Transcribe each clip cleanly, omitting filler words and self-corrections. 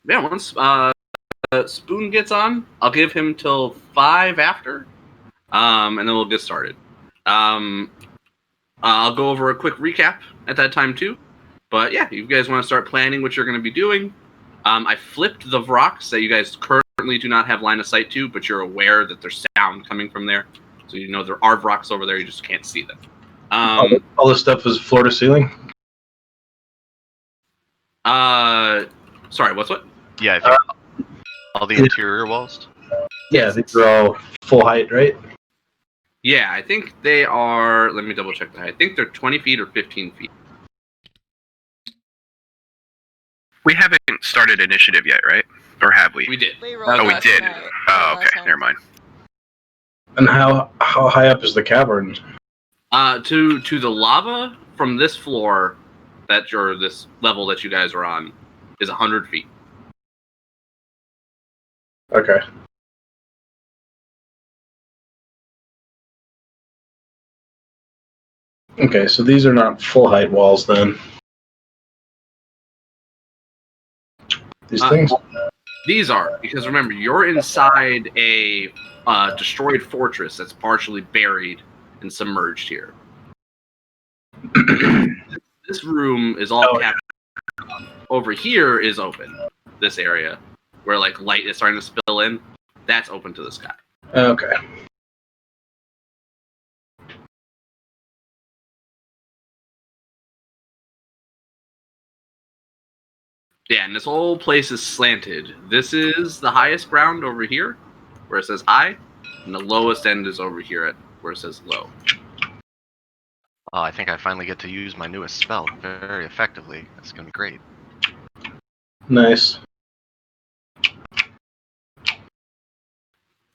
Yeah, once Spoon gets on, I'll give him till 5 after, and then we'll get started. I'll go over a quick recap at that time too. But yeah, you guys want to start planning what you're going to be doing. I flipped the rocks that you guys currently do not have line of sight to, but you're aware that there's sound coming from there. So you know there are rocks over there, you just can't see them. All this stuff is floor to ceiling? Sorry, what? Yeah, I think all the interior walls? Yeah, these are all full height, right? Yeah, I think they are, let me double check that. I think they're 20 feet or 15 feet. We haven't started initiative yet, right? Or have we? We did. We rolled Oh, we last did. night. Oh, Last okay. time. Never mind. And how high up is the cavern? To the lava from this floor, this level that you guys are on, is 100 feet. Okay. Okay, so these are not full height walls then. These things? These are, because remember, you're inside a destroyed fortress that's partially buried and submerged here. This room is all capped. Over here is open. This area, where like light is starting to spill in, that's open to the sky. Okay. Yeah, and this whole place is slanted. This is the highest ground over here, where it says high, and the lowest end is over here at where it says low. Oh, I think I finally get to use my newest spell very effectively. That's going to be great. Nice.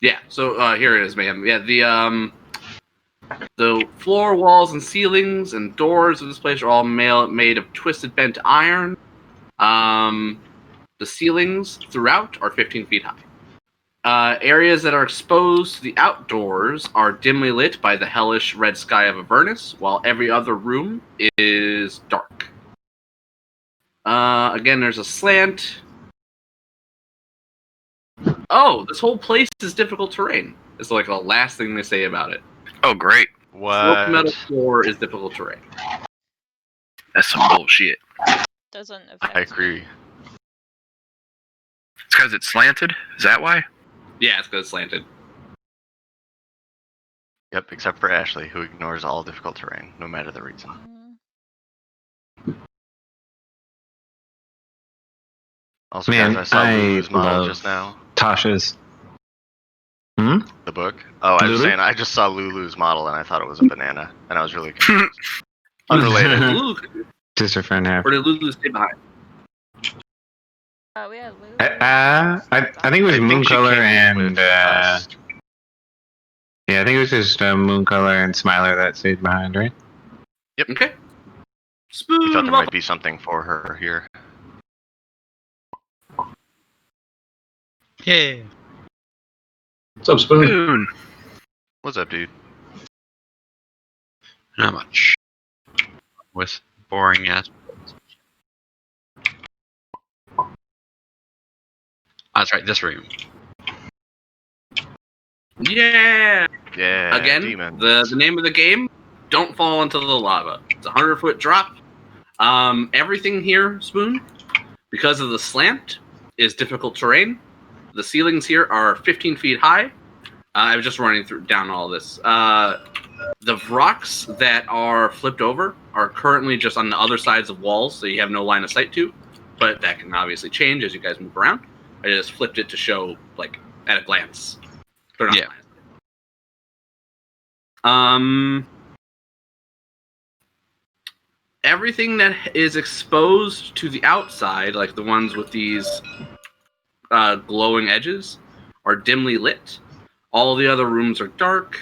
Yeah, so here it is, ma'am. Yeah, the floor, walls, and ceilings and doors of this place are all made of twisted bent iron. The ceilings throughout are 15 feet high. Areas that are exposed to the outdoors are dimly lit by the hellish red sky of Avernus, while every other room is dark. Again, there's a slant. Oh, this whole place is difficult terrain. It's like the last thing they say about it. Oh, great. Sloped metal What? floor is difficult terrain. That's some bullshit. Doesn't affect I agree. It's because it's slanted? Is that why? Yeah, it's because it's slanted. Yep, except for Ashley, who ignores all difficult terrain, no matter the reason. Also, Man, guys, I saw I Lulu's model love just now. Tasha's. The book? Oh, I was Lulu? saying I just saw Lulu's model and I thought it was a banana, and I was really confused. Unrelated. Lulu, Just her friend half. or did Lulu stay behind? We had Lulu. I think it was I Moon think she Color came and with us. yeah, I think it was just Moon Color and Smiler that stayed behind, right? Okay. Spoon. We thought there might be something for her here. Yeah. What's up, Spoon? Spoon. What's up, dude? Not much. With boring ass. That's right, this room. Yeah. Yeah, Again, demons. the name of the game, don't fall into the lava. It's a 100-foot drop. Everything here, Spoon, because of the slant, is difficult terrain. The ceilings here are 15 feet high. I was just running down all this. The rocks that are flipped over are currently just on the other sides of walls, so you have no line of sight to. But that can obviously change as you guys move around. I just flipped it to show, like, at a glance. They're not Yeah. Everything that is exposed to the outside, like the ones with these glowing edges, are dimly lit. All the other rooms are dark.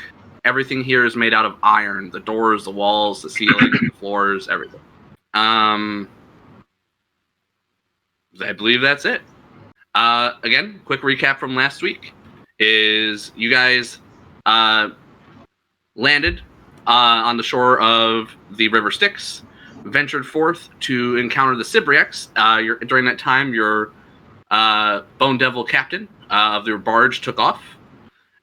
Everything here is made out of iron. The doors, the walls, the ceiling, the floors, everything. I believe that's it. Again, quick recap from last week is you guys landed on the shore of the River Styx, ventured forth to encounter the Cybriacs. During that time, your Bone Devil captain of their barge took off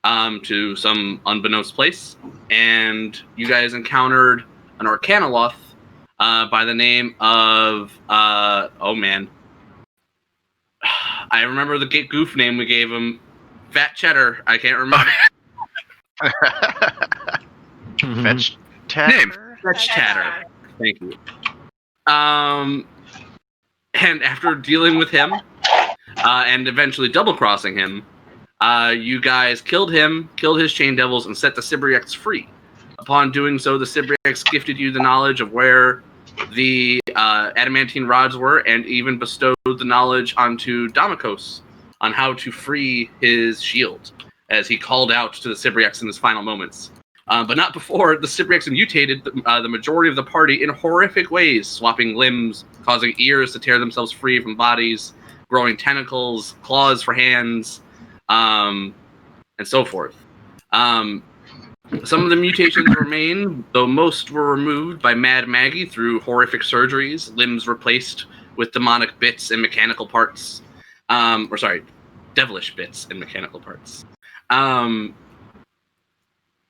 to some unbeknownst place, and you guys encountered an Arcanoloth by the name of oh man, I remember the goof name we gave him, Fat Cheddar. I can't remember. Fetch Tatter? Fetch Tatter. Thank you. And after dealing with him and eventually double crossing him, you guys killed him, killed his chain devils, and set the Sybriacs free. Upon doing so, the Sybriacs gifted you the knowledge of where the adamantine rods were, and even bestowed the knowledge onto Damikos on how to free his shield, as he called out to the Sybriacs in his final moments. But not before the Sybriacs mutated the majority of the party in horrific ways, swapping limbs, causing ears to tear themselves free from bodies, growing tentacles, claws for hands, and so forth. Some of the mutations remain, though most were removed by Mad Maggie through horrific surgeries, limbs replaced with demonic bits and mechanical parts. Devilish bits and mechanical parts.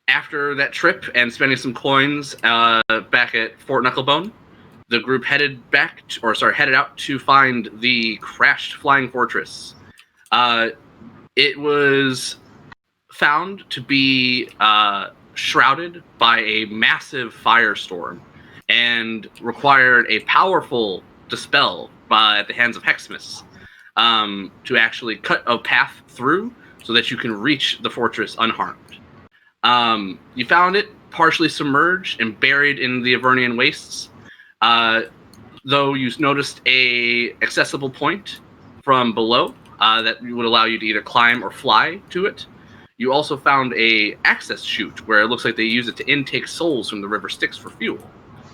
After that trip and spending some coins back at Fort Knucklebone, the group headed out to find the crashed flying fortress. It was found to be shrouded by a massive firestorm and required a powerful dispel at the hands of Heximus to actually cut a path through so that you can reach the fortress unharmed. You found it partially submerged and buried in the Avernian wastes, though you noticed a accessible point from below that would allow you to either climb or fly to it. You also found a access chute where it looks like they use it to intake souls from the river Styx for fuel.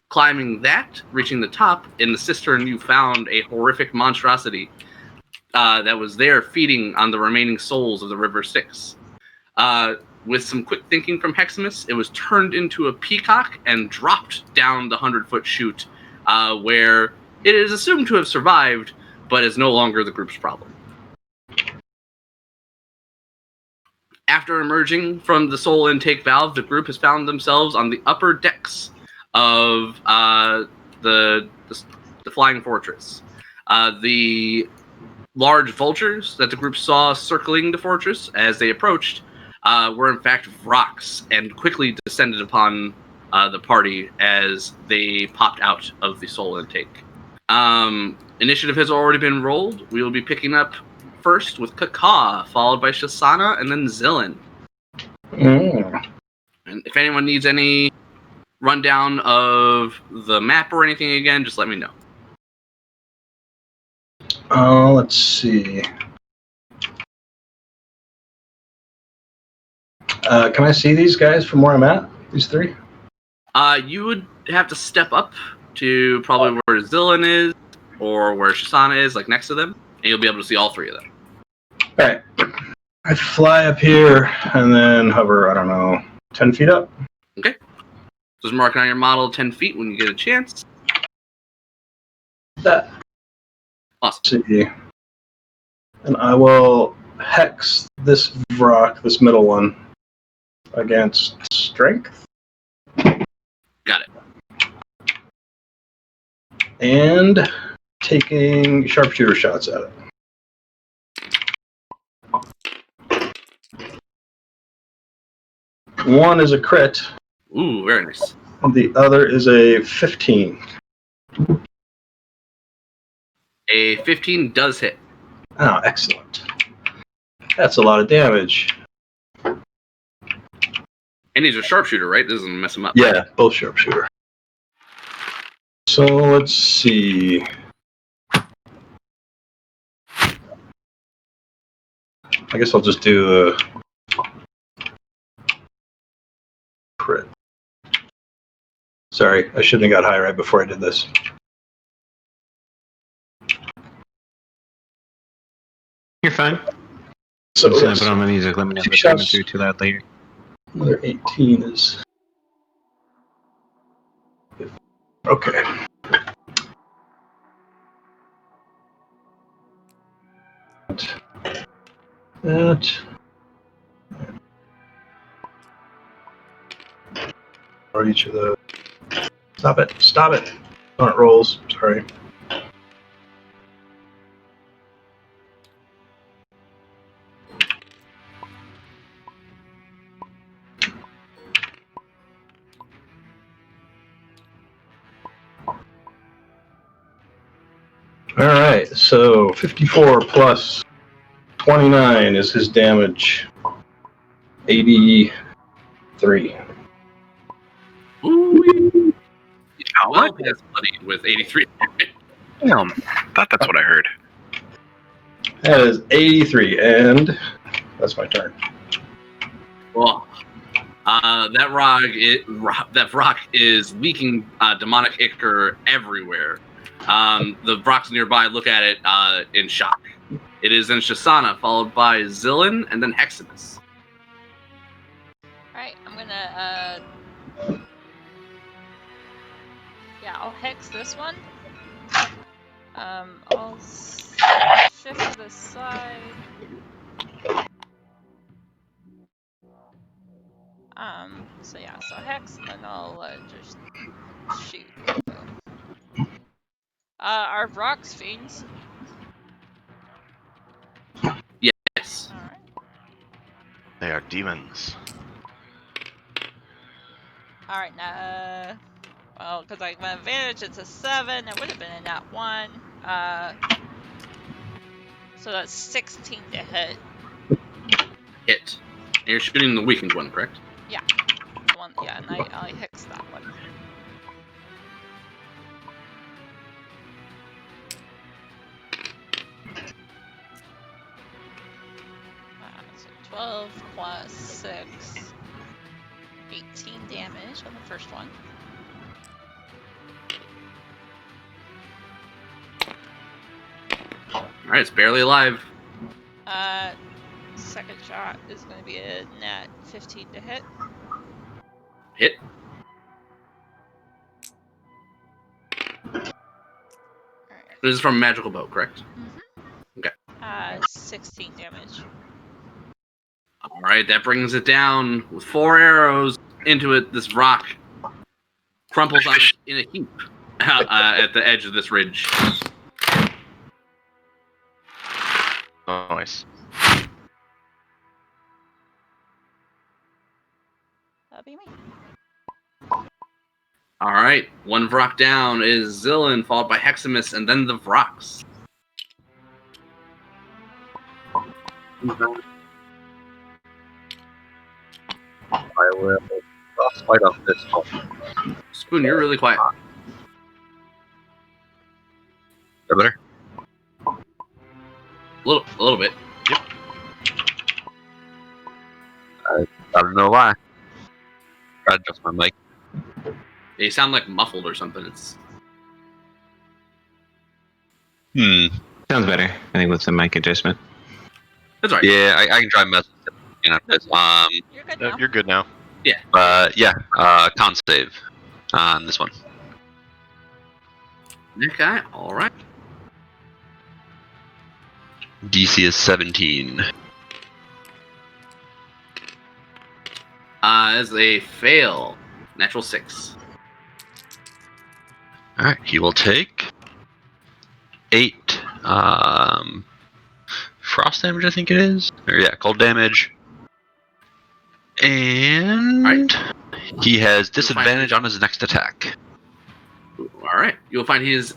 Climbing that, reaching the top, in the cistern you found a horrific monstrosity that was there feeding on the remaining souls of the river Styx. With some quick thinking from Heximus, it was turned into a peacock and dropped down the 100-foot chute, where it is assumed to have survived, but is no longer the group's problem. After emerging from the soul intake valve, the group has found themselves on the upper decks of the flying fortress. The large vultures that the group saw circling the fortress as they approached were in fact rocks and quickly descended upon the party as they popped out of the soul intake. Initiative has already been rolled. We will be picking up first with Kaka, followed by Shasana, and then Zillin. And if anyone needs any rundown of the map or anything again, just let me know. Let's see. Can I see these guys from where I'm at? These three? You would have to step up to probably where Zillin is or where Shasana is, like next to them, and you'll be able to see all three of them. Alright. I fly up here and then hover, 10 feet up. Okay. Just mark on your model 10 feet when you get a chance. That. Awesome. See. And I will hex this rock, this middle one, against strength. Got it. And taking sharpshooter shots at it. One is a crit. Ooh, very nice. And the other is a 15. A 15 does hit. Oh, excellent. That's a lot of damage. And he's a sharpshooter, right? This doesn't mess him up. Yeah, both sharpshooter. So let's see. I guess I'll just do the crit. Sorry, I shouldn't have got high right before I did this. You're fine. So I'm just gonna put on my music. Let me know if it's coming through too loud later. Another 18 is... Okay. that. Or each of the. Stop it! Stop it! Aren't rolls. Sorry. Alright, so 54 plus 29 is his damage. 83. Ooh, How well, much? past buddy with 83. Damn. Thought that's what I heard. That is 83, and that's my turn. Well, that rock is leaking demonic ichor everywhere. The rocks nearby look at it in shock. It is then Shisana, followed by Zillin, and then Heximus. Alright, I'm gonna, yeah, I'll hex this one. I'll shift to the side. So yeah, so hex, and then I'll just shoot. Are rocks fiends? Yes. Alright. They are demons. Alright, now, well, because I my advantage, it's a 7. It would have been in that 1. So that's 16 to hit. Hit. And you're shooting the weakened one, correct? One, yeah, and I hex that one. So 12 plus 6, 18 damage on the first one. Alright, it's barely alive. Second shot is going to be a nat 15 to hit. Hit. Alright. This is from Magical Bow, correct? Okay. 16 damage. Alright, that brings it down with 4 arrows into it. This rock crumples on it in a heap at the edge of this ridge. Nice. That'll be me. Alright, one Vrock down is Zillin, followed by Heximus, and then the Vrocks. I will fight off this one. Spoon, you're really quiet. Is that better? A little bit. I don't know why. Try to adjust my mic. You sound like muffled or something. It's Sounds better, I think, with the mic adjustment. that's right. Yeah, I can try messing after this. You're good now. You're good now. But yeah, con save on this one. Okay, alright. DC is 17. As a fail, natural 6. Alright, he will take 8 frost damage, I think it is. Or yeah, cold damage. And he has disadvantage on his next attack. Alright, you'll find he is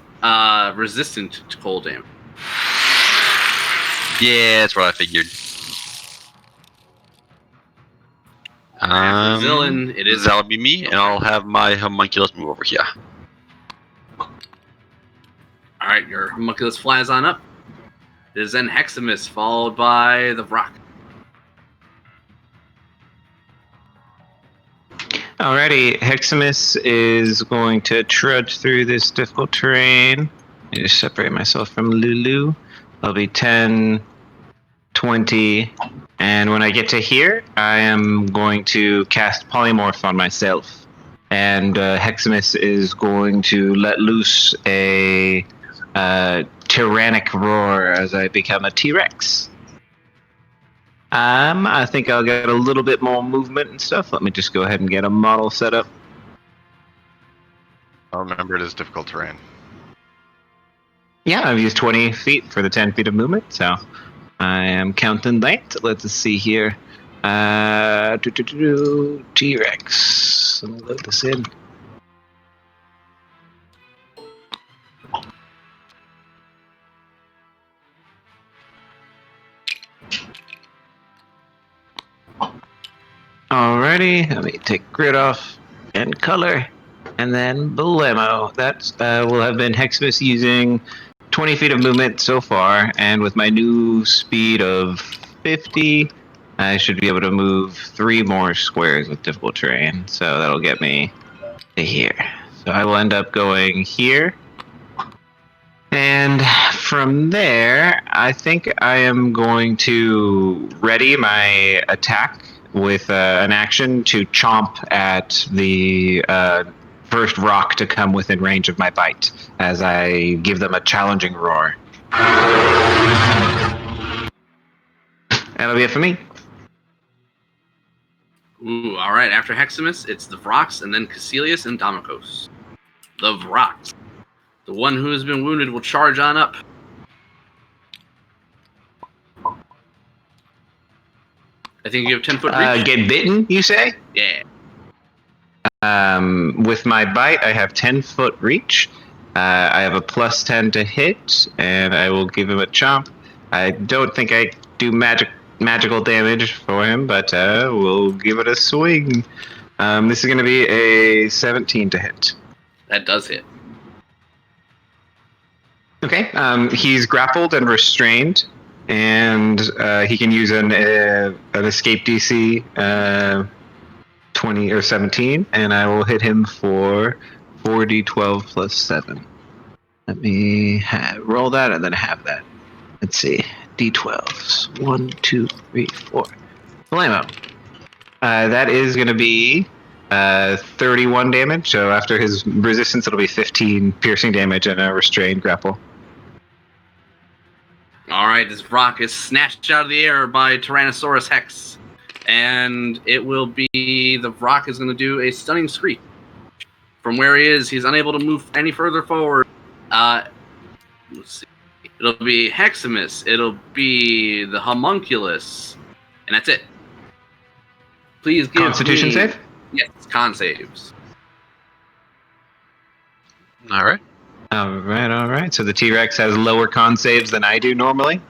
resistant to cold damage. Yeah, that's what I figured. And for Zillin, it is that'll be me, and I'll have my homunculus move over here. alright. Your homunculus flies on up. It is then Heximus, followed by the Vrock. Alrighty, Heximus is going to trudge through this difficult terrain. Let me just separate myself from Lulu. I'll be 10, 20, and when I get to here, I am going to cast Polymorph on myself. And Heximus is going to let loose a tyrannic roar as I become a T-Rex. I think I'll get a little bit more movement and stuff. Let me just go ahead and get a model set up. I'll remember it is difficult terrain. Yeah, I've used 20 feet for the 10 feet of movement, so I am counting that. Let's see here. T-Rex. Let me load this in. Alrighty, let me take grid off and color, and then Blemo. That will have been Hexmas using 20 feet of movement so far, and with my new speed of 50, I should be able to move 3 more squares with difficult terrain, so that'll get me to here. So I will end up going here. And from there, I think I am going to ready my attack with an action to chomp at the first rock to come within range of my bite as I give them a challenging roar. That'll be it for me. Ooh, all right. After Heximus, it's the Vrox, and then Caecilius and Damokos. The Vrox. The one who has been wounded will charge on up. I think you have 10-foot reach. Get bitten, you say? Yeah. With my bite, I have 10-foot reach. I have a plus 10 to hit, and I will give him a chomp. I don't think I do magical damage for him, but we'll give it a swing. This is going to be a 17 to hit. That does hit. Okay. He's grappled and restrained, and he can use an escape DC 20 or 17, and I will hit him for 4d12 plus 7. Let me roll that and then have that. Let's see. D12s. 1, 2, 3, 4. Blammo. That is going to be 31 damage, so after his resistance, it'll be 15 piercing damage and a restrained grapple. All right, this rock is snatched out of the air by Tyrannosaurus Hex, and it will be the rock is going to do a stunning screech. From where he is, he's unable to move any further forward. Let's see. It'll be Heximus. It'll be the homunculus, and that's it. Please give Constitution me... save? Yes, con saves. All right. All right. So the T-Rex has lower con saves than I do normally.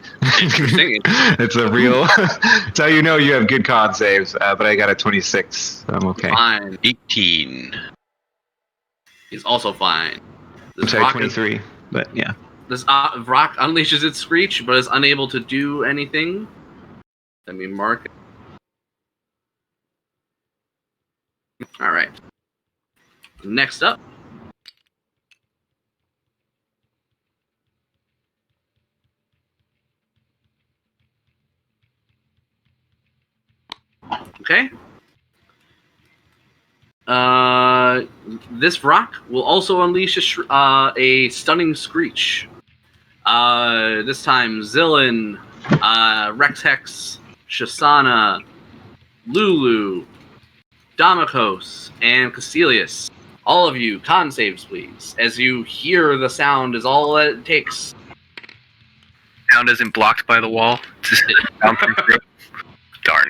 Interesting. It's a real... It's how you know you have good con saves, but I got a 26, so I'm okay. Fine. 18. He's also fine. I'm sorry, 23, but yeah. This rock unleashes its screech, but is unable to do anything. Let me mark it. All right. Next up. Okay. This rock will also unleash a stunning screech. This time, Zillin, Rex Hex, Shisana, Lulu, Damokos, and Caecilius. All of you, con saves, please. As you hear the sound is all that it takes. Sound isn't blocked by the wall. It's just bouncing through. Darn.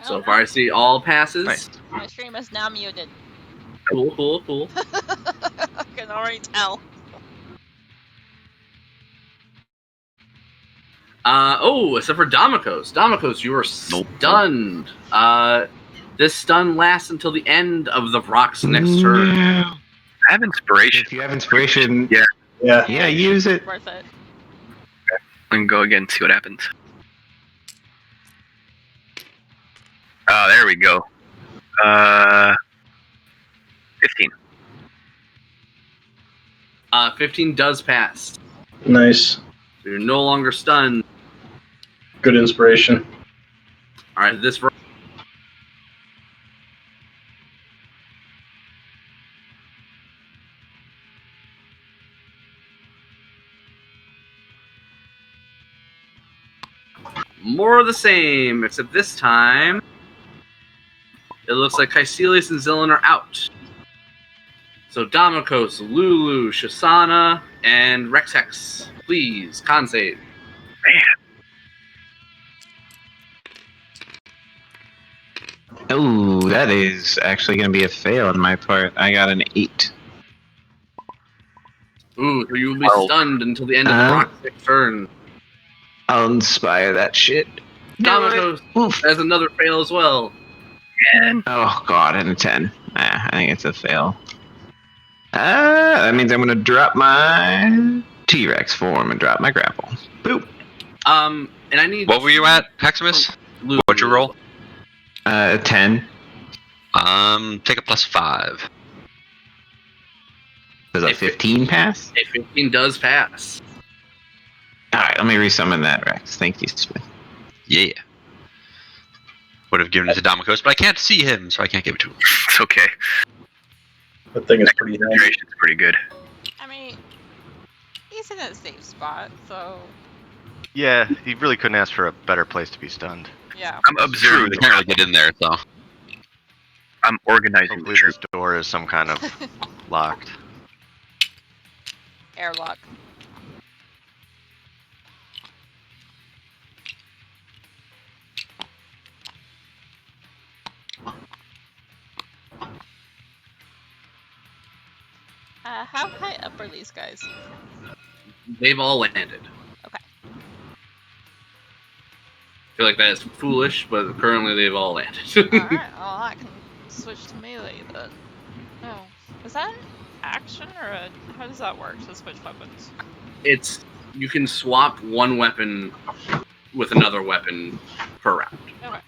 So far, I see all passes. Nice. My stream is now muted. Cool. I can already tell. Except for Damokos. Damokos, you are stunned. This stun lasts until the end of the rock's next turn. I have inspiration. If you have inspiration, Yeah. use it. Worth it. I can go again and see what happens. Oh, there we go. 15. 15 does pass. Nice. So you're no longer stunned. Good inspiration. All right, this rock more of the same, except this time it looks like Caecilius and Zillan are out. So Damokos, Lulu, Shisana, and Rex Hex, please, con save. Oh, that is actually going to be a fail on my part. I got an 8. Ooh, so you will be Well, stunned until the end of the Brock's turn. I'll inspire that shit. Damokos Oof. has another fail as well. Oh god, and a 10. I think it's a fail. That means I'm gonna drop my T-Rex form and drop my grapple. Boop. And I need. What were you at, Heximus? Lulu. What'd you roll? 10. Take a +5. Does a 15 pass? A 15 does pass. Alright, let me resummon that, Rex. Thank you, Smith. Yeah. Would have given it to Damokos, but I can't see him, so I can't give it to him. It's okay. That thing is pretty heavy. Concentration's pretty good. I mean, he's in a safe spot, so Yeah, he really couldn't ask for a better place to be stunned. yeah. I'm observing. They can't really get in there, so. I'm organizing the Hopefully troops. this door is some kind of locked. Airlock. How high up are these guys? They've all landed. Okay. I feel like that is foolish, but currently they've all landed. Alright, well I can switch to melee then. Oh. Is that an action or a... how does that work to switch weapons? It's you can swap one weapon with another weapon per round Okay.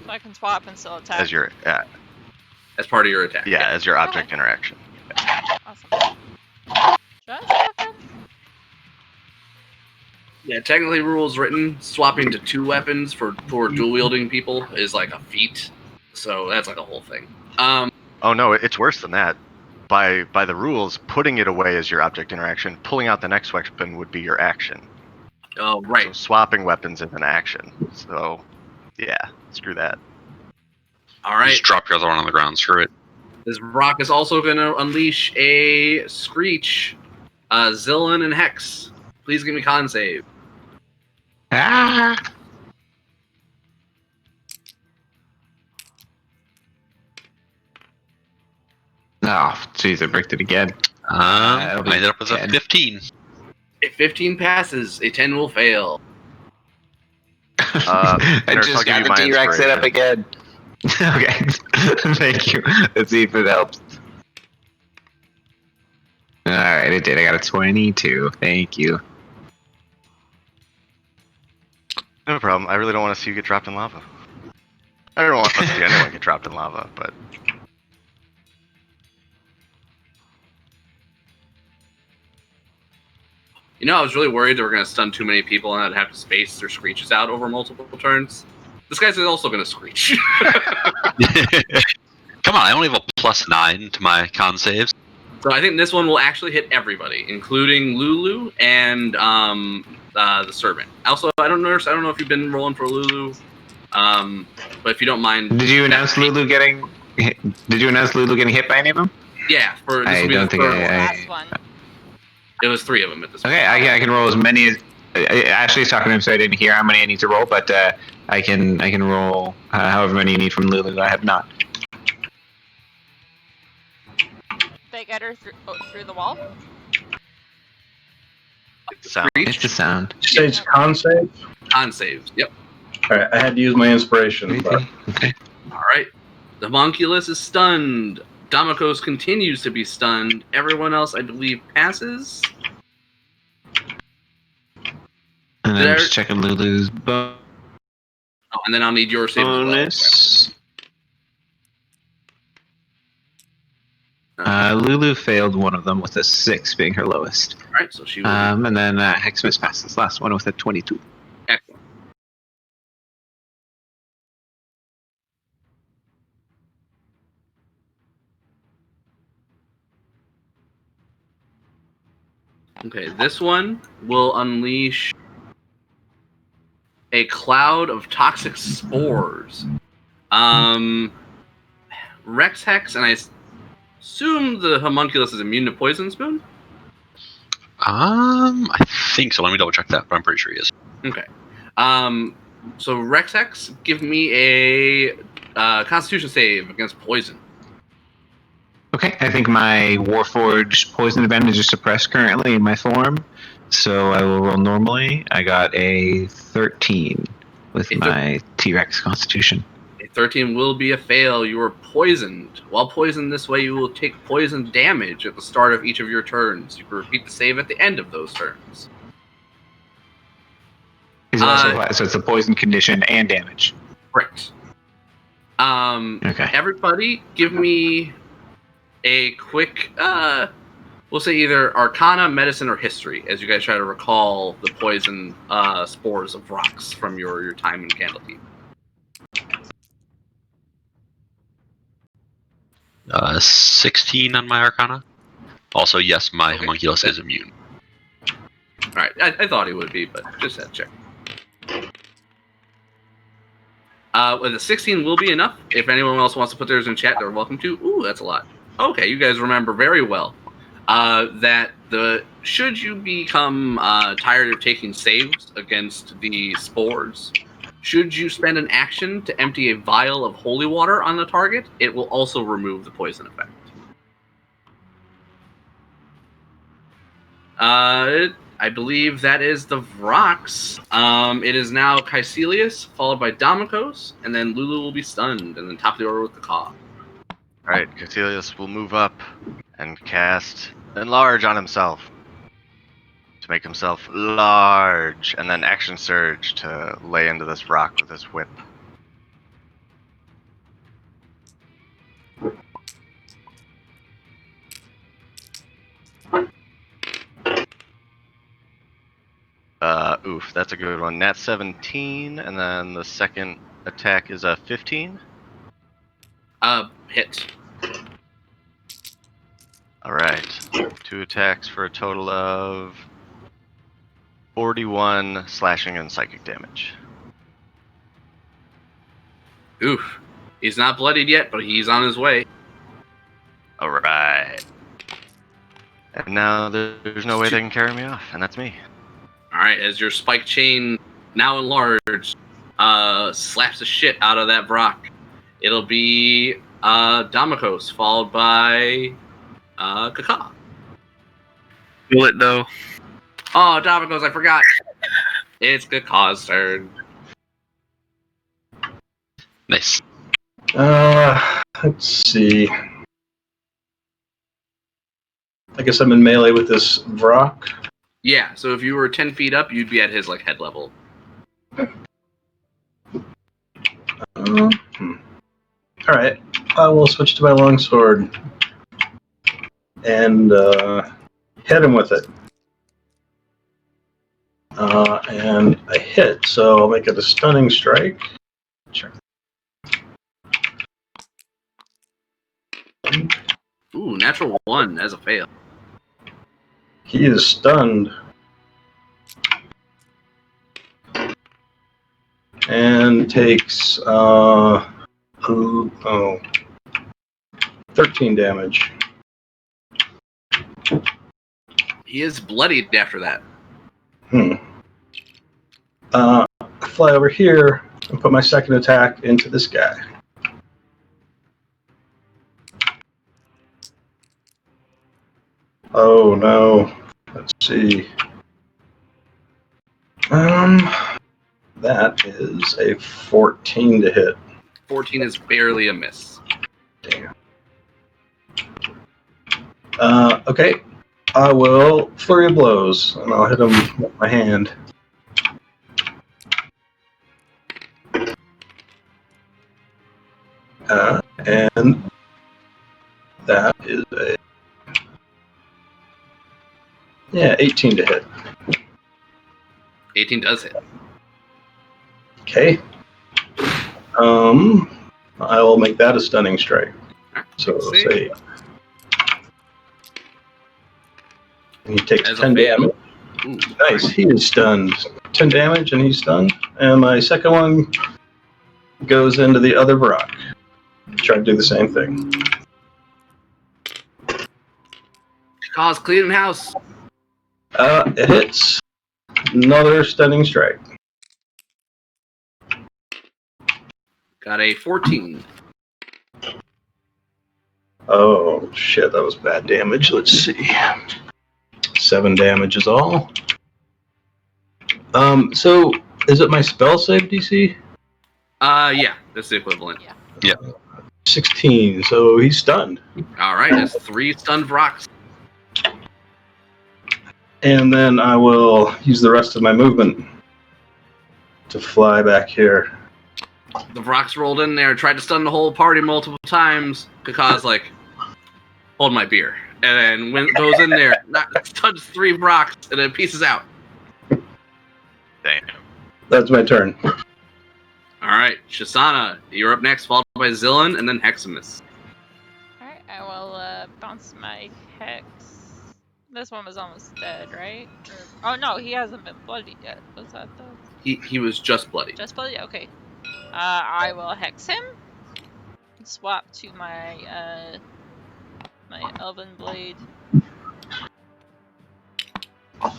So I can swap and still attack. As your as part of your attack. yeah, as your object interaction. Awesome. Should I swap them? Yeah, technically rules written, swapping to 2 weapons for dual wielding people is like a feat. So that's like a whole thing. Oh no, it's worse than that. By the rules, putting it away is your object interaction. Pulling out the next weapon would be your action. Oh right. So swapping weapons is an action. So yeah, screw that. All right. Just drop your other one on the ground, screw it. This rock is also going to unleash a Screech. Zillan and Hex, please give me con save. Ah! Oh, jeez, I bricked it again. I That'll be ended up with a 10. 15. If 15 passes, a 10 will fail. I Nurse, I'll just give got you the my T-Rex set up inspiration. again. Okay, thank you. Let's see if it helps. Alright, it did. I got a 22. Thank you. No problem. I really don't want to see you get dropped in lava. I don't want to see anyone get dropped in lava, but You know, I was really worried they were going to stun too many people and I'd have to space their Screeches out over multiple turns. This guy's also going to Screech. Come on, I only have a +9 to my con saves. So I think this one will actually hit everybody, including Lulu and the servant. Also, I don't know if you've been rolling for Lulu, but if you don't mind, Did you announce Lulu getting hit? Did you announce Lulu getting hit by any of them? Yeah, for this I will be don't the think third I- one. Last one. It was 3 of them at this point. Okay, I can roll as many as. Ashley's talking to him, so I didn't hear how many I need to roll, but I can roll however many you need from Lulu. I have not. They get her through the wall? sound. It's the sound. Did you say it's con save? Con saves. Yep. Alright, I had to use my inspiration, but Okay. All right. The Homunculus is stunned. Damokos continues to be stunned. Everyone else, I believe, passes. And then There- just checking Lulu's Oh, and then I'll need your save as well. bonus. Lulu failed one of them with a 6 being her lowest. All right, so she will. And then Heximus passed this last one with a 22. Excellent. Okay, this one will unleash a cloud of toxic spores. Rex Hex, and I assume the homunculus is immune to poison, Spoon? I think so. Let me double check that, but I'm pretty sure he is. Okay. So Rex Hex, give me a Constitution save against poison. Okay, I think my Warforged poison advantage is suppressed currently in my form, so I will roll normally. I got a 13 with my T-Rex Constitution. A 13 will be a fail. You are poisoned. While poisoned this way, you will take poison damage at the start of each of your turns. You can repeat the save at the end of those turns. So it's a poison condition and damage. Correct. Okay. Everybody, give me a quick, we'll say either Arcana, Medicine, or History, as you guys try to recall the poison spores of rocks from your time in Candlekeep. 16 on my Arcana. Also, yes, my homunculus is immune. All right, I thought he would be, but just had to check. Well, the 16 will be enough. If anyone else wants to put theirs in chat, they're welcome to. Ooh, that's a lot. Okay, you guys remember very well that should you become tired of taking saves against the spores, should you spend an action to empty a vial of holy water on the target, it will also remove the poison effect. I believe that is the Vrox. It is now Caecilius, followed by Damokos, and then Lulu will be stunned, and then top of the order with the Caw. Alright, Caecilius will move up and cast Enlarge on himself. To make himself large, and then Action Surge to lay into this rock with his whip. Oof, that's a good one. Nat 17, and then the second attack is a 15. Hit. Alright, 2 attacks for a total of 41 slashing and psychic damage. Oof. He's not bloodied yet, but he's on his way. Alright. And now there's no way they can carry me off, and that's me. Alright, as your spike chain, now enlarged, slaps the shit out of that Brock. It'll be Damokos, followed by Kaka. Will it, though? Oh, Damokos, I forgot. It's Kaka's turn. Nice. Let's see. I guess I'm in melee with this Vrock. Yeah, so if you were 10 feet up, you'd be at his head level. Alright, I will switch to my longsword and hit him with it. And I hit, so I'll make it a stunning strike. Sure. Ooh, natural 1 as a fail. He is stunned. And takes 13 damage. He is bloodied after that. Fly over here and put my second attack into this guy. Oh no. Let's see. That is a 14 to hit. 14 is barely a miss. Damn. Okay. I will flurry of blows, and I'll hit him with my hand. And that is a 18 to hit. 18 does hit. Okay. I will make that a stunning strike. So it'll say. And he takes As a 10 fail. damage. Ooh, Nice. He is stunned. 10 damage, and he's stunned. And my second one goes into the other Brock. Try to do the same thing. Cause cleaning house. It hits. Another stunning strike. Got a 14. Oh, shit. That was bad damage. Let's see. 7 damage is all. So is it my spell save DC? Yeah, that's the equivalent. Yeah. 16, so he's stunned. All right, that's 3 stunned rocks. And then I will use the rest of my movement to fly back here. The rocks rolled in there, tried to stun the whole party multiple times. Because like, hold my beer, and then when it goes in there, stuns 3 rocks, and then pieces out. Damn. That's my turn. All right, Shisana, you're up next, followed by Zillan, and then Heximus. Alright, I will bounce my hex. This one was almost dead, right? Oh no, he hasn't been bloodied yet. Was that the... He was just bloody. Just bloody? Okay. I will hex him. Swap to my my elven blade.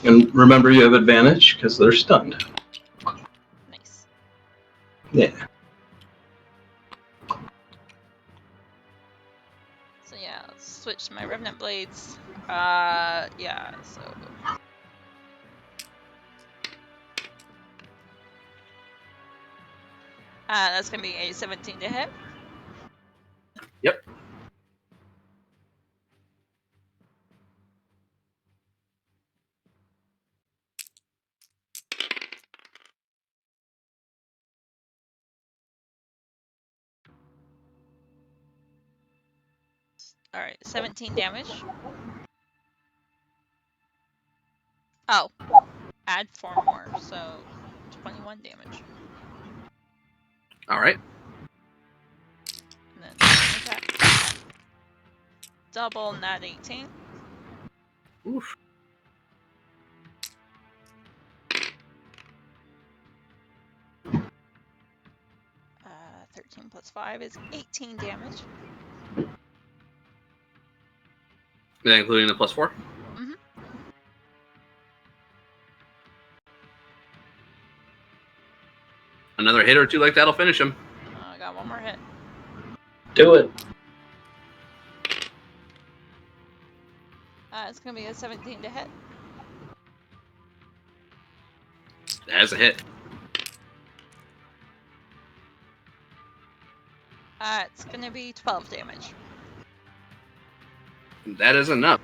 And remember, you have advantage because they're stunned. Nice. Yeah. So yeah, let's switch to my revenant blades. Yeah, so that's gonna be a 17 to hit. Yep. Alright, 17 damage. Oh, add 4 more, so 21 damage. All right. And then attack. Double nat 18. Oof. Uh, 13 plus 5 is 18 damage. Is that including the +4? Mhm. Another hit or two like that'll finish him. I got one more hit. Do it. It's gonna be a 17 to hit. That's a hit. It's gonna be 12 damage. That is enough.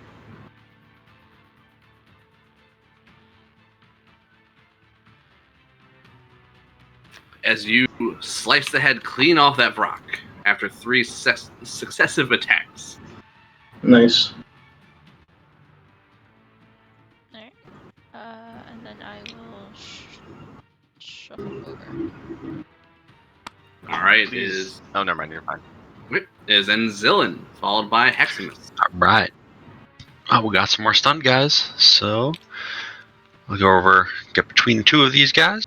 As you slice the head clean off that Brock after 3 successive attacks. Nice. Alright. And then I will shuffle over. All right, Please. Oh, never mind. You're fine. is then Zillan, followed by Heximus. All right. Oh, we got some more stunned guys, so we'll go over, get between 2 of these guys.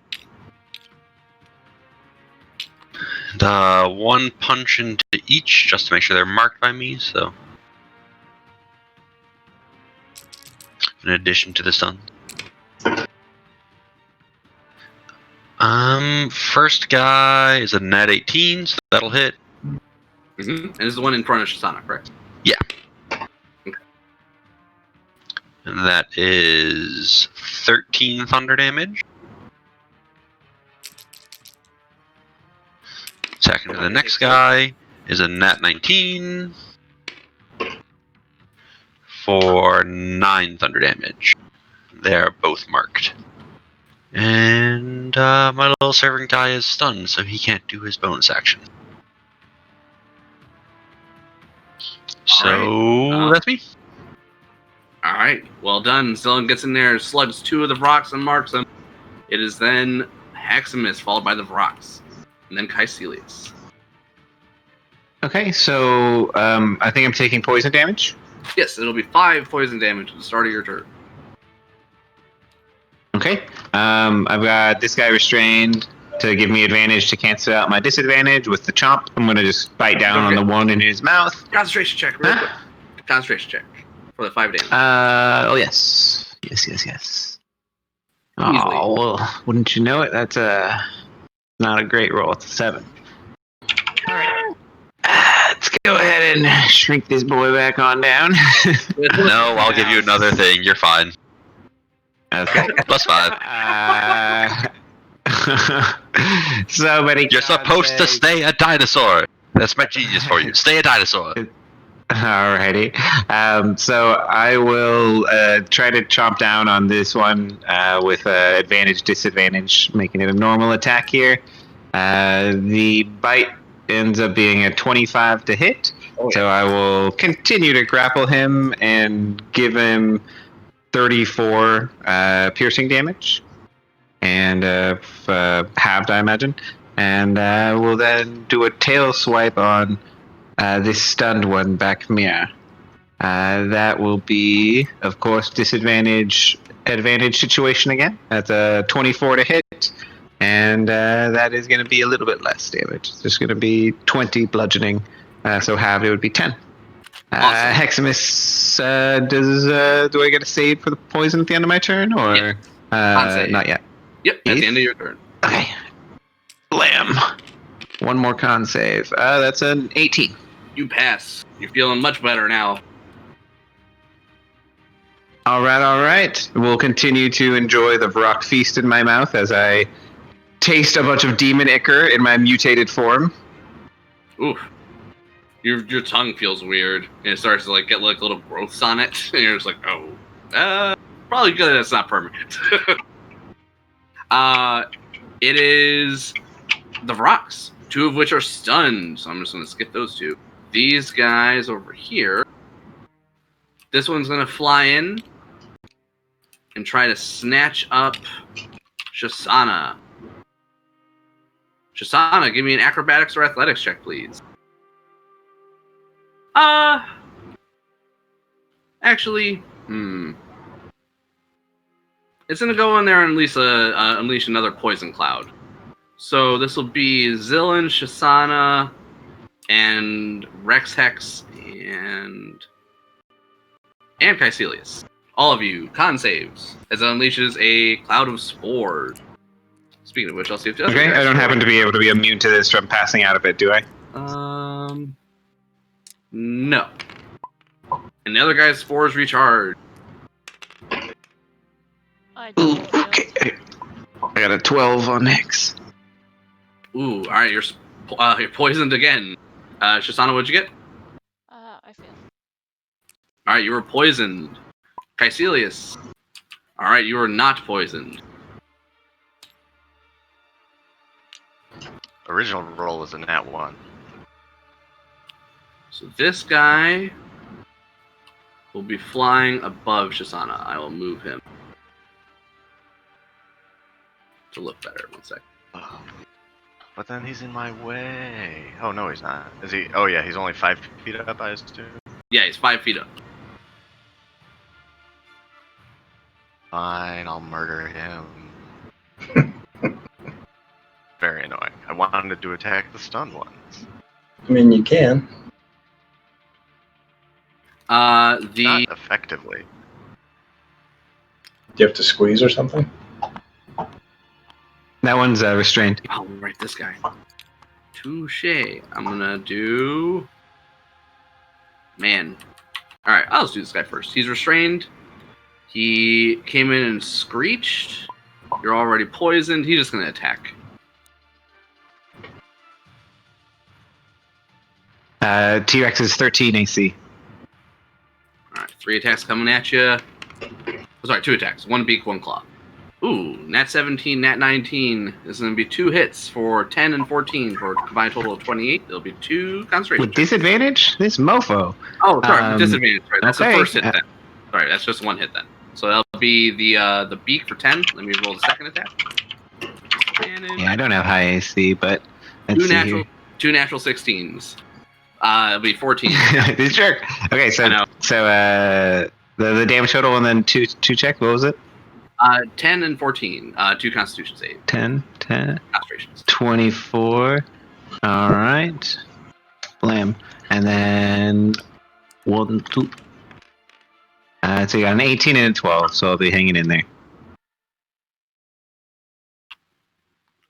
And 1 punch into each, just to make sure they're marked by me, so. In addition to the stun. First guy is a net 18, so that'll hit. Mm-hmm. And this is the one in front of Shisana, correct? Yeah. Okay. And that is 13 thunder damage. Second to the next guy is a nat 19 for 9 thunder damage. They're both marked. And my little serving guy is stunned, so he can't do his bonus action. So that's me. All right, well done. Zillan gets in there, slugs 2 of the Vrocks and marks them. It is then Heximus, followed by the Vrocks, and then Caecilius. Okay, so I think I'm taking poison damage. Yes, it'll be 5 poison damage at the start of your turn. Okay. I've got this guy restrained to give me advantage to cancel out my disadvantage with the chomp. I'm gonna just bite down on the one in his mouth. Concentration check, real quick. Concentration check for the 5 damage. Oh yes. Yes. Easily. Oh well, wouldn't you know it? That's not a great roll. It's a 7. All right. Let's go ahead and shrink this boy back on down. No, I'll give you another thing. You're fine. Okay. +5. So many. You're supposed to stay a dinosaur. That's my genius for you. Stay a dinosaur. Alrighty. So I will try to chomp down on this one with advantage, disadvantage, making it a normal attack here. The bite ends up being a 25 to hit. So I will continue to grapple him and give him 34 piercing damage. And halved, I imagine. And we'll then do a tail swipe on this stunned one back from here. That will be, of course, advantage situation again. That's a 24 to hit. And that is going to be a little bit less damage. It's just going to be 20 bludgeoning. So halved, it would be 10. Awesome. Heximus, do I get a save for the poison at the end of my turn? Or not yet? Yep, at the end of your turn. Okay. Blam. One more con save. That's an 18. You pass. You're feeling much better now. All right. We'll continue to enjoy the Vrock feast in my mouth as I taste a bunch of demon ichor in my mutated form. Oof. Your tongue feels weird, and it starts to get little growths on it, and you're just like, oh, probably good that it's not permanent. It is the Vrocks, 2 of which are stunned, so I'm just going to skip those 2. These guys over here, this one's going to fly in and try to snatch up Shisana. Shisana, give me an acrobatics or athletics check, please. Actually, it's going to go in there and unleash another poison cloud. So this will be Zillin, Shisana, and Rex Hex, and Caecilius. All of you, con saves, as it unleashes a cloud of spores. Speaking of which, I'll see if the other Okay, I don't happen to be able to be immune to this from passing out of it, do I? No. And the other guy's spores recharge. I Ooh, don't feel. okay. I got a 12 on Hex. Ooh, alright, you're poisoned again. Shisana, what'd you get? I feel. Alright, you were poisoned. Caecilius. Alright, you were not poisoned. Original roll was a nat 1. So this guy will be flying above Shisana. I will move him to look better. 1 sec. Oh. But then he's in my way. Oh, no, he's not. Is he? Oh, yeah, he's only 5 feet up, I assume. Yeah, he's 5 feet up. Fine, I'll murder him. Very annoying. I wanted to attack the stunned ones. I mean, you can. Not effectively. Do you have to squeeze or something? That one's restrained. Oh, right, this guy. Touche. I'm gonna do... Man. Alright, I'll just do this guy first. He's restrained. He came in and screeched. You're already poisoned. He's just gonna attack. T-Rex is 13 AC. Alright, 3 attacks coming at you. Oh, sorry, 2 attacks. 1 beak, 1 claw. Ooh, nat 17, nat 19. This is going to be 2 hits for 10 and 14 for a combined total of 28. It'll be 2 concentration. With disadvantage? This mofo. Oh, sorry, disadvantage. Right, that's okay. the first hit then. Sorry, that's just 1 hit then. So that'll be the beak for 10. Let me roll the second attack. Yeah, I don't have high AC, but let's see here. 2 natural 16s. It'll be 14. This jerk. Okay, so the damage total and then two check. What was it? 10 and 14. 2 Constitution save. 10, 10, Concentrations. 24. All right. Blam. And then 1, 2. So you got an 18 and a 12, so I'll be hanging in there.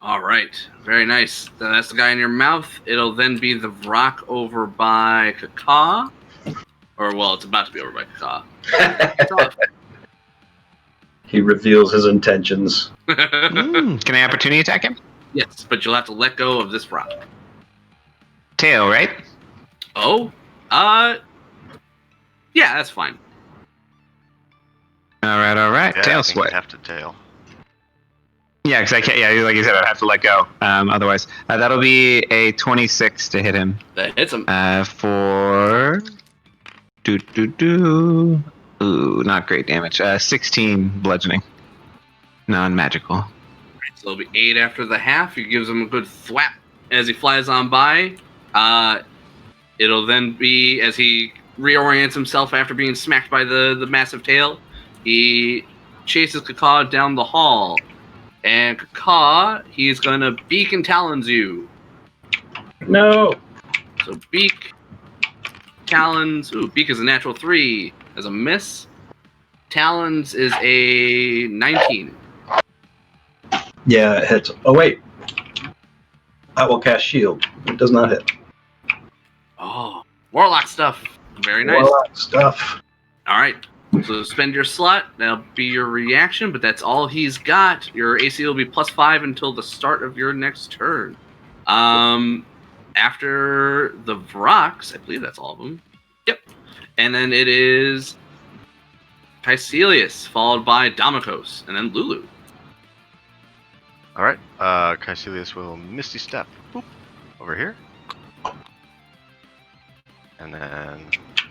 All right, very nice. Then that's the guy in your mouth. It'll then be the rock over by Kaka. Or, well, it's about to be over by Kaka. He reveals his intentions. Can I opportunity attack him? Yes, but you'll have to let go of this rock. Tail, right? Oh? Yeah, that's fine. All right. Yeah, Tail I think swipe. you'd have to tail. Yeah, because I can't. Yeah, like you said, I'd have to let go. Otherwise, that'll be a 26 to hit him. That hits him. For Ooh, not great damage. 16 bludgeoning, non-magical. So it'll be 8 after the half. He gives him a good thwap as he flies on by. It'll then be, as he reorients himself after being smacked by the massive tail, he chases Kaka down the hall. And Kaka, he's going to beak and talons you. No. So beak, talons. Ooh, beak is a natural 3 as a miss. Talons is a 19. Yeah, it hits. Oh, wait. I will cast shield. It does not hit. Oh, warlock stuff. Very nice. Warlock stuff. All right. So spend your slot. That'll be your reaction, but that's all he's got. Your AC will be +5 until the start of your next turn. After the Vrox, I believe that's all of them. Yep. And then it is Caecilius, followed by Damokos, and then Lulu. All right. Caecilius will Misty Step. Boop, over here. And then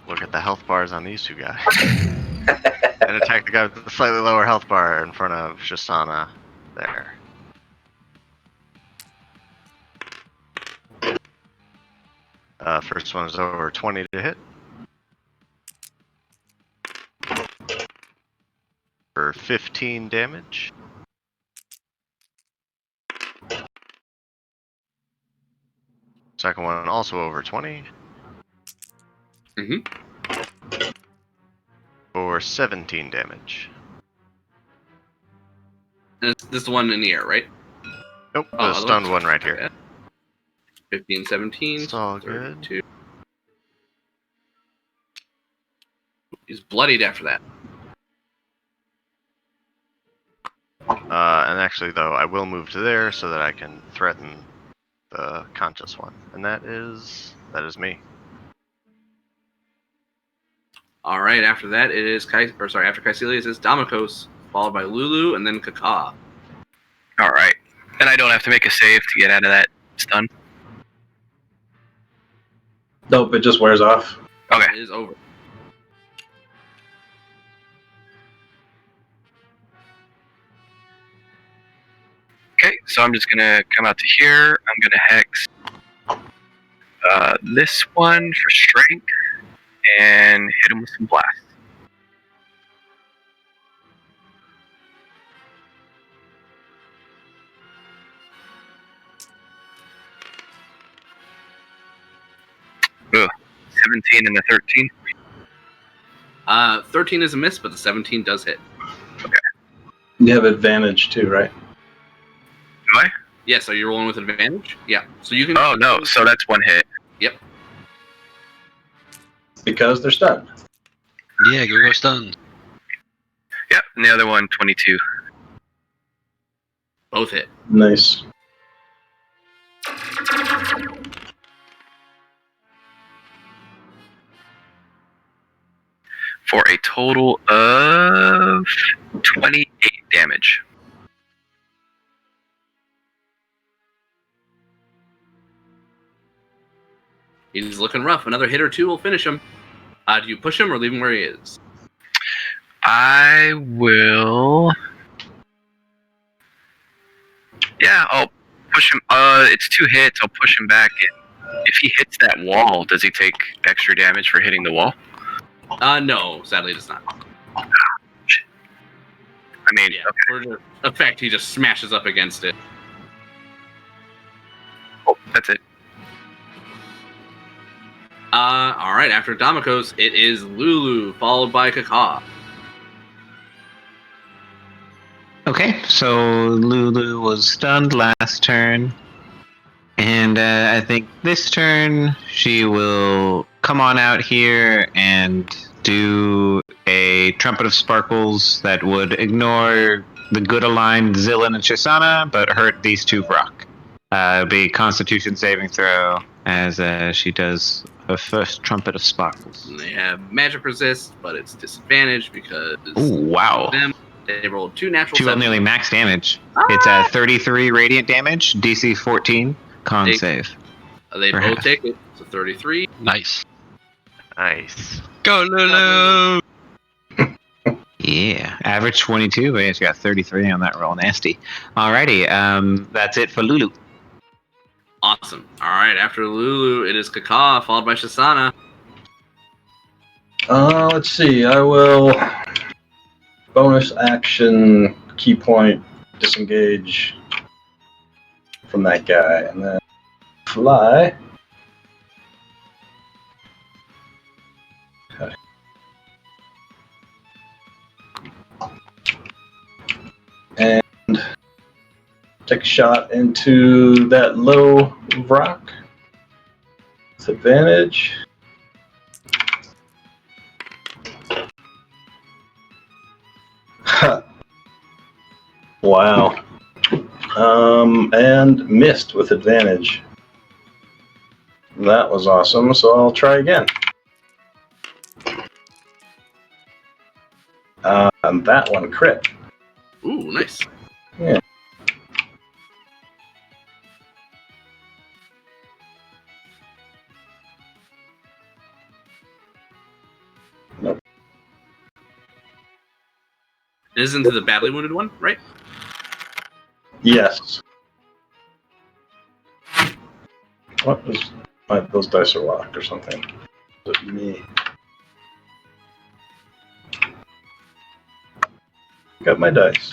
look at the health bars on these two guys. And attack the guy with the slightly lower health bar in front of Shisana there. First one is over 20 to hit. For 15 damage. Second one also over 20. For 17 damage. And this one in the air, right? Nope, Oh, the stunned one right here. Okay. 15, 17. It's all good. 32. He's bloodied after that. And actually, though, I will move to there so that I can threaten the conscious one, and that is me. All right. After that, it is after Caecilius is Damokos, followed by Lulu, and then Kaka. All right. And I don't have to make a save to get out of that stun. Nope, it just wears off. Okay. It is over. Okay, so I'm just gonna come out to here. I'm gonna hex this one for strength and hit him with some blast. Ugh, 17 and a 13. 13 is a miss, but the 17 does hit. You have advantage too, right? Do I? Yeah, so you're rolling with advantage? Yeah. So you can. Oh no, so that's one hit. Yep. Because they're stunned. Yeah, go stunned. Yep, and the other one, 22. Both hit. Nice. For a total of 28 damage. He's looking rough. Another hit or two will finish him. Do you push him or leave him where he is? I will. Yeah, I'll push him. It's 2 hits. I'll push him back. If he hits that wall, does he take extra damage for hitting the wall? No, sadly it does not. Shit. I mean, Yeah, okay. for the effect, he just smashes up against it. Oh, that's it. All right, after Damokos, it is Lulu, followed by Kaka. Okay, so Lulu was stunned last turn. And I think this turn she will come on out here and do a Trumpet of Sparkles that would ignore the good aligned Zillan and Shisana, but hurt these two Vrock. It'll be Constitution saving throw as she does her first Trumpet of Sparkles. And they have magic resist, but it's disadvantaged because Ooh, wow. they rolled 2 natural She rolled 7s. nearly max damage. It's 33 radiant damage, DC 14, con They- save. They for both half. take it, so 33. Nice. Nice. Go, Lulu! Yeah, average 22, but it's got 33 on that roll. Nasty. Alrighty, that's it for Lulu. Awesome. All right, after Lulu, it is Kaka, followed by Shisana. Let's see. I will bonus action key point disengage from that guy, and then fly. Okay. And take a shot into that low rock with advantage. Wow. And missed with advantage. That was awesome, so I'll try again. And that one crit. Ooh, nice. Yeah. Nope. It is into the badly wounded one, right? Yes. What was those dice are locked or something? Is it me? Got my dice.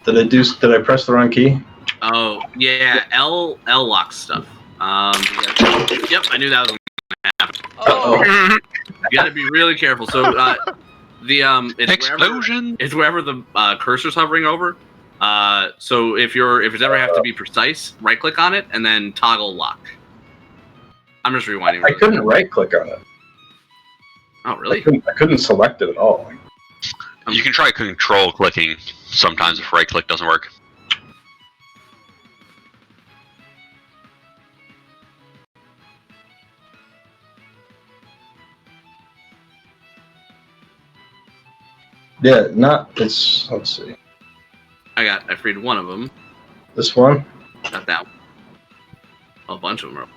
Did I press the wrong key? Oh, yeah, L locks stuff. Yep, I knew that was going to happen. Oh, You got to be really careful. So, it's Explosion! it's wherever the cursor's hovering over. So if it's ever have to be precise, right click on it and then toggle lock. I'm just rewinding. I couldn't right click on it. Oh, really? I couldn't select it at all. You can try control clicking sometimes if right click doesn't work. Yeah, let's see. I freed one of them. This one? Not that one. A bunch of them are.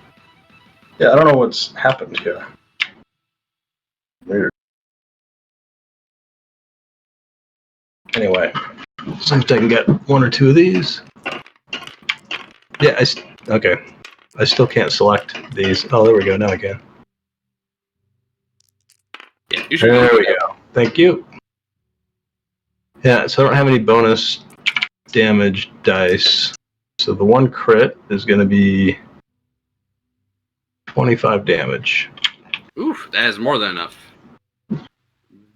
Yeah, I don't know what's happened here. Weird. Anyway, see if I can get one or two of these. Yeah, okay. I still can't select these. Oh, there we go. Now I can. Yeah, you should. There we go. Thank you. Yeah, so I don't have any bonus damage dice. So the one crit is going to be 25 damage. Oof, that is more than enough.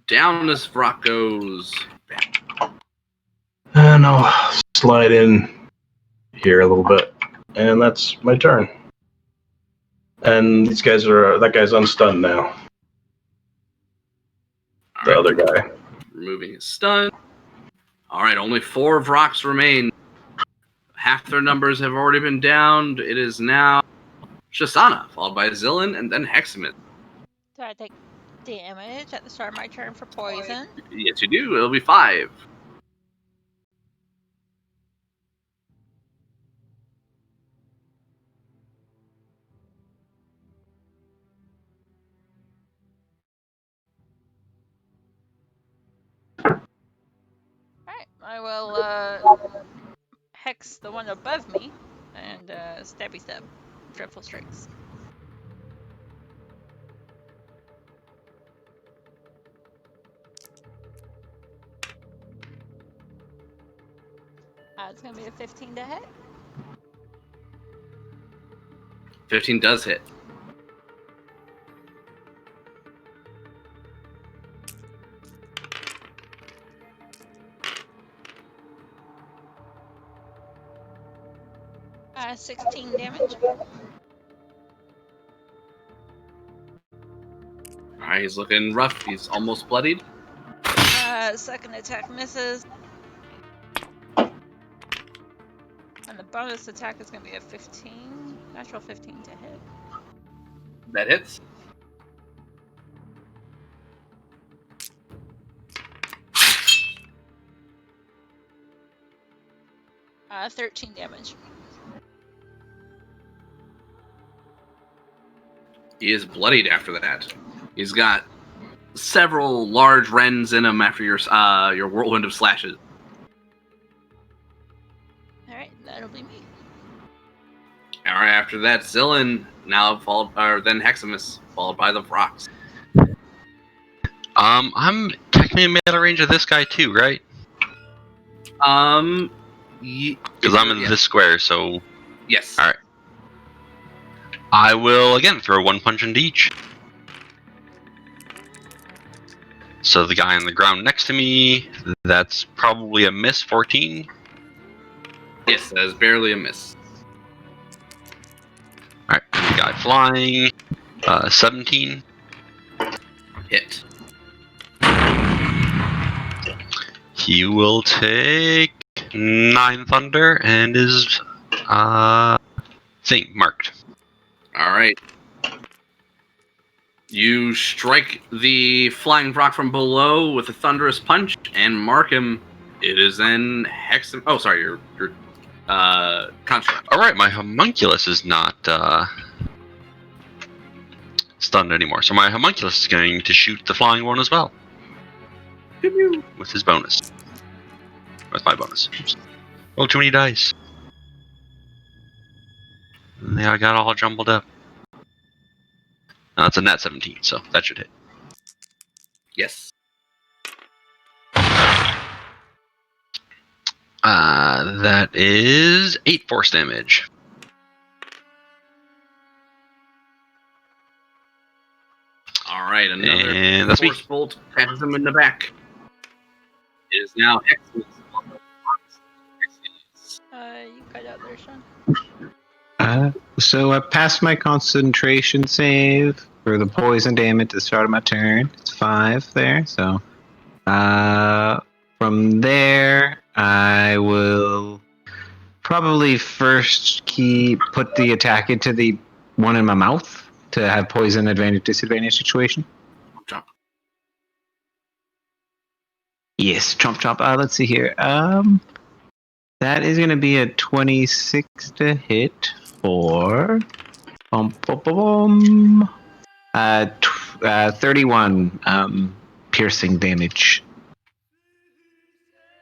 Down this rock goes. And I'll slide in here a little bit. And that's my turn. And that guy's unstunned now. The other guy. Removing his stun. All right, only 4 of rocks remain. Half their numbers have already been downed. It is now Shisana, followed by Zillan, and then Hexamith. do I take damage at the start of my turn for poison? Yes, you do. It'll be 5. Alright, I will hex the one above me and stabby stab. Dreadful strikes. It's gonna be a 15 to hit. 15 does hit. Uh, 16 damage. Alright, he's looking rough. He's almost bloodied. Second attack misses. And the bonus attack is gonna be a 15. Natural 15 to hit. That hits. Uh, 13 damage. He is bloodied after that. He's got several large rends in him after your whirlwind of slashes. Alright, that'll be me. Alright, after that, Zillin, then Heximus, followed by the Vrox. I'm technically in melee range of this guy too, right? Because Because I'm in this square, so Yes. Alright. I will again throw one punch into each. So the guy on the ground next to me, that's probably a miss, 14. Yes, that is barely a miss. Alright, the guy flying, 17. Hit. He will take 9 thunder and is thing marked. Alright. You strike the flying rock from below with a thunderous punch and mark him. It is then Hexam. Oh, sorry, your construct. Alright, my homunculus is not stunned anymore. So my homunculus is going to shoot the flying one as well. With his bonus. With my bonus. Oops. Roll too many dice. Yeah, I got all jumbled up. That's a nat 17, so that should hit. Yes. That is 8 force damage. Alright, another And that's me. force bolt catches him in the back. It is now Heximus. You cut out there, Sean. So I passed my concentration save for the poison damage at the start of my turn. It's 5 there. So from there, I will probably first put the attack into the one in my mouth to have poison advantage disadvantage situation. Jump. Yes, chomp chomp. Let's see here. That is going to be a 26 to hit for 31 piercing damage.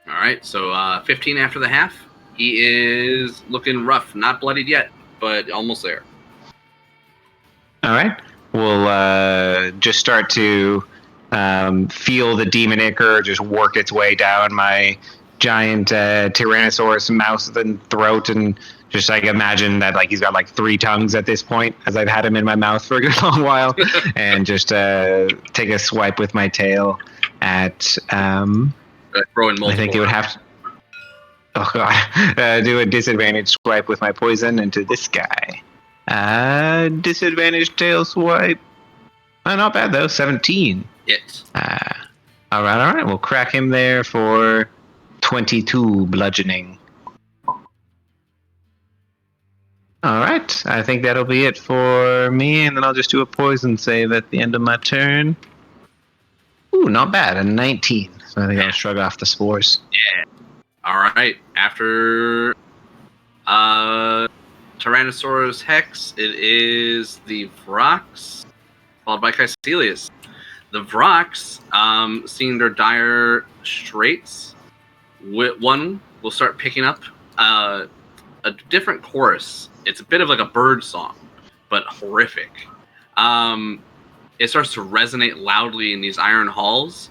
Alright, so 15 after the half. He is looking rough. Not bloodied yet, but almost there. All right. We'll just start to feel the demon ichor just work its way down my giant Tyrannosaurus mouth and throat, and just like imagine that like he's got like 3 tongues at this point, as I've had him in my mouth for a good long while, and just take a swipe with my tail at Throwing multiple. I think it would have to. Oh god! Do a disadvantage swipe with my poison into this guy. Disadvantage tail swipe. Not bad though. 17. Hit. All right. We'll crack him there for 22 bludgeoning. All right. I think that'll be it for me, and then I'll just do a poison save at the end of my turn. Ooh, not bad. A 19. So I think I'll shrug off the spores. Yeah. Alright. After Tyrannosaurus Hex, it is the Vrox, followed by Caecilius. The Vrox, seeing their dire straits, one will start picking up a different chorus. It's a bit of like a bird song, but horrific. It starts to resonate loudly in these iron halls,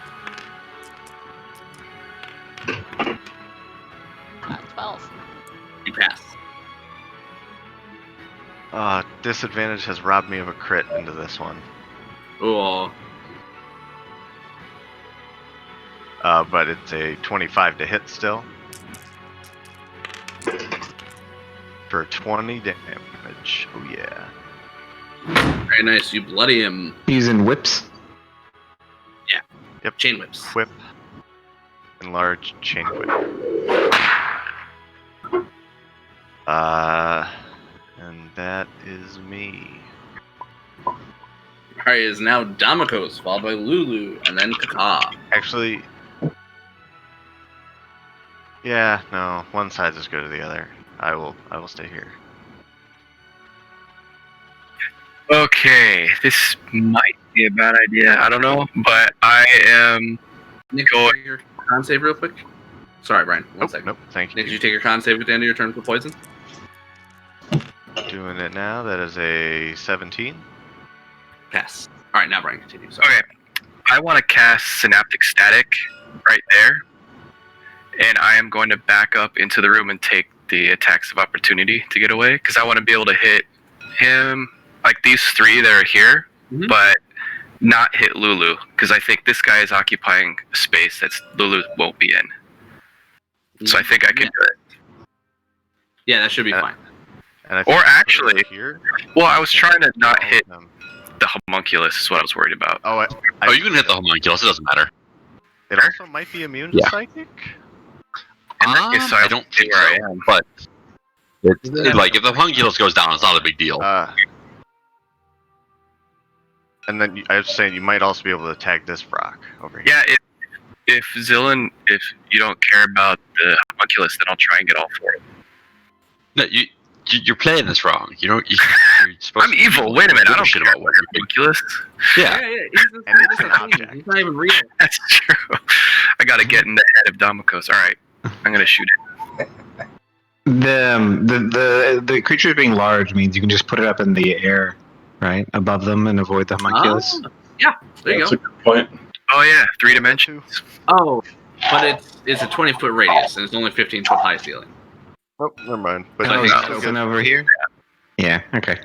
12. You pass. Disadvantage has robbed me of a crit into this one. Oh, But it's a 25 to hit still. For 20 damage. Oh yeah. very nice. You bloody him. Using whips. Yep. Chain whips. Whip. Enlarge chain whip. And that is me. Alright, is now Damokos, followed by Lulu, and then Kaka. Actually, yeah, no. One side just go to the other. I will stay here. Okay, this might be a bad idea. I don't know, but I am. Nick, Go- take your con save real quick. Sorry, Brian. One second. Nope. Thank Nick, did you. you take your con save at the end of your turn for poison? Doing it now. That is a 17. Pass. Alright, now Brian, continue. Sorry. Okay, I want to cast Synaptic Static right there, and I am going to back up into the room and take the attacks of opportunity to get away, because I want to be able to hit him, like these three that are here, Mhm. but not hit Lulu, because I think this guy is occupying a space that Lulu won't be in. So I think I can do it. Yeah, that should be fine. And I Or think you put it actually- over here. Well, I was trying to not All of hit them. the homunculus, is what I was worried about. Oh, Oh, you can hit the homunculus. It doesn't matter. It also might be immune to Yeah. psychic. In that case, I don't think where I so. am. But like, if the homunculus goes down, it's not a big deal. And then I was saying you might also be able to tag this rock over here. Yeah, if Zillan, if you don't care about the homunculus, then I'll try and get all four. No, you're playing this wrong. You're supposed I'm to evil. Wait a minute. I don't shit care about what you're doing. homunculus. Yeah. And it's an object. He's not even real. That's true. I gotta get in the head of Damokos. All right, I'm gonna shoot it. The creature being large means you can just put it up in the air, right, above them and avoid the homunculus. Yeah, there you That's go. a good point. Oh yeah, 3 dimensions. Oh, but it's a 20-foot radius, and it's only 15-foot high ceiling. Oh, never mind. But I Oh, think it's so. open over here. Yeah. Okay.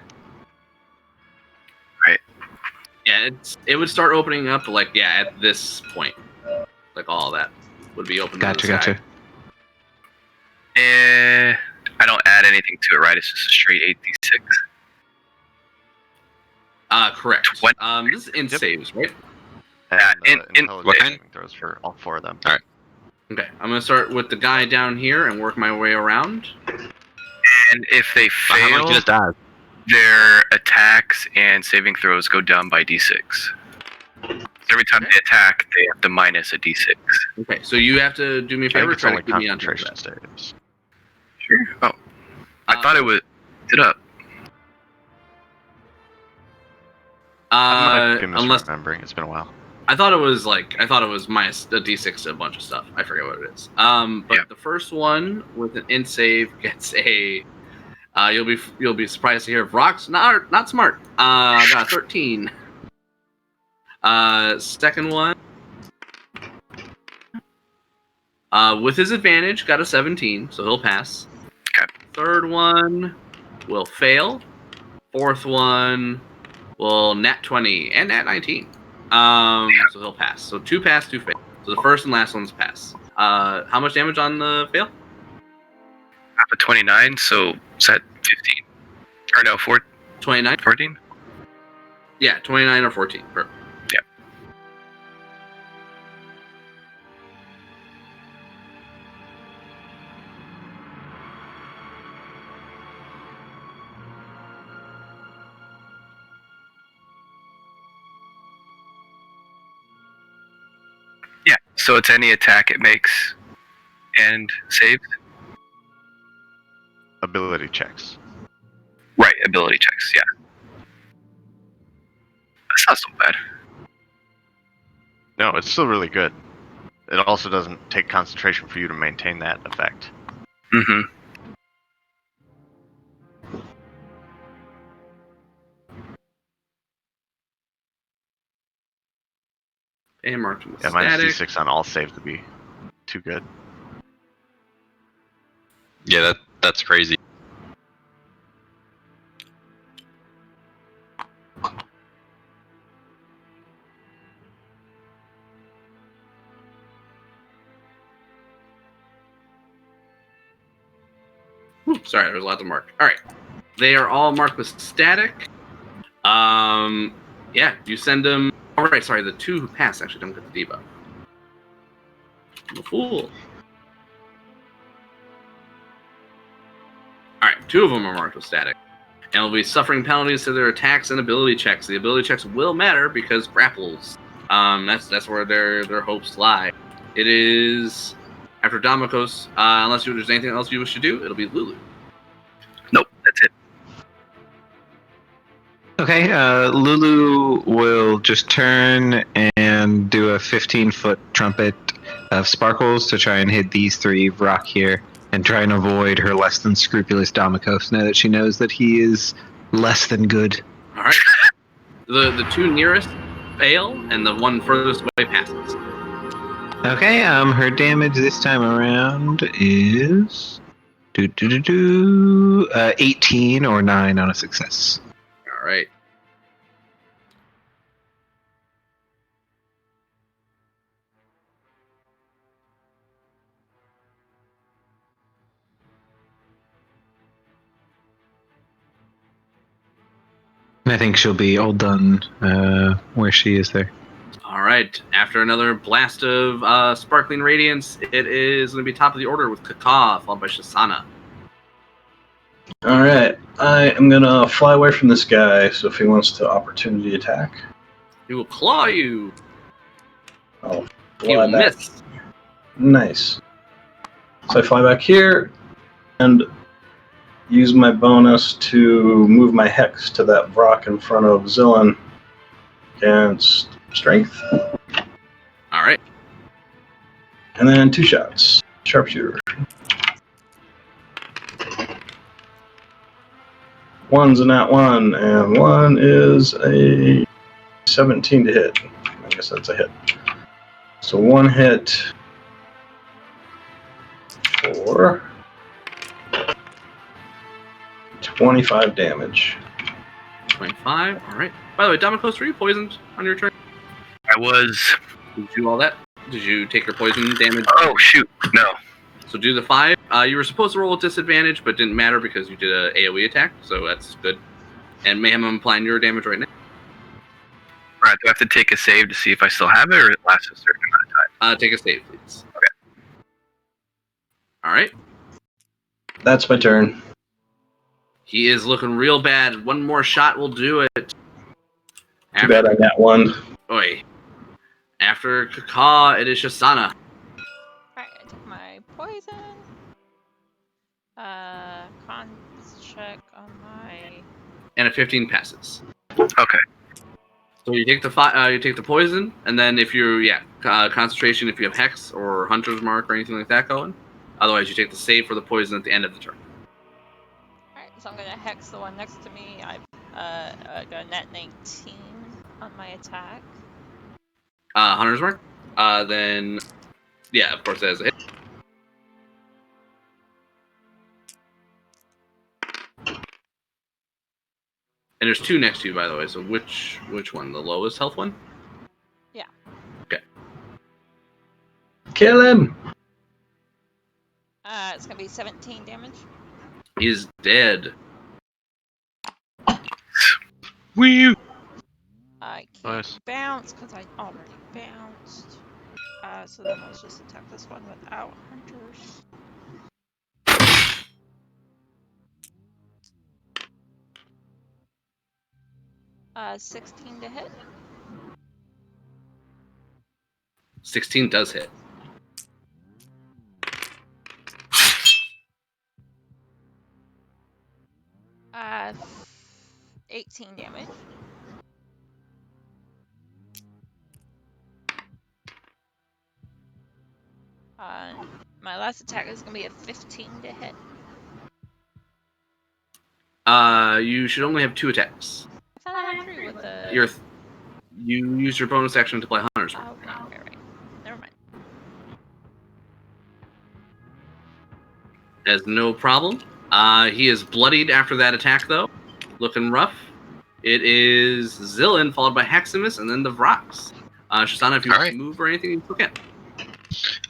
Yeah, it would start opening up at this point, like all that would be open. Gotcha. to the sky. Gotcha. I don't add anything to it, right? It's just a straight 8d6. Correct. 20. This is in Yep. saves, right? And, in- intelligence what kind? saving throws for all four of them. All right. Okay, I'm gonna start with the guy down here and work my way around. And if they The fail, homunculus dies. their attacks and saving throws go down by d6. Every time they attack, they have to minus a d6. Okay, so you have to do me a I think favor, it's try to only keep me on track of concentration that. saves. Sure. Oh, I thought it was. It up. I might be Unless misremembering. It's been a while. I thought it was minus a d6 to a bunch of stuff. I forget what it is. But Yeah. the first one with an int save gets a. You'll be surprised to hear Brock's not smart. Got a 13. Second one. With his advantage, got a 17, so he'll pass. Okay. Third one will fail. Fourth one will nat 20 and nat 19. So he'll pass. So 2 pass, 2 fail. So the first and last one's pass. How much damage on the fail? I have a 29, so is that 15? Or no, 29? 14? Yeah, 29 or 14. Perfect. Yeah. Yeah, so it's any attack it makes and saves. Ability checks. Right, ability checks, yeah. That's not so bad. No, it's still really good. It also doesn't take concentration for you to maintain that effect. Mm-hmm. And marked him with Yeah, minus static. D6 on all saves to be too good. Yeah, that's crazy. Sorry, there's a lot to mark. All right, they are all marked with static. Yeah, you send them. All right, sorry, the two who pass actually don't get the debuff. I'm a fool. All right, two of them are marked with static, and will be suffering penalties to their attacks and ability checks. The ability checks will matter because grapples. That's where their hopes lie. It is after Damokos. Unless there's anything else you wish to do, it'll be Lulu. Nope, that's it. Okay, Lulu will just turn and do a 15-foot trumpet of sparkles to try and hit these three rock here and try and avoid her less than scrupulous Damokos now that she knows that he is less than good. All right. The two nearest fail, and the one furthest away passes. Okay, her damage this time around is 18 or 9 on a success. All right. I think she'll be all done where she is there. All right. After another blast of sparkling radiance, it is going to be top of the order with Kaka, followed by Shisana. All right, I am gonna fly away from this guy. So if he wants to opportunity attack, He will claw you. I'll He fly will back. miss. Nice. So I fly back here and use my bonus to move my hex to that rock in front of Zillan against strength, All right. and then 2 shots. Sharpshooter. One's a nat 1, and one is a 17 to hit. I guess that's a hit. So one hit for 25 damage. 25. All right. By the way, Damokos, were you poisoned on your turn? I was. Did you do all that? Did you take your poison damage? Oh shoot, no. So do the 5. You were supposed to roll with disadvantage, but didn't matter because you did an AoE attack, so that's good. And Mayhem, I'm applying your damage right now. Alright, do I have to take a save to see if I still have it, or it lasts a certain amount of time? Take a save, please. Okay. All right. That's my turn. He is looking real bad. One more shot will do it. Too bad I got one. Oi. After Kaka, it is Shisana. Alright, I took my poison. Cons check on my. And a 15 passes. Okay. So you take the poison, and then if you concentration if you have hex or hunter's mark or anything like that going. Otherwise, you take the save for the poison at the end of the turn. Alright, so I'm gonna hex the one next to me. I got a net 19 on my attack. Hunter's mark. Then yeah, of course that is a hit. And there's 2 next to you, by the way. So which one? The lowest health one? Yeah. Okay. Kill him! It's gonna be 17 damage. He's dead. Wee! I can't Nice. bounce because I already bounced. So then let's just attack this one without hunters. Uh, 16 to hit. 16 does hit. Uh, 18 damage. My last attack is gonna be a 15 to hit. You should only have 2 attacks. I thought I had 3 with the. You use your bonus action to play Hunter's Mark. Okay, right. Never mind. As no problem. He is bloodied after that attack, though. Looking rough. It is Zillin, followed by Heximus, and then the Vrox. Shasana, if you All want right. to move or anything, you still can.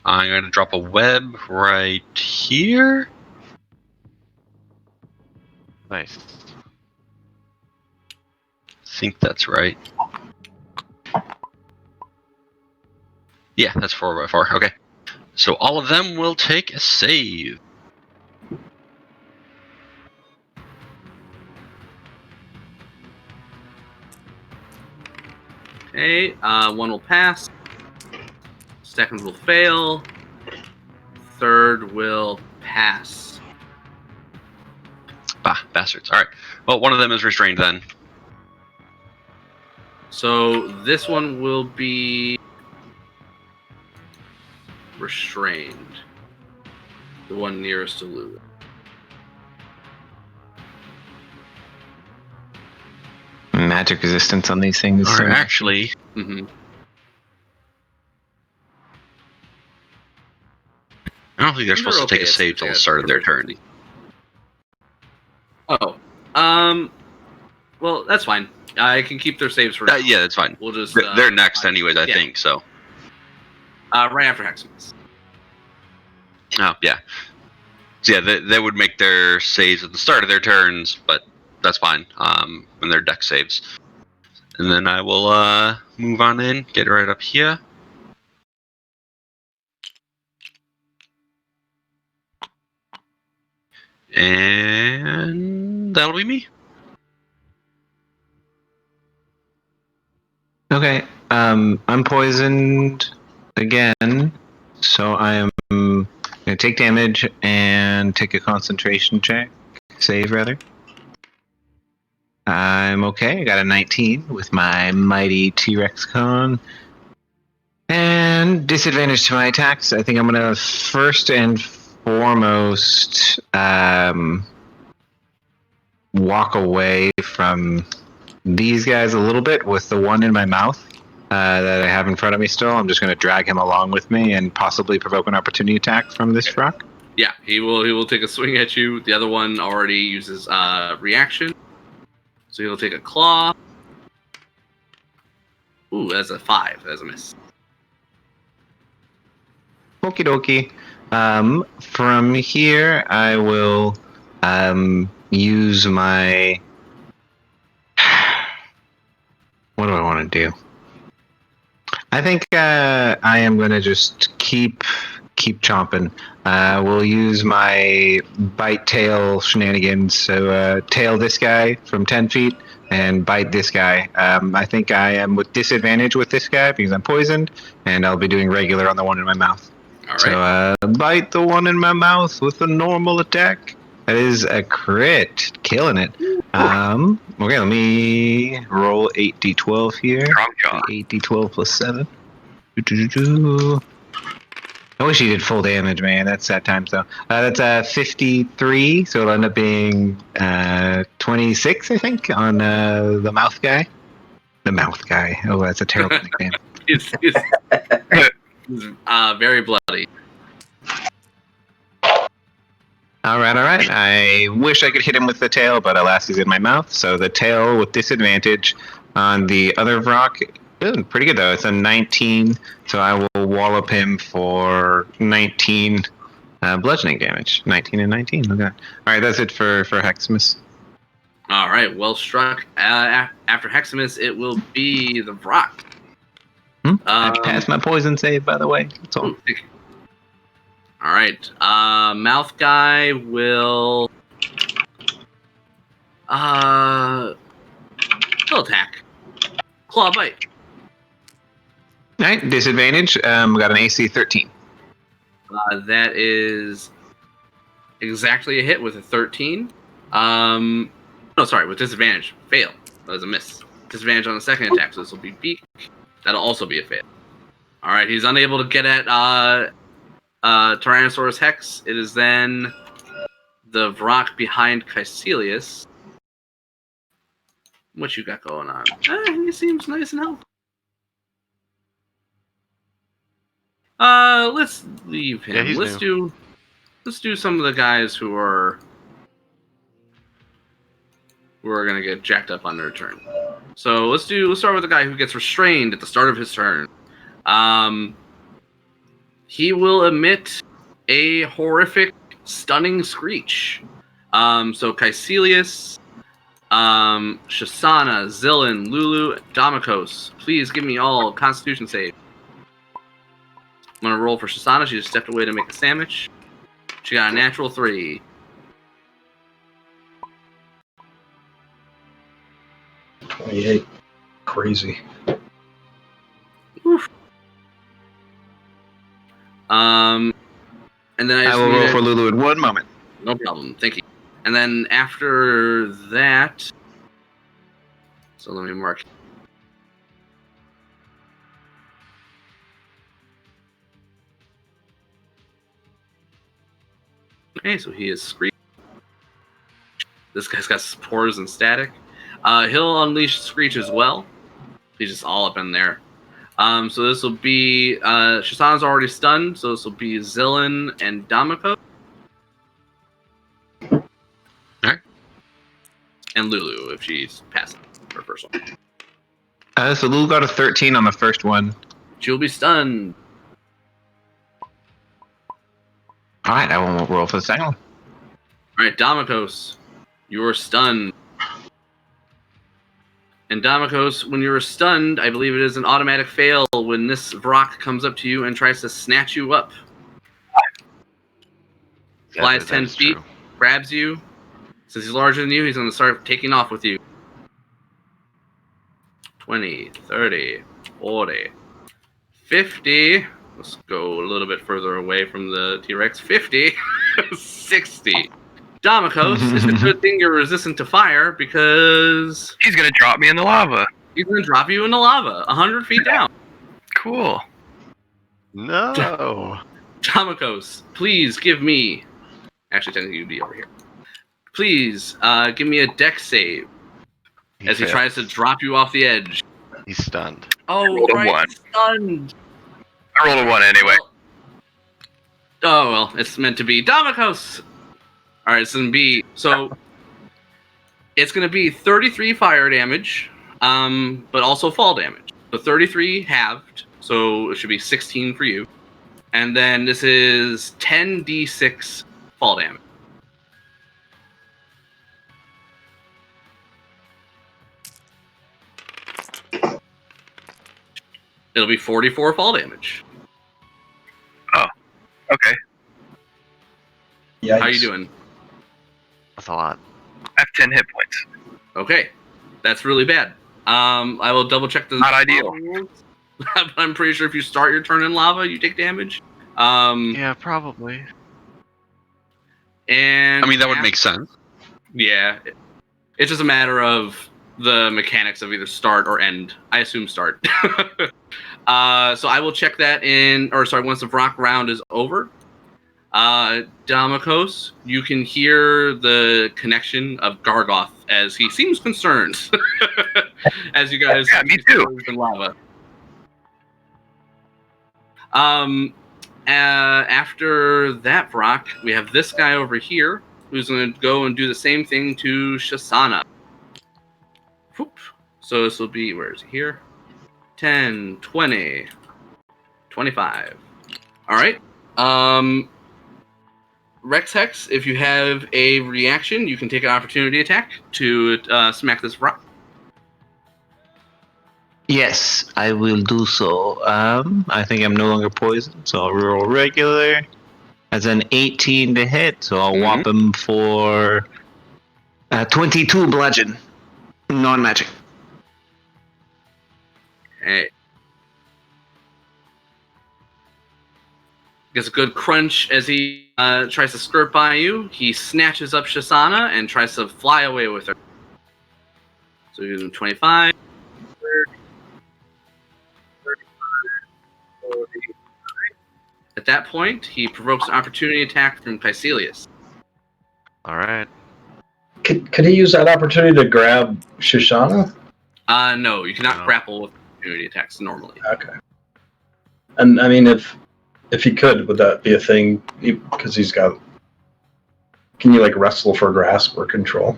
I'm going to drop a web right here. Nice. I think that's right. Yeah, that's 4x4. Okay. So all of them will take a save. Okay, one will pass. Second will fail. Third will pass. Ah, bastards. All right. Well, one of them is restrained then. So this one will be restrained. The one nearest to Lulu. Magic resistance on these things. Or actually, Mm-hmm. I don't think they're supposed to take a okay, save it's till the like start of their turn. Oh. Well, that's fine. I can keep their saves for now. Yeah, that's fine. We'll just. They're next anyways, I yeah. think, so. Right after Heximus. Oh, yeah. So yeah, they would make their saves at the start of their turns, but that's fine. When they're deck saves. And then I will move on in, get right up here. And that'll be me. Okay. I'm poisoned again, so I am gonna take damage and take a concentration check. Save rather. I'm okay. I got a 19 with my mighty T-Rex con. And disadvantage to my attacks. I think I'm gonna first and foremost walk away from these guys a little bit with the one in my mouth that I have in front of me still. I'm just going to drag him along with me and possibly provoke an opportunity attack from this rock. Yeah, he will take a swing at you. The other one already uses reaction. So he'll take a claw. Ooh, that's a 5. That's a miss. Okie dokie. From here, I will use my... What do I want to do? I think I am going to just keep chomping. We'll use my bite tail shenanigans. So tail this guy from 10 feet and bite this guy. I think I am with disadvantage with this guy because I'm poisoned, and I'll be doing regular on the one in my mouth. All right. So bite the one in my mouth with a normal attack. That is a crit. Killing it. Okay, let me roll 8d12 here. Strong jaw. 8d12 plus 7. Doo-doo-doo-doo. I wish he did full damage, man. That's sad times, though. That's 53, so it'll end up being 26, I think, on the mouth guy. The mouth guy. Oh, that's a terrible nickname. It's very bloody. All right. I wish I could hit him with the tail, but alas, he's in my mouth. So the tail with disadvantage on the other rock. Pretty good, though. It's a 19, so I will wallop him for 19 bludgeoning damage. 19 and 19. Okay. All right, that's it for Heximus. All right, well struck. After Heximus, it will be the Vrock. I passed my poison save, by the way. That's all. All right. Mouth guy will he'll attack. Claw bite. All right, disadvantage. We got an AC 13. That is exactly a hit with a 13. No, sorry, with disadvantage. Fail. That was a miss. Disadvantage on the second attack, so this will be beak. That'll also be a fail. All right, he's unable to get at Tyrannosaurus Hex. It is then the Vrock behind Caecilius. What you got going on? He seems nice and healthy. Let's leave him. Yeah, he's Let's new. do let's do some of the guys who are gonna get jacked up on their turn. So let's start with the guy who gets restrained at the start of his turn. He will emit a horrific, stunning screech. So Caecilius, Shisana, Zillin, Lulu, Damikos, please give me all Constitution save. I'm gonna roll for Shisana. She just stepped away to make a sandwich. She got a natural 3. 28. Crazy. Oof. And then I will roll for Lulu in 1 moment. No problem. Thank you. And then after that, so let me mark. Okay, so he is Screech. This guy's got spores and static. He'll unleash Screech as well. He's just all up in there. So this will be Shisana's already stunned, so this will be Zillin and Damiko. Alright. And Lulu if she's passing her first one. So Lulu got a 13 on the first one. She'll be stunned. Alright, I won't roll for the second one. Alright, Damikos, you are stunned. And Damikos, when you're stunned, I believe it is an automatic fail when this Vrock comes up to you and tries to snatch you up. Flies 10 feet, grabs you. Since he's larger than you, he's going to start taking off with you. 20, 30, 40, 50. Let's go a little bit further away from the T-Rex. 50, 60. Damikos, it's a good thing you're resistant to fire because He's gonna drop me in the lava. he's going to drop you in the lava 100 feet down. Cool. No. Damikos, please give me... Actually, technically you'd be over here. Please, give me a dex save as he failed. tries to drop you off the edge. He's stunned. Oh, rolled a right, 1. he's stunned. I rolled a 1 anyway. Oh, well, it's meant to be. Damikos! Alright, it's going to be... So, it's going to be 33 fire damage, but also fall damage. So 33 halved, so it should be 16 for you. And then this is 10d6 fall damage. It'll be 44 fall damage. Okay. Yikes. How you doing? That's a lot. I have 10 hit points. Okay, that's really bad. I will double check the Not ideal. rules. I'm pretty sure if you start your turn in lava, you take damage. Yeah, probably. And I mean, that would make sense. Yeah, it's just a matter of the mechanics of either start or end. I assume start. So I will check that once the Vrock round is over. Damikos, you can hear the connection of Gargoth as he seems concerned as you guys Yeah, me too. in lava. After that Vrock, we have this guy over here who's going to go and do the same thing to Shisana. Whoop. So this will be, where is he here? 10, 20, 25. All right. Rex Hex, if you have a reaction, you can take an opportunity attack to smack this rock. Yes, I will do so. I think I'm no longer poisoned, so I'll roll regular. As an 18 to hit, so I'll whop him for 22 bludgeon. Non-magic. Hey. Gets a good crunch as he tries to skirt by you. He snatches up Shisana and tries to fly away with her. So you do 25, 30, 35, 40. At that point, he provokes an opportunity attack from Caecilius. All right. Could he use that opportunity to grab Shoshana? No, you cannot No. grapple with opportunity attacks normally. Okay. And I mean, if he could, would that be a thing? Because he's got Can you like wrestle for grasp or control?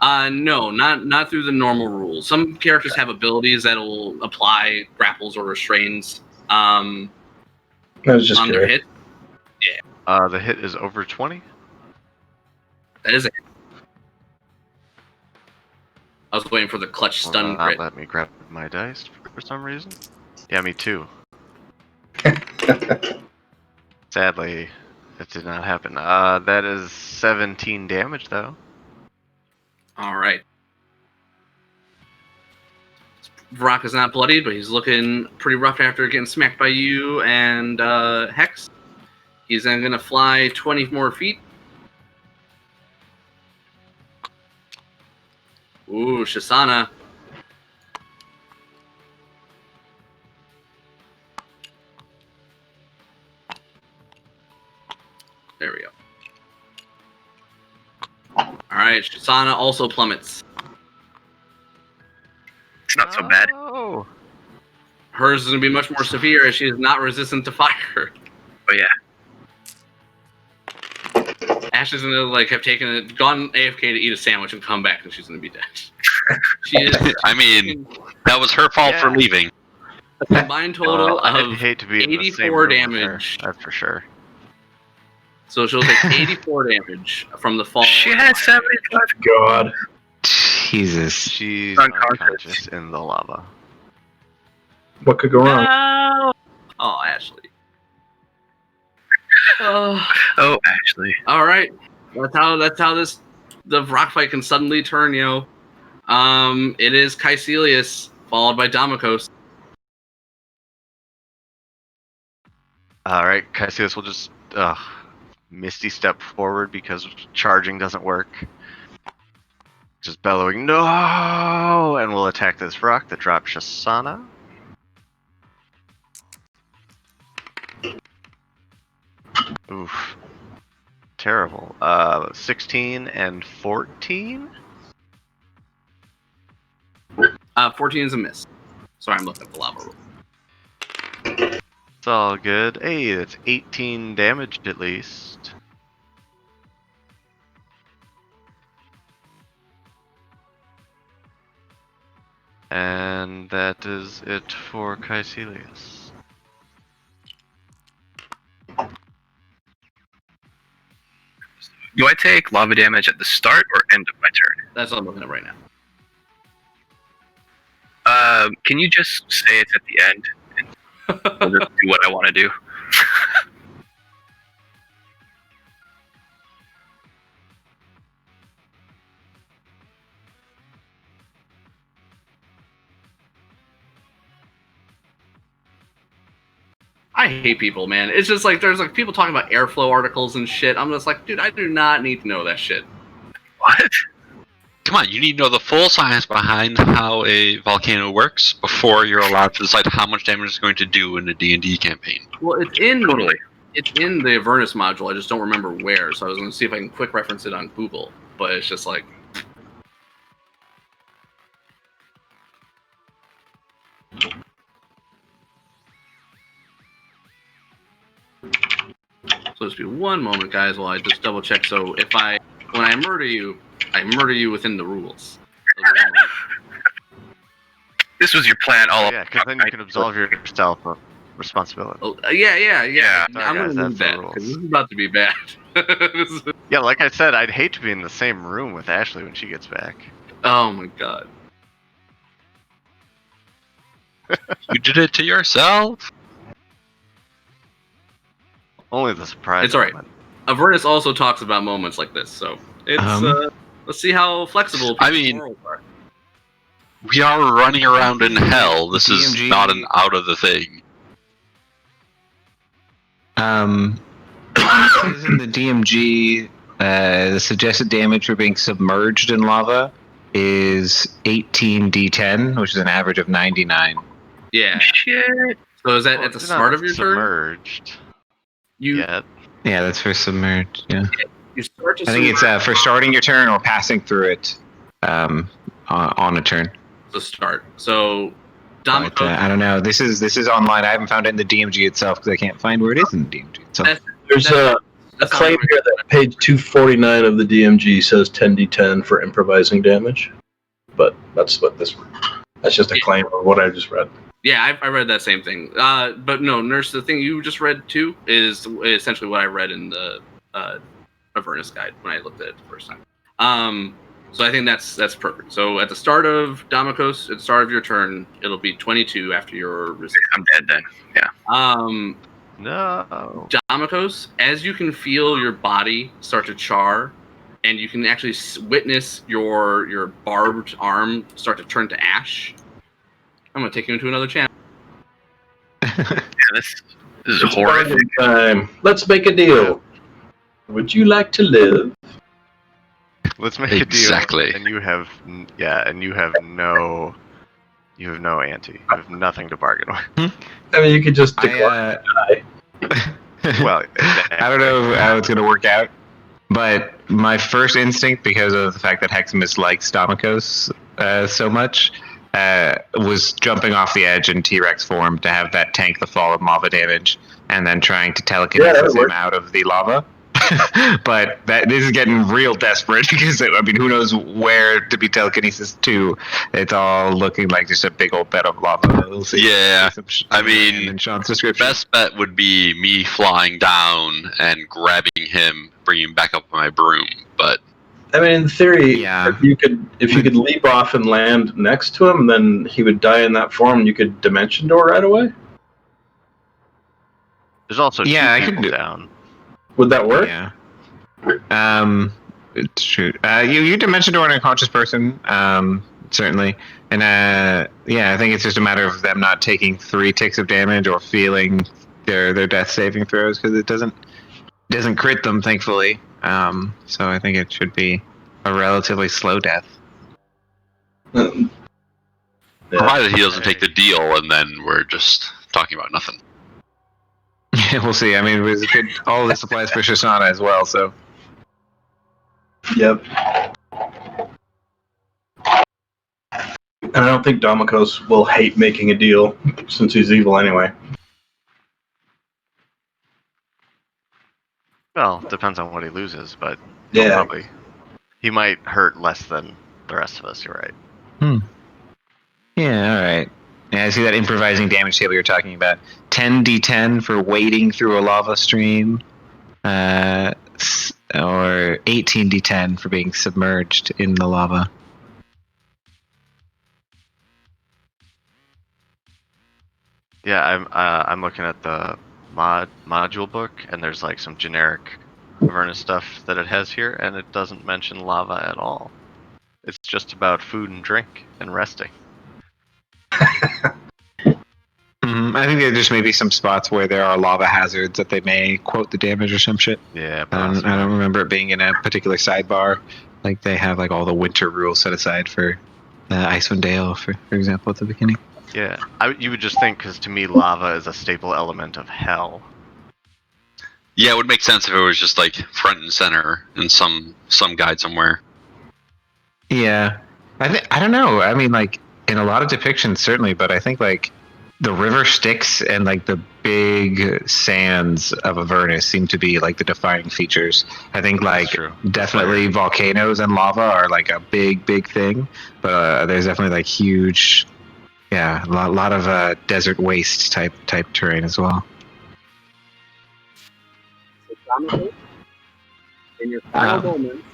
No, not through the normal rules. Some characters have abilities that'll apply grapples or restraints I was just on their curious. hit. The hit is over 20. That is it. I was waiting for the clutch stun crit. Let me grab my dice for some reason. Yeah, me too. Sadly, it did not happen. That is 17 damage, though. All right. Brock is not bloodied, but he's looking pretty rough after getting smacked by you and Hex. He's then going to fly 20 more feet. Ooh, Shisana. There we go. All right, Shisana also plummets. It's not so bad. Oh, Hers is going to be much more severe as she is not resistant to fire. Oh yeah. Ash is going to have gone AFK to eat a sandwich and come back, and she's going to be dead. She is. I mean, that was her fault for leaving. A combined total I'd of hate to be in the same 84 room with damage. her, that's for sure. So she'll take 84 damage from the fall. She had 75. God. Jesus. She's Unconscious. unconscious in the lava. What could go wrong? No! Oh, Ashley. Oh. Oh, actually. All right. That's how the rock fight can suddenly turn, yo. It is Caecilius followed by Damokos. All right, Caecilius will just misty step forward because charging doesn't work. Just bellowing, no! And we'll attack this rock that drops Shisana. Oof. Terrible. 16 and 14? 14 is a miss. Sorry, I'm looking at the lava rule. It's all good. Hey, that's 18 damage at least. And that is it for Caecilius. Do I take lava damage at the start or end of my turn? That's what I'm looking at right now. Can you just say it's at the end? And I'll just do what I want to do. I hate people, man. It's just there's people talking about airflow articles and shit. I'm just like, dude, I do not need to know that shit. What? Come on, you need to know the full science behind how a volcano works before you're allowed to decide how much damage it's going to do in a D&D campaign. Well, it's in Totally. It's in the Avernus module. I just don't remember where. So I was going to see if I can quick reference it on Google, but it's just like. So just be one moment, guys, while I just double check. So when I murder you within the rules. This was your plan all Yeah, because then you can absolve yourself of responsibility. Oh, yeah. Yeah. I'm Sorry, guys, gonna need that's the that rules. because this is about to be bad. Yeah, like I said, I'd hate to be in the same room with Ashley when she gets back. Oh my god. You did it to yourself. Only the surprise. It's alright. element. Avernus also talks about moments like this, so it's let's see how flexible I people's mean- morals are. We are running around in hell. This is DMG. not an out of the thing. Is in the DMG, the suggested damage for being submerged in lava is 18d10, which is an average of 99. Yeah. Shit. So is that Well, at the it's start not of your turn? submerged You yet. Yeah, that's for submerged. Yeah, you start to I think it's submerge for starting your turn or passing through it on a turn. the start. So But, I don't know. This is online. I haven't found it in the DMG itself because I can't find where it is in the DMG itself. That's- There's a A claim here that page 249 of the DMG says 10d10 for improvising damage, but that's just a claim of what I just read. Yeah, I read that same thing. But no, Nurse, the thing you just read too is essentially what I read in the Avernus guide when I looked at it the first time. So I think that's perfect. So at the start of Damokos, at the start of your turn, it'll be 22 after your resistance. I'm dead then. Yeah. No. Damokos, as you can feel your body start to char, and you can actually witness your barbed arm start to turn to ash, I'm going to take you into another channel. Yeah, this is It's horrific. bargain time. Let's make a deal. Would you like to live? Let's make Exactly. a deal. And you have no ante. You have nothing to bargain with. I mean, you could just decline to die. Well, I don't know how it's going to work out, but my first instinct, because of the fact that Heximus likes Damokos so much, was jumping off the edge in T-Rex form to have that tank the fall of lava damage, and then trying to telekinesis him out of the lava. But this is getting real desperate because who knows where to be telekinesis to? It's all looking like just a big old bed of lava. We'll see. Yeah, I mean, in Sean's description. Best bet would be me flying down and grabbing him, bringing him back up on my broom. But I mean, in theory, Yeah. if you could leap off and land next to him, then he would die in that form, and you could dimension door right away. there's also Yeah, I two could people do- down. Would that work? Yeah. It's true. You dimension door an unconscious person, certainly, and yeah, I think it's just a matter of them not taking 3 ticks of damage or feeling their death saving throws, because it doesn't crit them, thankfully. So I think it should be a relatively slow death. provided he doesn't take the deal, and then we're just talking about nothing. We'll see. I mean, all of this applies for Shoshana as well. So Yep. And I don't think Damokos will hate making a deal, since he's evil anyway. Well, depends on what he loses, but Yeah. probably he might hurt less than the rest of us. You're right. yeah, all right. Yeah, I see that improvising damage table you're talking about. 10d10 for wading through a lava stream, or 18d10 for being submerged in the lava. Yeah, I'm looking at the module book, and there's like some generic Avernus stuff that it has here, and it doesn't mention lava at all. It's just about food and drink and resting. I think there just may be some spots where there are lava hazards that they may quote the damage or some shit. Yeah, I don't remember it being in a particular sidebar. Like they have like all the winter rules set aside for Icewind Dale, for example, at the beginning. Yeah, you would just think, because to me lava is a staple element of hell. Yeah, it would make sense if it was just like front and center in some guide somewhere. Yeah, I don't know. I mean, like in a lot of depictions, certainly, but I think like the river Styx and like the big sands of Avernus seem to be like the defining features. I think like true. definitely volcanoes and lava are like a big thing, but there's definitely like huge, a lot of desert waste type terrain as well. In your final Wow. moments,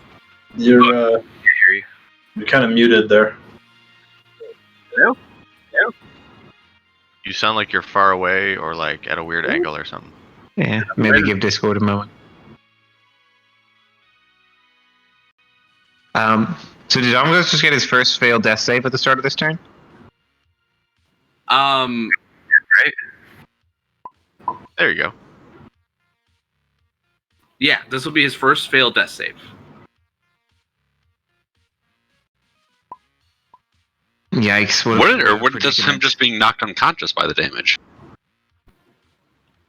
You're kind of muted there. You sound like you're far away or like at a weird angle or something. Yeah, maybe give Discord a moment. So did Domingos just get his first failed death save at the start of this turn? There you go. yeah, this will be his first failed death save. Yikes! What does him just being knocked unconscious by the damage?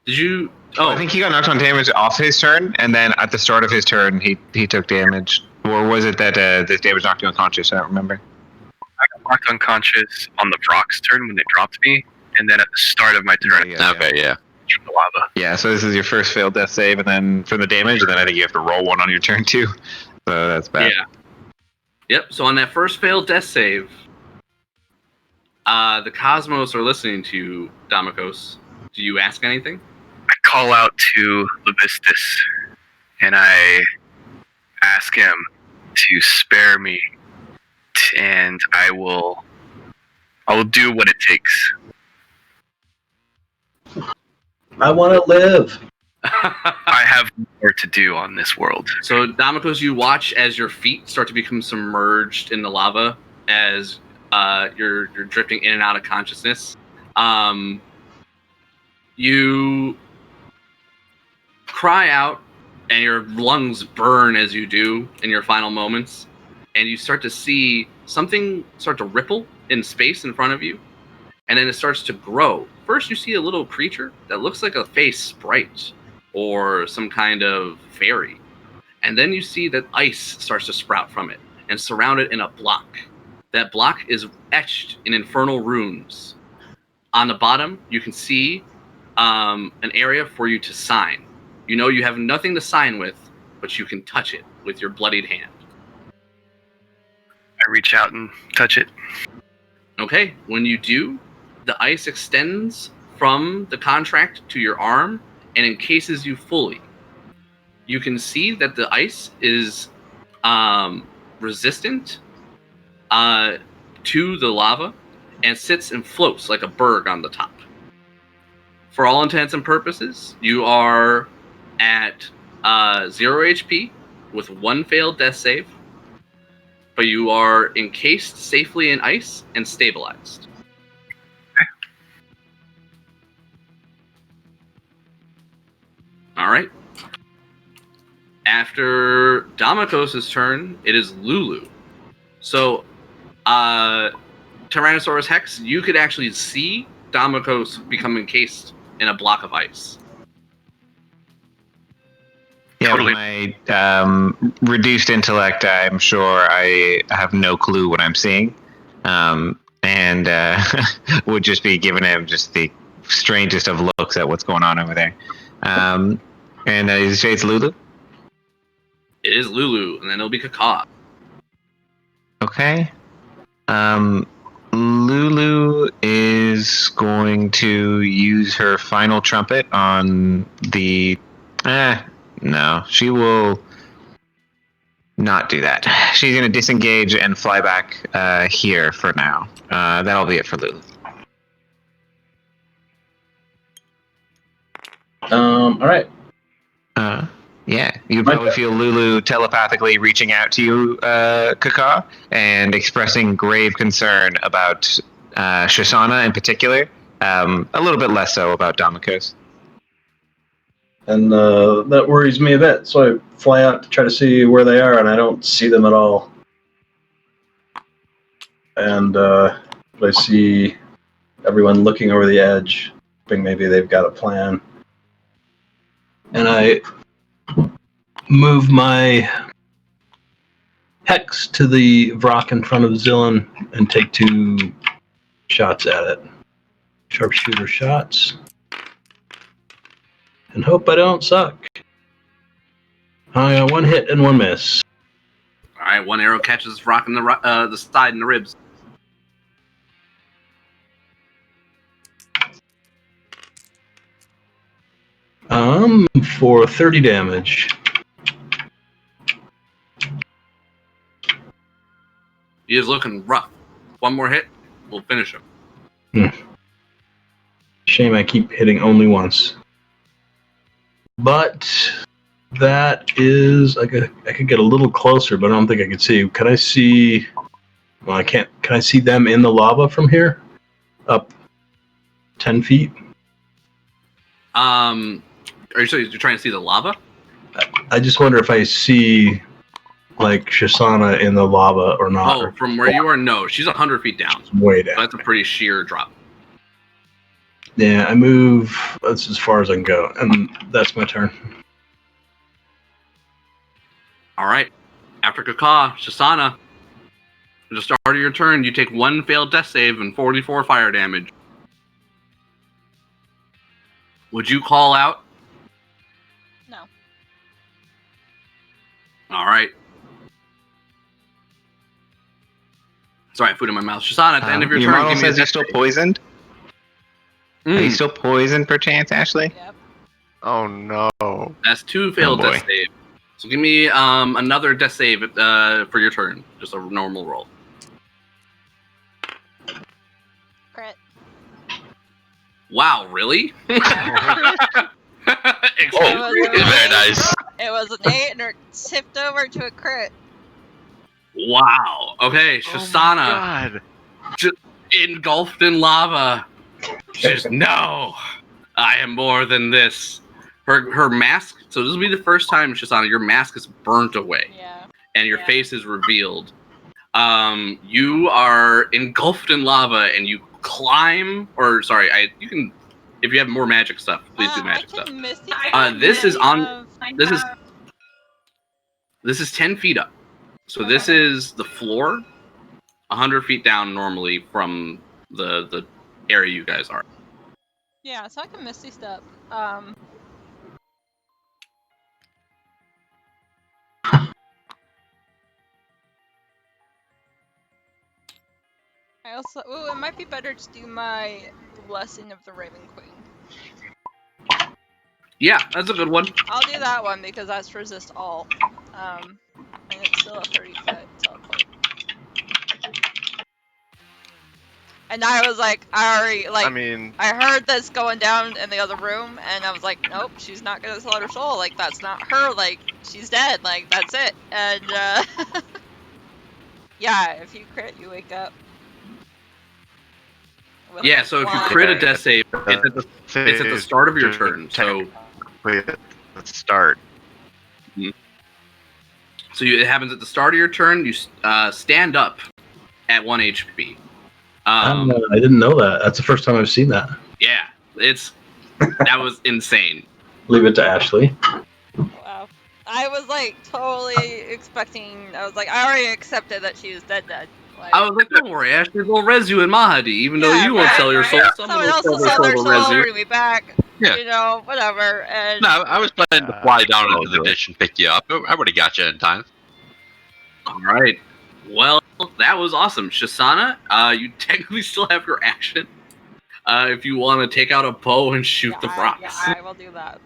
Did you? I think he got knocked on damage off his turn, and then at the start of his turn, he took damage. Or was it that this damage knocked you unconscious? I don't remember. I got knocked unconscious on the Vrock's turn when they dropped me, and then at the start of my turn. Yeah. Okay, yeah. from the lava. Yeah, so this is your first failed death save, and then from the damage, and then I think you have to roll one on your turn too. So that's bad. Yeah. Yep. So on that first failed death save, the Cosmos are listening to you, Damokos. Do you ask anything? I call out to Levistus, and I ask him to spare me, and I will do what it takes. I want to live. I have more to do on this world. So, Damokos, you watch as your feet start to become submerged in the lava as you're drifting in and out of consciousness. You cry out, and your lungs burn as you do in your final moments, and you start to see something start to ripple in space in front of you, and then it starts to grow. First, you see a little creature that looks like a face sprite or some kind of fairy. And then you see that ice starts to sprout from it and surround it in a block. That block is etched in infernal runes. On the bottom, you can see an area for you to sign. You know you have nothing to sign with, but you can touch it with your bloodied hand. I reach out and touch it. Okay, when you do, the ice extends from the contract to your arm and encases you fully. You can see that the ice is resistant to the lava and sits and floats like a berg on the top. For all intents and purposes, you are at 0 HP with 1 failed death save, but you are encased safely in ice and stabilized. All right. After Damokos' turn, it is Lulu. So, Tyrannosaurus Hex, you could actually see Damokos become encased in a block of ice. Yeah, Totally. with my reduced intellect, I'm sure I have no clue what I'm seeing, and would just be giving him just the strangest of looks at what's going on over there. And you say it's Lulu? It is Lulu, and then it'll be Kaka. Okay. Lulu is going to use her final trumpet on the... no, she will not do that. She's going to disengage and fly back here for now. That'll be it for Lulu. All right. Yeah, you probably feel Lulu telepathically reaching out to you, Kaka, and expressing grave concern about Shoshana in particular. A little bit less so about Damokos. And that worries me a bit. So I fly out to try to see where they are, and I don't see them at all. And I see everyone looking over the edge, hoping maybe they've got a plan. And I move my hex to the Vrock in front of Zillan and take 2 shots at it. Sharpshooter shots. And hope I don't suck. I got 1 hit and 1 miss. All right, 1 arrow catches Rock in the side and the ribs. For 30 damage. He is looking rough. 1 more hit, we'll finish him. Shame I keep hitting only once. But that is I could get a little closer, but I don't think I could see. Can I see? Well, I can't. Can I see them in the lava from here? Up 10 feet. Are you sure you're trying to see the lava? I just wonder if I see like Shoshana in the lava or not. Oh, from where you are, no. She's 100 feet down. Way down. So that's a pretty sheer drop. Yeah, I move. That's as far as I can go, and that's my turn. All right. After Kaka, Shoshana, at the start of your turn, you take 1 failed death save and 44 fire damage. Would you call out? No. All right. Sorry, food in my mouth. Shisana, at the end of your turn, model give me a says you're dex still save. poisoned. Are you Mm, still poisoned, perchance, Ashley? Yep. Oh no. that's 2 failed boy. death save. So give me another death save for your turn. Just a normal roll. Crit. Wow, really? Yeah. Oh, It was very an nice. It was an 8 and it tipped over to a crit. Wow. Okay, Oh my Shisana, god. engulfed in lava. She's no. I am more than this. Her mask. So this will be the first time, Shisana, your mask is burnt away Yeah. and your face is revealed. You are engulfed in lava and you climb. Or sorry, you can. If you have more magic stuff, please do magic I stuff. can Misty This is on. of- This is 10 feet up. So this Okay. is the floor, 100 feet down normally from the area you guys are. Yeah, so I can Misty Step. I also. Ooh, it might be better to do my Blessing of the Raven Queen. Yeah, that's a good one. I'll do that one because that's resist all. And it's still a 30-foot teleport. And I was like, I mean, I heard this going down in the other room, and I was like, nope, she's not gonna sell her soul. Like, that's not her. Like, she's dead. Like, that's it. And, yeah, if you crit, you wake up. With Yeah, so if you one. crit a death save, it's at the start of your turn. So let's start. it happens at the start of your turn. You stand up at 1 HP. I didn't know that. That's the first time I've seen that. Yeah, that was insane. Leave it to Ashley. Wow. I was like totally expecting. I was like, I already accepted that she was dead. Like, I was like, don't worry, Ashley, we'll res you in Mahadi, even though yeah, you won't right, sell your soul. right. Someone Someone else will their sell their to soul res to you. bring me back. Yeah. You know, whatever. And No, I was planning to fly down I'll into the do it. ditch and pick you up. I would have got you in time. All right. Well, that was awesome, Shisana. You technically still have your action. If you want to take out a bow and shoot the rocks. I will do that.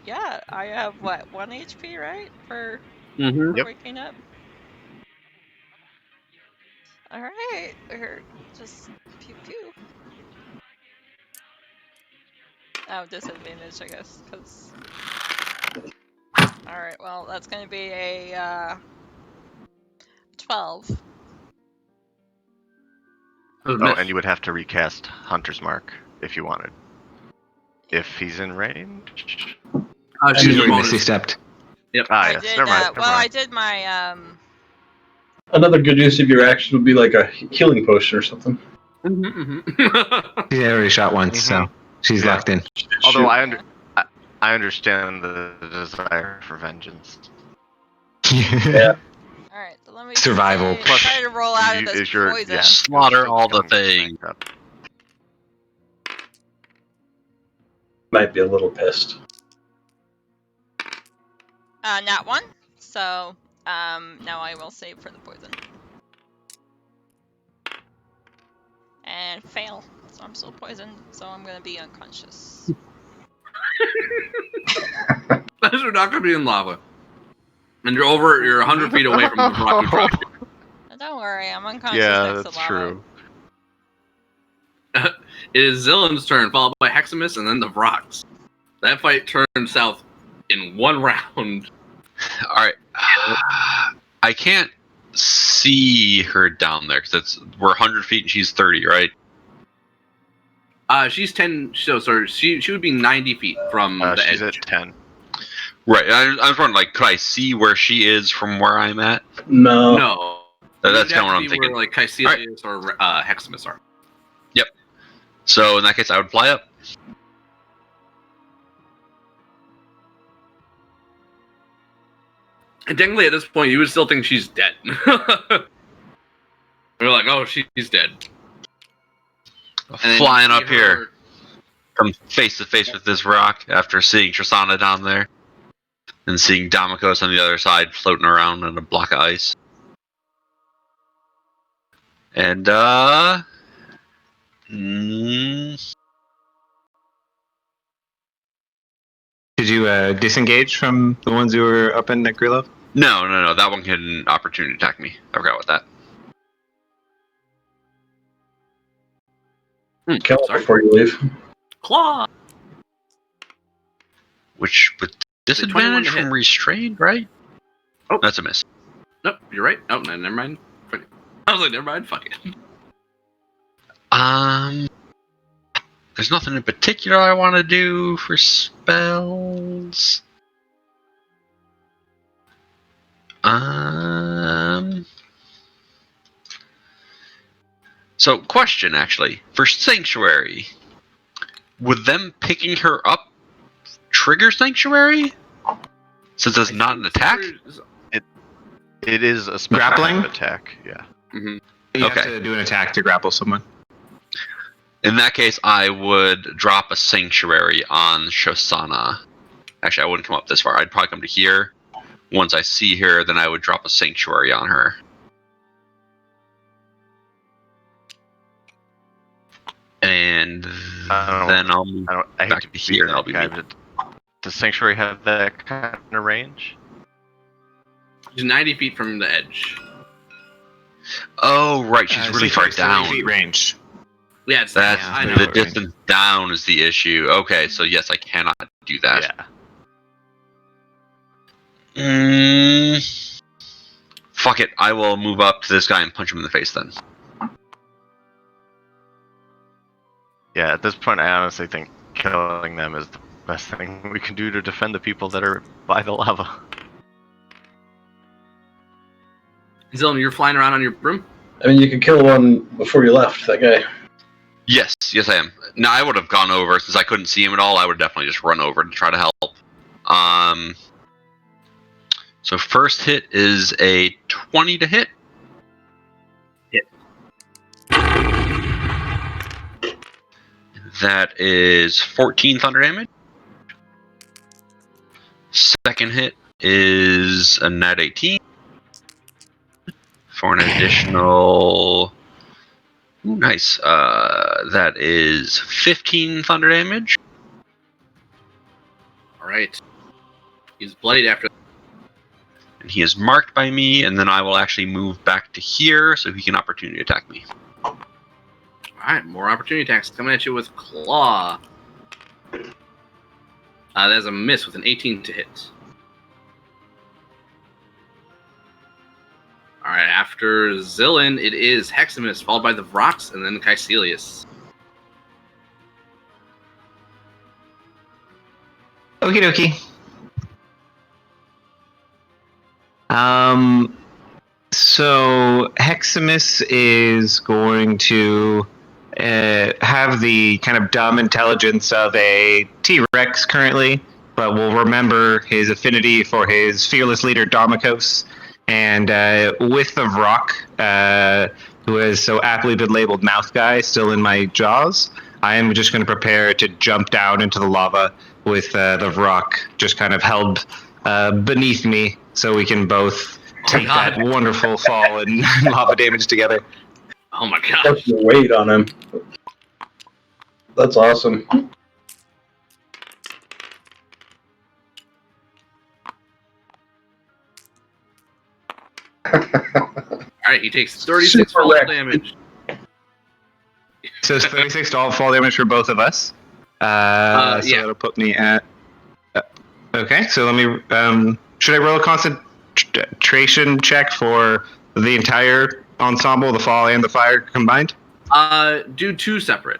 Yeah, I have what 1 HP, right, for Mm-hmm. Yep. waking up. All right, just pew pew. Oh, disadvantage, I guess, because. All right, well, that's gonna be a 12. Oh, and you would have to recast Hunter's Mark if you wanted. If he's in range. She's She's a already bonus. Misty stepped. Ah, I yes. did. Never mind. I did my Another good use of your action would be like a healing potion or something. She already shot once, so she's Yeah. locked in. Although Shoot. I understand the desire for vengeance. Yeah. All right, so let me Survival. see, Plus, try to roll out of you- this is your- poison. yeah. Slaughter all the Killing gets things. banked up. Might be a little pissed. Not one. So now I will save for the poison. And fail. So I'm still poisoned, so I'm gonna be unconscious. Those are not going to be in lava. And you're 100 feet away from the rock who dropped you. Don't worry, I'm unconscious Yeah, next that's to lava. true. It is Zillin's turn, followed by Heximus and then the rocks. That fight turned south in one round. All right. I can't see her down there because we're 100 feet and she's 30, right? She's 10. So sorry, she would be 90 feet from the She's edge. at 10. Right. I was wondering, like, could I see where she is from where I'm at? No. No. That's You'd kind of what have to I'm be thinking. Where, like Caecilius or Heximus are. So in that case, I would fly up. And technically, at this point, you would still think she's dead. You're like, oh, she's dead. And then Flying you see up here. come face to face with this rock after seeing Tristana down there and seeing Damokos on the other side floating around in a block of ice. And Did you disengage from the ones who were up in Nekrylov? no, that one can opportunity attack me. I forgot about that. Kill it Sorry. before you leave. Claw. Which with 21 disadvantage to hit. from restrained, right? Oh. That's a miss. Nope, you're right. Oh, no, never mind. I was like, never mind. Fuck it. There's nothing in particular I want to do for spells. So, question actually for Sanctuary, would them picking her up trigger Sanctuary? Since it's not an attack. It is a special Grappling? kind of attack. Yeah. Mm-hmm. You Okay. have to do an attack to grapple someone. In that case, I would drop a Sanctuary on Shosana. Actually, I wouldn't come up this far. I'd probably come to here. Once I see her, then I would drop a Sanctuary on her. And then I'll move I hate back to to be here, and that I'll be guy, me. but does Sanctuary have that kind of range? She's 90 feet from the edge. Oh, right, she's really far 30 down. feet range. Yeah, it's That's I know. the distance down is the issue. Okay, so yes, I cannot do that. Yeah. Fuck it. I will move up to this guy and punch him in the face then. Yeah, at this point, I honestly think killing them is the best thing we can do to defend the people that are by the lava. Zillion, you're flying around on your broom? I mean, you could kill one before you left, that guy. Yes, I am. Now, I would have gone over, since I couldn't see him at all, I would definitely just run over to try to help. So first hit is a 20 to hit. Hit. That is 14 thunder damage. Second hit is a net 18. For an additional... Ooh, nice. That is 15 thunder damage. Alright. He's bloodied after. And he is marked by me, and then I will actually move back to here so he can opportunity attack me. Alright, more opportunity attacks coming at you with Claw. That's a miss with an 18 to hit. Alright, after Zillin, it is Heximus, followed by the Vrox, and then Caecilius. Okie dokie. So Heximus is going to have the kind of dumb intelligence of a T-Rex currently, but will remember his affinity for his fearless leader Damokos, and with the rock, who has so aptly been labeled mouth guy, still in my jaws, I am just going to prepare to jump down into the lava with the rock just kind of held beneath me, so we can both take that wonderful fall and lava damage together. Oh my god. Put your weight on him. That's awesome. Alright, he takes 36 Super fall wrecked. damage. So it's 36 to all fall damage for both of us. So yeah. that'll put me at... okay, so let me... should I roll a concentration check for the entire ensemble, the fall and the fire combined? Do two separate.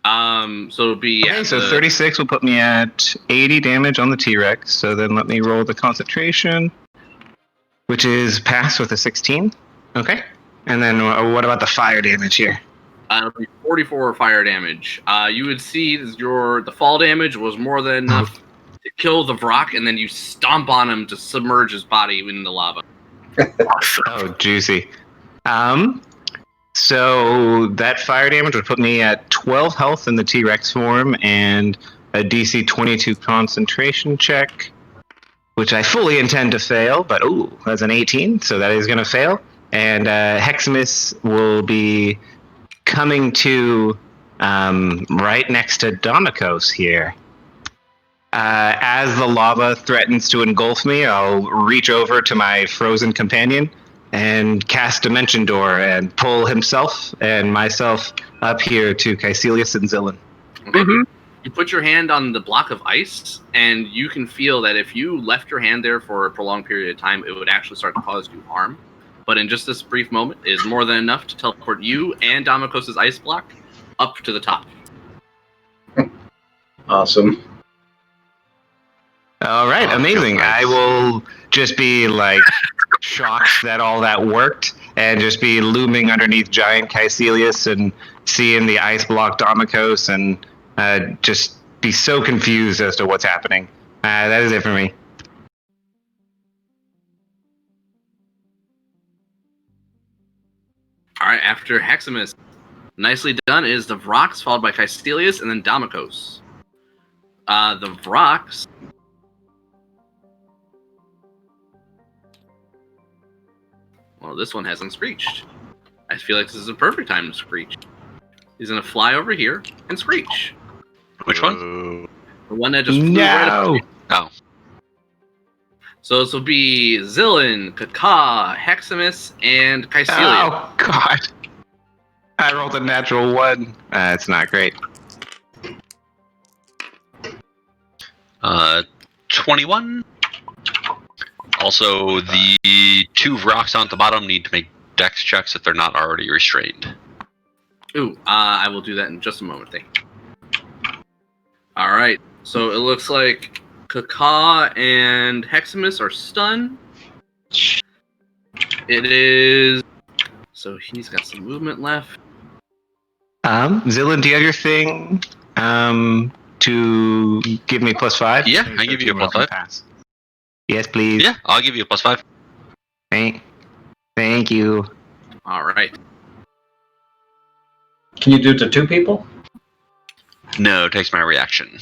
So it'll be... Okay, so 36 will put me at 80 damage on the T-Rex. So then let me roll the concentration, which is pass with a 16. Okay. And then what about the fire damage here? It'll be 44 fire damage. You would see the fall damage was more than enough to kill the Vrock, and then you stomp on him to submerge his body in the lava. Oh, juicy. So that fire damage would put me at 12 health in the T-Rex form and a DC 22 concentration check, which I fully intend to fail, but ooh, that's an 18, so that is going to fail. And Heximus will be coming to right next to Domikos here. As the lava threatens to engulf me, I'll reach over to my frozen companion and cast Dimension Door and pull himself and myself up here to Caecilius and Zillan. Okay. You put your hand on the block of ice, and you can feel that if you left your hand there for a prolonged period of time, it would actually start to cause you harm. But in just this brief moment, it is more than enough to teleport you and Domikos' ice block up to the top. Awesome. All right, Oh, amazing. nice. I will just be like shocked that all that worked and just be looming underneath giant Caecilius and seeing the ice block Domikos and just be so confused as to what's happening. That is it for me. All right, after Heximus, nicely done, is the Vrox, followed by Caecilius, and then Domikos. The Vrox... Well, this one hasn't screeched. I feel like this is a perfect time to screech. He's going to fly over here and screech. Which one? Ooh. The one that just flew right up. No! Oh. So this will be Zillan, Kaka, Heximus, and Caecilius. Oh, God. I rolled a natural 1. It's not great. 21. Also, the 2 rocks on the bottom need to make dex checks if they're not already restrained. Ooh, I will do that in just a moment, thank you. All right, so it looks like Kaka and Heximus are stunned. It is... So he's got some movement left. Zillan, do you have your thing to give me +5? Yeah, I give you a +5. Pass. Yes, please. Yeah, I'll give you a +5. Thank you. All right. Can you do it to 2 people? No, it takes my reaction.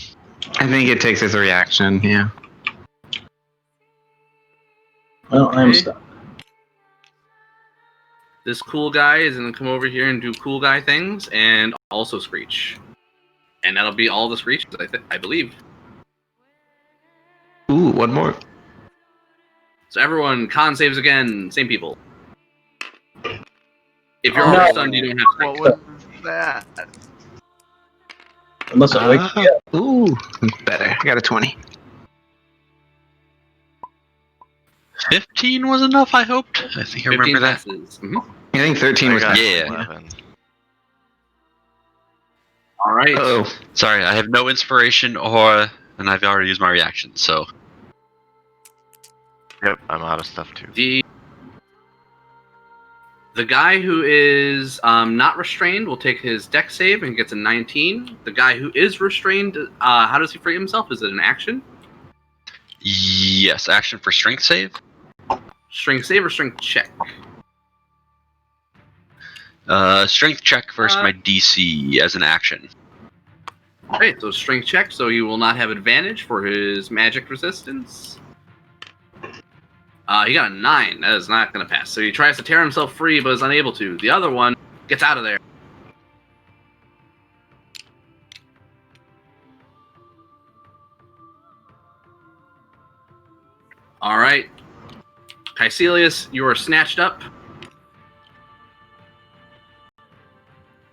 I think it takes as a reaction, yeah. Well, I'm Okay. stuck. This cool guy is going to come over here and do cool guy things and also screech. And that'll be all the screeches, I believe. Ooh, one more. So everyone, con saves again, same people. If you're Oh, already stunned, you don't have to. What was that? Unless it wakes me up. Ooh, better. I got a 20. 15 was enough, I hoped. I think I 15 remember that. passes. Mhm. I think 13 I was got better. Yeah. 11. All right. Oh, Sorry, I have no inspiration and I've already used my reaction, so. Yep, I'm out of stuff too. The guy who is not restrained will take his dex save and gets a 19. The guy who is restrained, how does he free himself? Is it an action? Yes, action for strength save. Strength save or strength check? Strength check versus my DC as an action. Alright, so strength check, so he will not have advantage for his magic resistance. He got a 9. That is not going to pass. So he tries to tear himself free, but is unable to. The other one gets out of there. Alright. Caecilius, you are snatched up.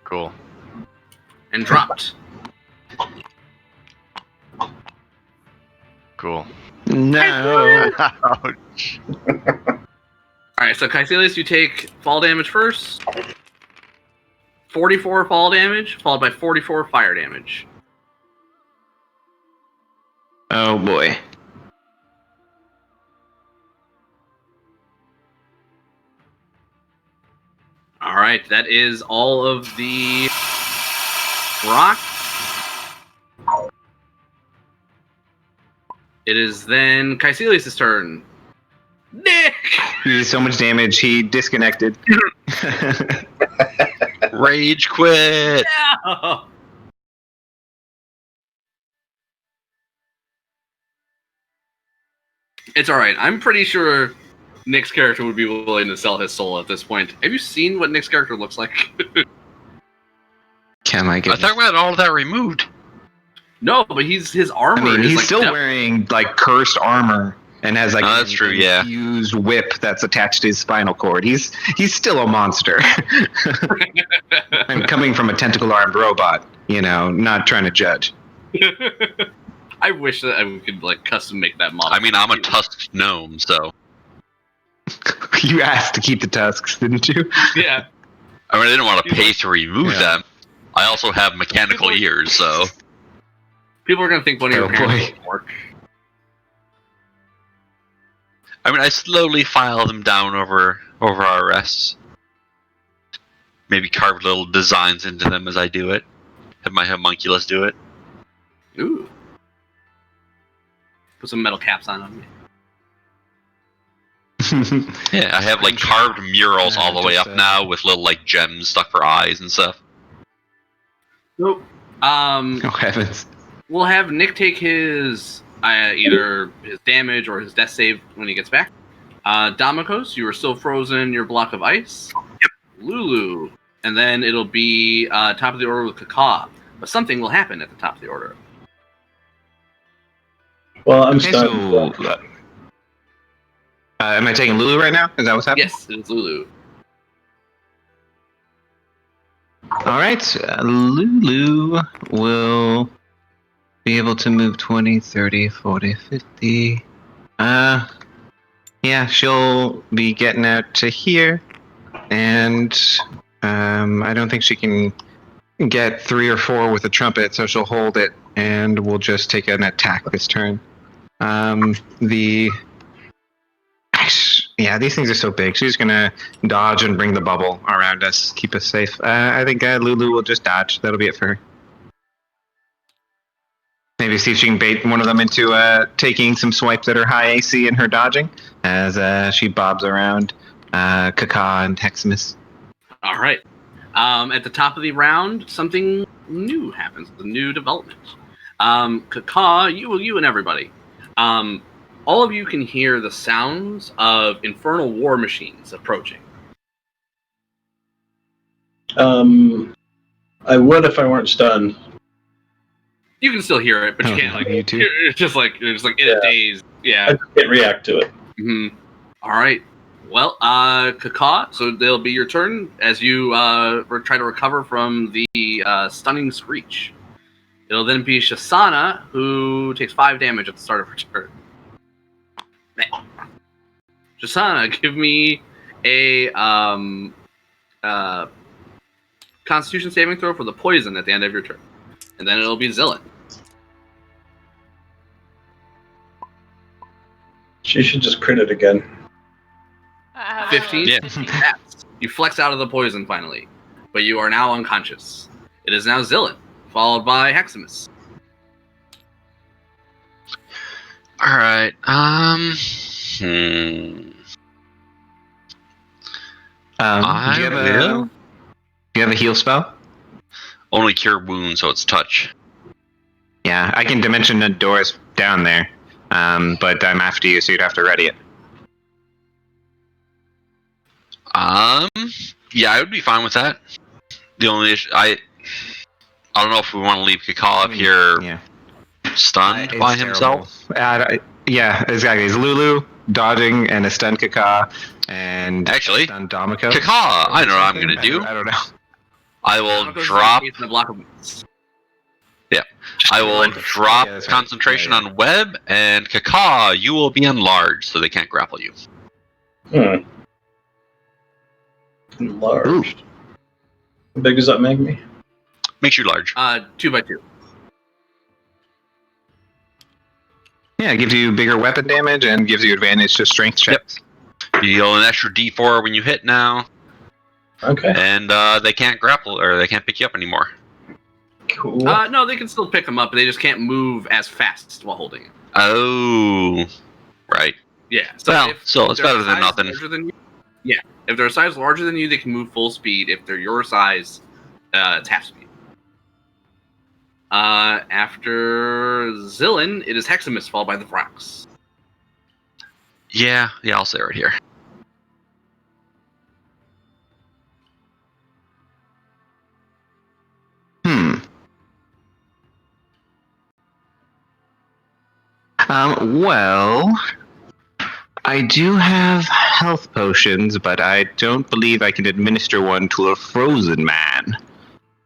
Cool. And dropped. Cool. no. Ouch. Alright, so Caecilius, you take fall damage first. 44 fall damage, followed by 44 fire damage. Oh, boy. Alright, that is all of the rock. It is then Caecilius' turn. Nick! He did so much damage, he disconnected. Rage quit. Yeah. It's all right. I'm pretty sure Nick's character would be willing to sell his soul at this point. Have you seen what Nick's character looks like? Can I I get? thought we had all of that removed. No, but his armor. I mean, is he's like still wearing like cursed armor and has like that's true, yeah. fused whip that's attached to his spinal cord. He's still a monster. I'm coming from a tentacle-armed robot, not trying to judge. I wish that we could like custom make that model. I mean, I'm a tusked gnome, so. You asked to keep the tusks, didn't you? Yeah. I mean, I didn't want to pay to remove Yeah. them. I also have mechanical ears, so. People are gonna think one of your Oh, parents boy. doesn't work. I mean, I slowly file them down over our rests. Maybe carve little designs into them as I do it. Have my homunculus do it. Ooh. Put some metal caps on them. Yeah, I have like carved murals Yeah, all the way just, up now with little like gems stuck for eyes and stuff. Nope. Oh heavens. We'll have Nick take his either his damage or his death save when he gets back. Damikos, you are still frozen in your block of ice. Yep. Lulu. And then it'll be top of the order with Kaka. But something will happen at the top of the order. Well, I'm Okay, stunned. so, am I taking Lulu right now? Is that what's happening? Yes, it's Lulu. All right, Lulu will be able to move 20, 30, 40, 50. Yeah, she'll be getting out to here, and I don't think she can get 3 or 4 with a trumpet, so she'll hold it, and we'll just take an attack this turn. Yeah, these things are so big. She's gonna dodge and bring the bubble around us, keep us safe. I think Lulu will just dodge. That'll be it for her. Maybe see if she can bait one of them into taking some swipes at her high AC and her dodging as she bobs around Kaka and Heximus. All right. At the top of the round, something new happens. A new development. Kaka, you and everybody. All of you can hear the sounds of infernal war machines approaching. I would if I weren't stunned. You can still hear it, but you Oh, can't like. you too? You're just like in a daze. I Yeah. just can't react to it. All right. Well, Kaka, so it'll be your turn as you try to recover from the stunning screech. It'll then be Shasana, who takes 5 damage at the start of her turn. Shasana, give me a Constitution saving throw for the poison at the end of your turn. And then it'll be Zillan. She should just crit it again. 15? Yeah. Yes. You flex out of the poison finally, but you are now unconscious. It is now Zillan, followed by Heximus. All right. Do you have a heal spell? Only cure wounds, so it's touch. Yeah, I can dimension the doors down there, but I'm after you, so you'd have to ready it. Yeah, I would be fine with that. The only issue, I don't know if we want to leave Kaka up here Yeah. stunned It's by terrible. himself. Yeah, exactly. It's Lulu dodging and a stunned Kaka and Actually, stunned Damiko. Kaka, I know what I'm gonna do. I don't know. I will Damako's drop. in a block of wounds. I will drop Yeah, that's right. concentration Yeah, yeah. on web, and Kaka, you will be enlarged, so they can't grapple you. Enlarged. How big does that make me? Makes you large. 2 by 2. Yeah, it gives you bigger weapon damage and gives you advantage to strength checks. You deal an extra D4 when you hit now, Okay. and they can't grapple or they can't pick you up anymore. Cool. No, they can still pick them up, but they just can't move as fast while holding it. Oh, right. Yeah. So Well, if still, it's they're better than size nothing. larger than you, yeah. If they're a size larger than you, they can move full speed. If they're your size, it's half speed. After Zillin, it is Heximus, followed by the Vrox. Yeah, I'll say right here. Well, I do have health potions, but I don't believe I can administer one to a frozen man.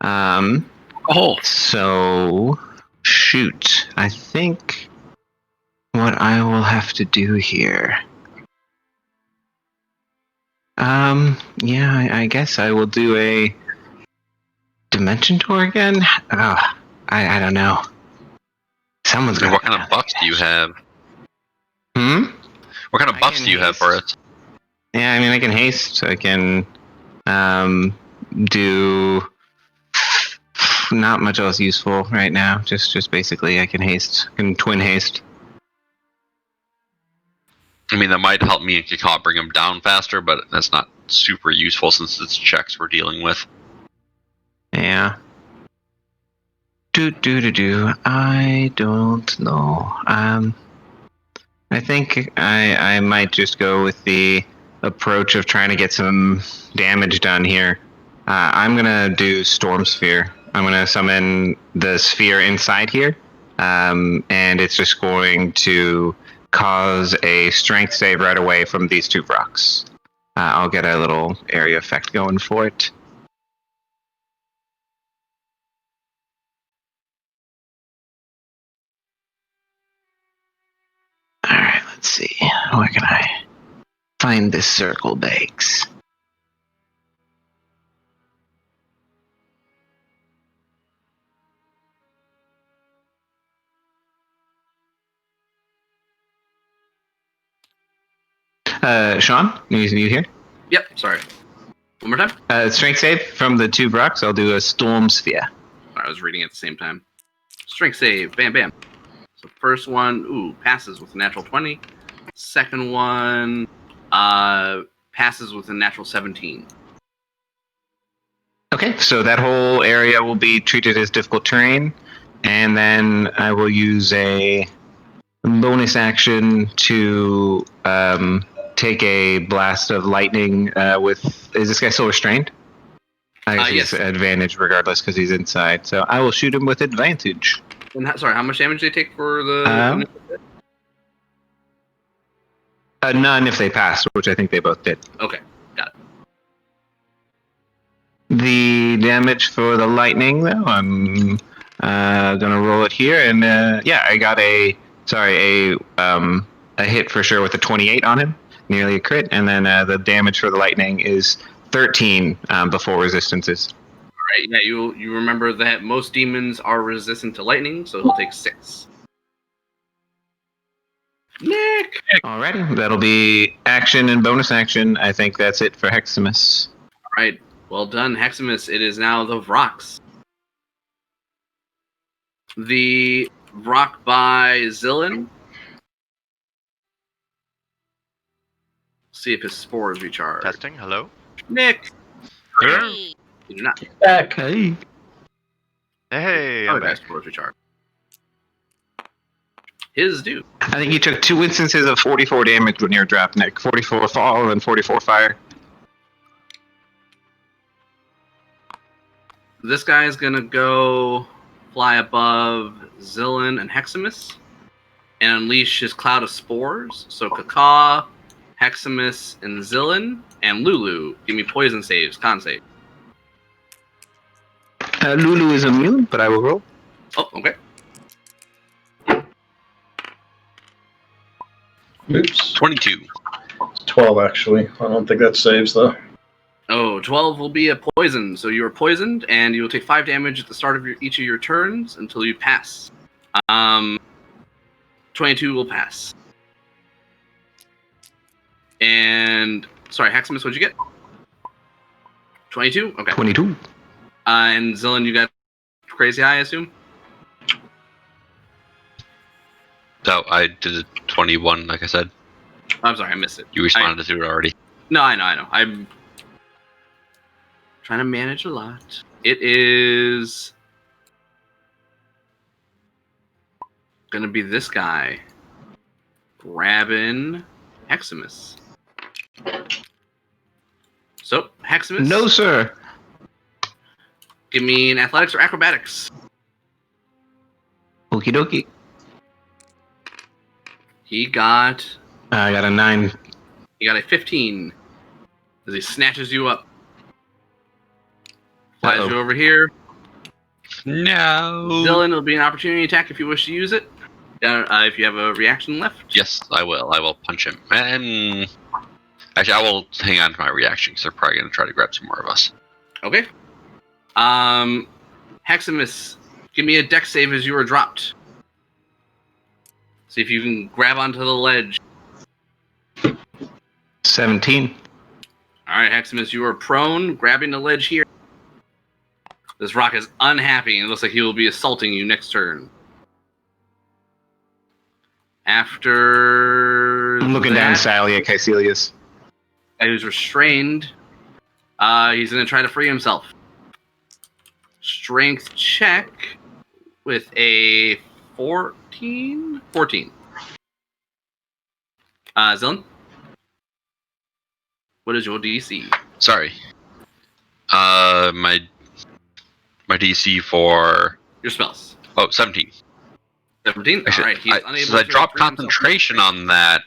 Oh, So, shoot. I think what I will have to do here. Yeah, I guess I will do a Dimension Tour again? I don't know. Someone's got. What kind of buffs do you have? What kind of I buffs can do you have for haste. it? Yeah, I mean, I can haste. I can do not much else useful right now. Just basically, I can haste. I can twin haste. I mean, that might help me and Kikot bring him down faster, but that's not super useful since it's checks we're dealing with. Yeah. Do. I don't know. I think I might just go with the approach of trying to get some damage done here. I'm gonna do Storm Sphere. I'm gonna summon the sphere inside here, and it's just going to cause a strength save right away from these two rocks. I'll get a little area effect going for it. All right, let's see. Where can I find this circle bags? Sean, you here? Yep. Sorry. One more time. Strength save from the two rocks. I'll do a Storm Sphere. I was reading at the same time. Strength save. Bam, bam. So first one, passes with a natural 20. Second one, passes with a natural 17. Okay, so that whole area will be treated as difficult terrain, and then I will use a bonus action to take a blast of lightning with. Is this guy still restrained? I guess Yes. he's advantage regardless because he's inside. So I will shoot him with advantage. And sorry, how much damage do they take for the? None if they pass, which I think they both did. Okay, got it. The damage for the lightning, though, I'm gonna roll it here, and yeah, I got a hit for sure with a 28 on him, nearly a crit, and then the damage for the lightning is 13 before resistances. Right, yeah, you remember that most demons are resistant to lightning, so he'll take 6. Nick! Alrighty, that'll be action and bonus action. I think that's it for Heximus. Alright, well done, Heximus. It is now the Vrox. The Vrock by Zillin. See if his spores recharge. Testing. Hello. Nick! Hey. You do not. Back. Hey. Hey, Oh, I'm guy's back. spores recharge. His do. I think you took 2 instances of 44 damage when you were dropped, Nick. 44 fall and 44 fire. This guy is gonna go fly above Zillin and Heximus and unleash his cloud of spores. So Kaka, Heximus, and Zillin, and Lulu. Give me poison saves, con save. Lulu is immune, but I will roll. Oh, okay. Oops. 22. 12, actually. I don't think that saves, though. Oh, 12 will be a poison. So you are poisoned, and you will take 5 damage at the start of each of your turns until you pass. 22 will pass. And, sorry, Heximus, what'd you get? 22? Okay. 22. And Zillin, you got crazy high, I assume? So I did a 21, like I said. I'm sorry, I missed it. You responded to it already. No, I know. I'm trying to manage a lot. It is gonna be this guy grabbing Heximus. So, Heximus. No, sir. Give me an athletics or acrobatics. Okie dokie. He got I got a 9. a 15 as he snatches you up. Flies Uh-oh. you over here. No. Dylan, it'll be an opportunity attack if you wish to use it. If you have a reaction left. Yes, I will. I will punch him. And actually, I will hang on to my reaction because they're probably going to try to grab some more of us. Okay. Heximus, give me a dex save as you are dropped. See if you can grab onto the ledge. 17. All right, Heximus, you are prone, grabbing the ledge here. This rock is unhappy, and it looks like he will be assaulting you next turn. After I'm looking down sadly at Caecilius. He was restrained. He's going to try to free himself. Strength check with a 14? 14. Zillion? What is your DC? Sorry. My DC for Your spells. 17. 17? Actually, Alright, he's unable so I to dropped free himself. concentration on that.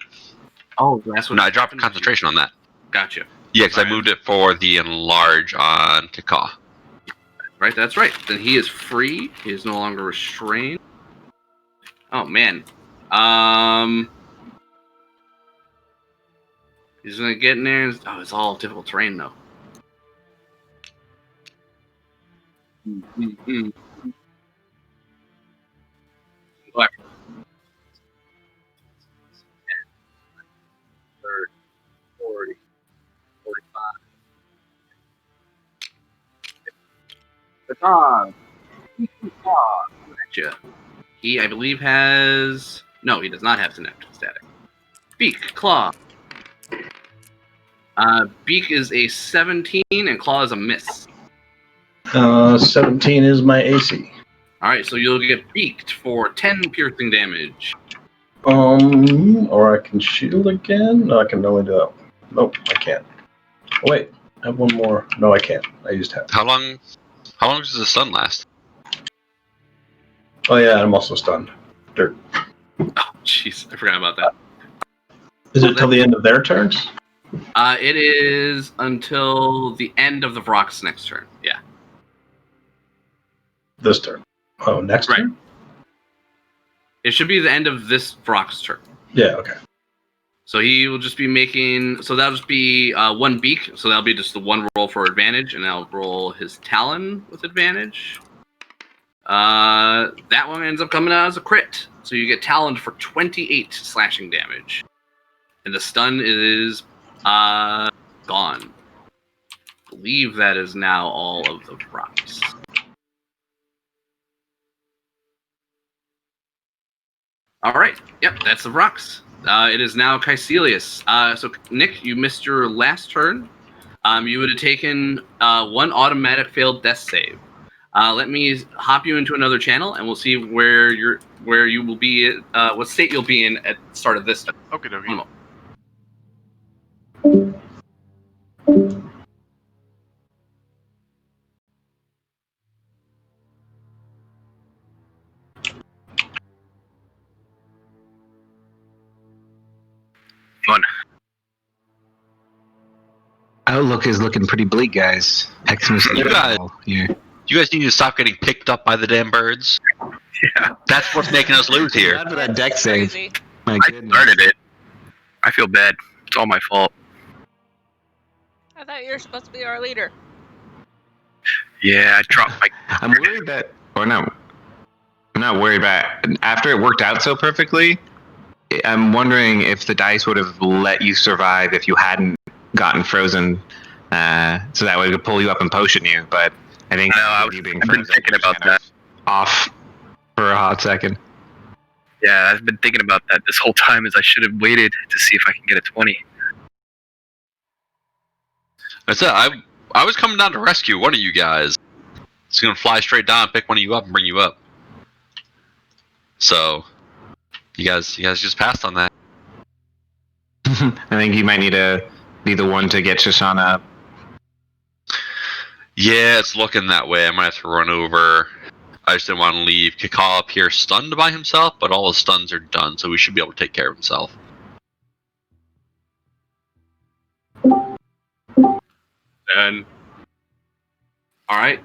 Oh, that's what. No, I dropped concentration on that. Gotcha. Yeah, because I Alright. moved it for the enlarge on Kaka. Right, that's right. Then he is free. He is no longer restrained. Oh man. He's gonna get in there. Oh, it's all difficult terrain though. Mm-hmm. Go after him. 30, 40, 45. Baton. Gotcha. He, I believe, has... No, he does not have Synaptic Static. Beak, Claw. Beak is a 17, and Claw is a miss. 17 is my AC. Alright, so you'll get beaked for 10 piercing damage. Or I can shield again? No, I can only do that. Nope, I can't. Oh, wait, I have one more. No, I can't. I used half. How long does the sun last? Oh yeah, I'm also stunned. Dirt. Oh, jeez, I forgot about that. Is it till the end of their turns? It is until the end of the Vrock's next turn. Yeah. This turn. Oh, next Right. turn? It should be the end of this Vrock's turn. Yeah, okay. So he will just be making... So that'll just be one beak. So that'll be just the one roll for advantage. And I'll roll his Talon with advantage. That one ends up coming out as a crit. So you get Taloned for 28 slashing damage. And the stun is gone. I believe that is now all of the rocks. All right. Yep, that's the rocks. It is now Caecilius. So, Nick, you missed your last turn. You would have taken one automatic failed death save. Let me hop you into another channel, and we'll see where you will be, what state you'll be in at the start of this turn. Okay, One dokie. moment. Fun. Outlook is looking pretty bleak, guys. Heximus You guys- here. You guys need to stop getting picked up by the damn birds. Yeah, That's what's making us lose here. Glad for that deck That's save. crazy. My I goodness. started it. I feel bad. It's all my fault. I thought you were supposed to be our leader. Yeah, I dropped my. I'm worried that, or no, I'm not worried about. After it worked out so perfectly, I'm wondering if the dice would have let you survive if you hadn't gotten frozen, so that way it could pull you up and potion you. But I think I know, you being I've been frozen thinking was about kind of off for a hot second. Yeah, I've been thinking about that this whole time. As I should have waited to see if I can get a 20. That's it. I was coming down to rescue one of you guys. It's gonna fly straight down, pick one of you up, and bring you up. So, you guys just passed on that. I think you might need to be the one to get Shoshana up. Yeah, it's looking that way. I might have to run over. I just didn't want to leave Kaka up here stunned by himself, but all his stuns are done, so he should be able to take care of himself. And all right,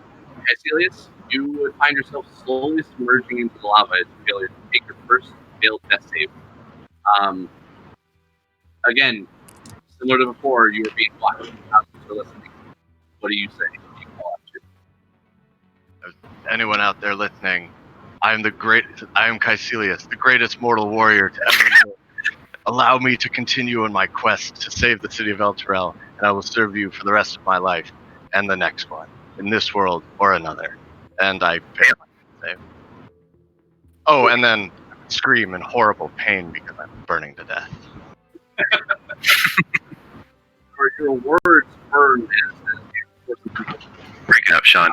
Caecilius, you would find yourself slowly submerging into the lava as you fail to take your first failed death save. Again, similar to before, you were being watched. For listening. What do you say? Do you call out to? Anyone out there listening, I am Caecilius, the greatest mortal warrior to ever live. Allow me to continue on my quest to save the city of El Terrell, and I will serve you for the rest of my life and the next one, in this world or another. And I fail my save. Oh, and then scream in horrible pain because I'm burning to death. Your words burn as Break it up, Sean.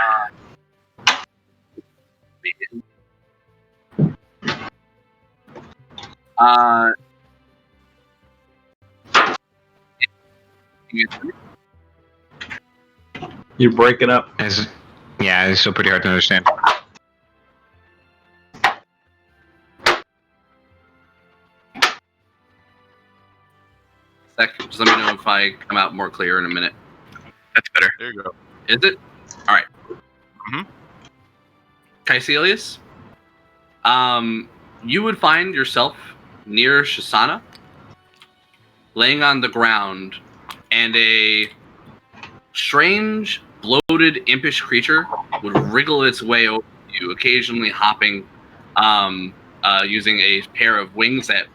You're breaking up. Yeah, it's still pretty hard to understand. Just let me know if I come out more clear in a minute. That's better. There you go. Is it? All right. Mhm. Caecilius, you would find yourself near Shoshana, laying on the ground, and a strange, bloated, impish creature would wriggle its way over you, occasionally hopping, using a pair of wings that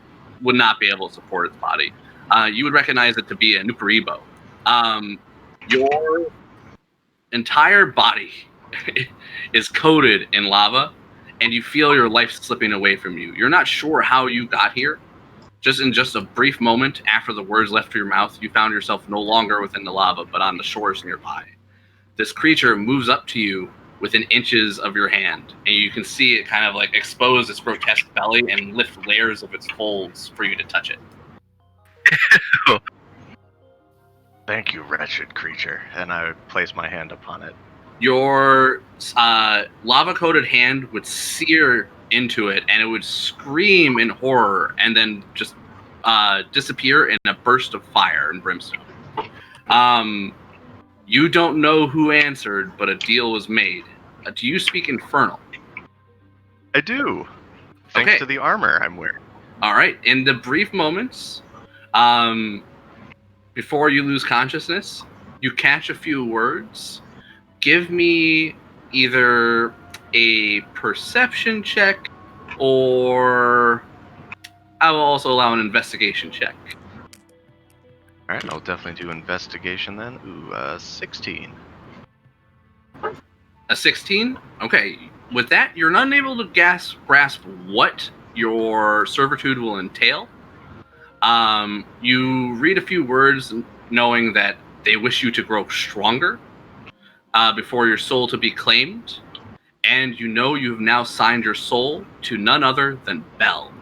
would not be able to support its body. You would recognize it to be a Nukaribo. Your entire body is coated in lava, and you feel your life slipping away from you. You're not sure how you got here. Just in a brief moment after the words left your mouth, you found yourself no longer within the lava, but on the shores nearby. This creature moves up to you within inches of your hand, and you can see it kind of like expose its grotesque belly and lift layers of its folds for you to touch it. Thank you, wretched creature. And I would place my hand upon it. Your lava-coated hand would sear into it, and it would scream in horror, and then just disappear in a burst of fire and brimstone. You don't know who answered, but a deal was made. Do you speak Infernal? I do. Thanks to the armor I'm wearing. All right. In the brief moments before you lose consciousness, you catch a few words. Give me either a perception check, or I will also allow an investigation check. All right, I'll definitely do investigation then. Ooh, 16. A 16? Okay. With that, you're unable to grasp what your servitude will entail. You read a few words knowing that they wish you to grow stronger before your soul to be claimed, and you know you've now signed your soul to none other than Bell.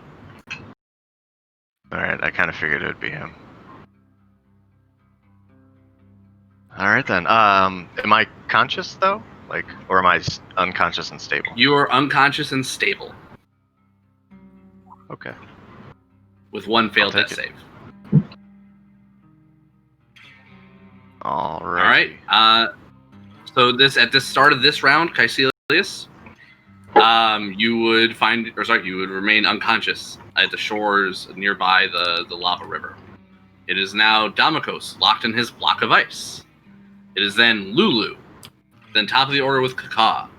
Alright, I kind of figured it would be him. Alright then, am I conscious though? Or am I unconscious and stable? You are unconscious and stable. Okay. With one failed death save. Alright. So at the start of this round, Caecilius, you would remain unconscious at the shores nearby the lava river. It is now Damokos, locked in his block of ice. It is then Lulu, then top of the order with Kaka.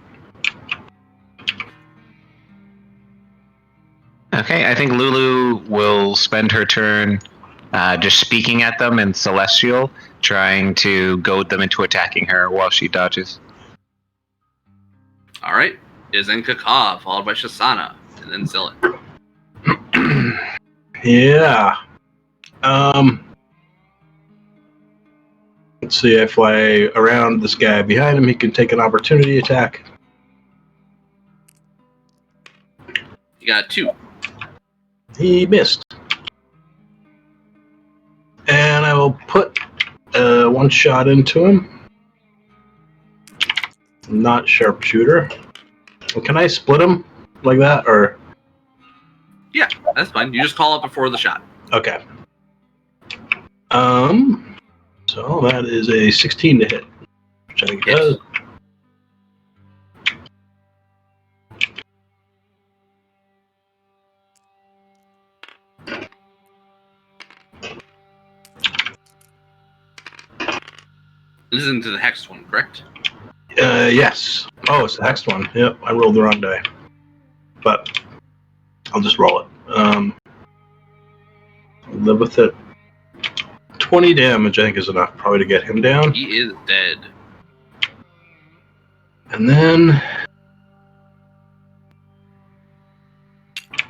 Okay, I think Lulu will spend her turn just speaking at them in Celestial, trying to goad them into attacking her while she dodges. All right, is then Kaka, followed by Shoshana, and then Zillion. Yeah. Let's see, I fly around this guy behind him. He can take an opportunity attack. You got 2. He missed. And I will put one shot into him. Not sharpshooter. Can I split him like that, or? Yeah, that's fine. You just call it before the shot. Okay. So that is a 16 to hit, which I think it does. This is into the hexed one, correct? Yes. Oh, it's the next one. Yep, I rolled the wrong die. But I'll just roll it. Live with it. 20 damage, I think, is enough probably to get him down. He is dead. And then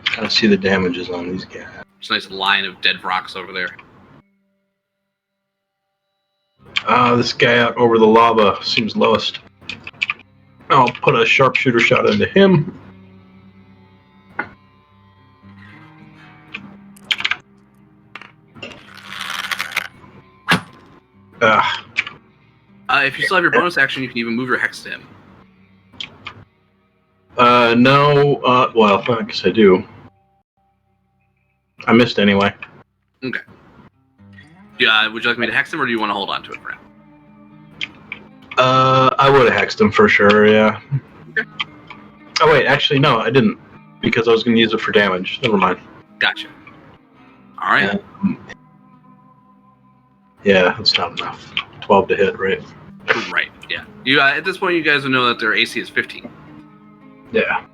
kind of see the damages on these guys. It's a nice line of dead rocks over there. This guy out over the lava seems lowest. I'll put a sharpshooter shot into him. If you still have your bonus action, you can even move your hex to him. No. Well, I guess I do. I missed anyway. Okay. Yeah, would you like me to hex him, or do you want to hold on to it for now? I would have hexed him for sure, yeah. Okay. Oh, wait, actually, no, I didn't. Because I was going to use it for damage. Never mind. Gotcha. All right. Yeah, that's not enough. 12 to hit, right? Right, yeah. You at this point, you guys will know that their AC is 15. Yeah.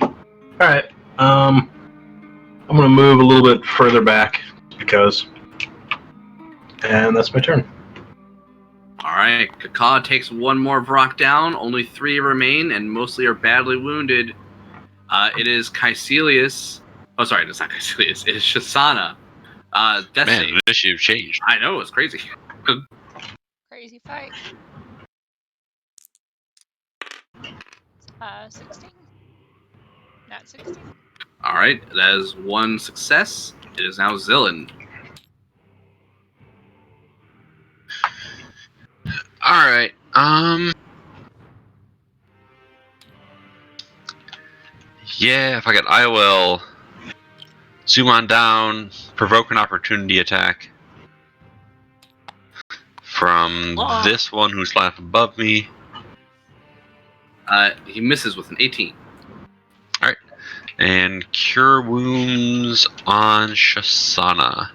Alright. I'm going to move a little bit further back, because... And that's my turn. Alright, Kaka takes one more Vrock down. Only 3 remain, and mostly are badly wounded. It is Caecilius. Oh, sorry, it's not Caecilius. It is Shasana. Death Man, save. the initiative changed. I know, it's crazy. Crazy fight. 16. Not 16. Alright, that is 1 success. It is now Zillin. Alright, yeah, fuck it, I will zoom on down, provoke an opportunity attack from this one who's left above me. He misses with an 18. Alright, and cure wounds on Shasana.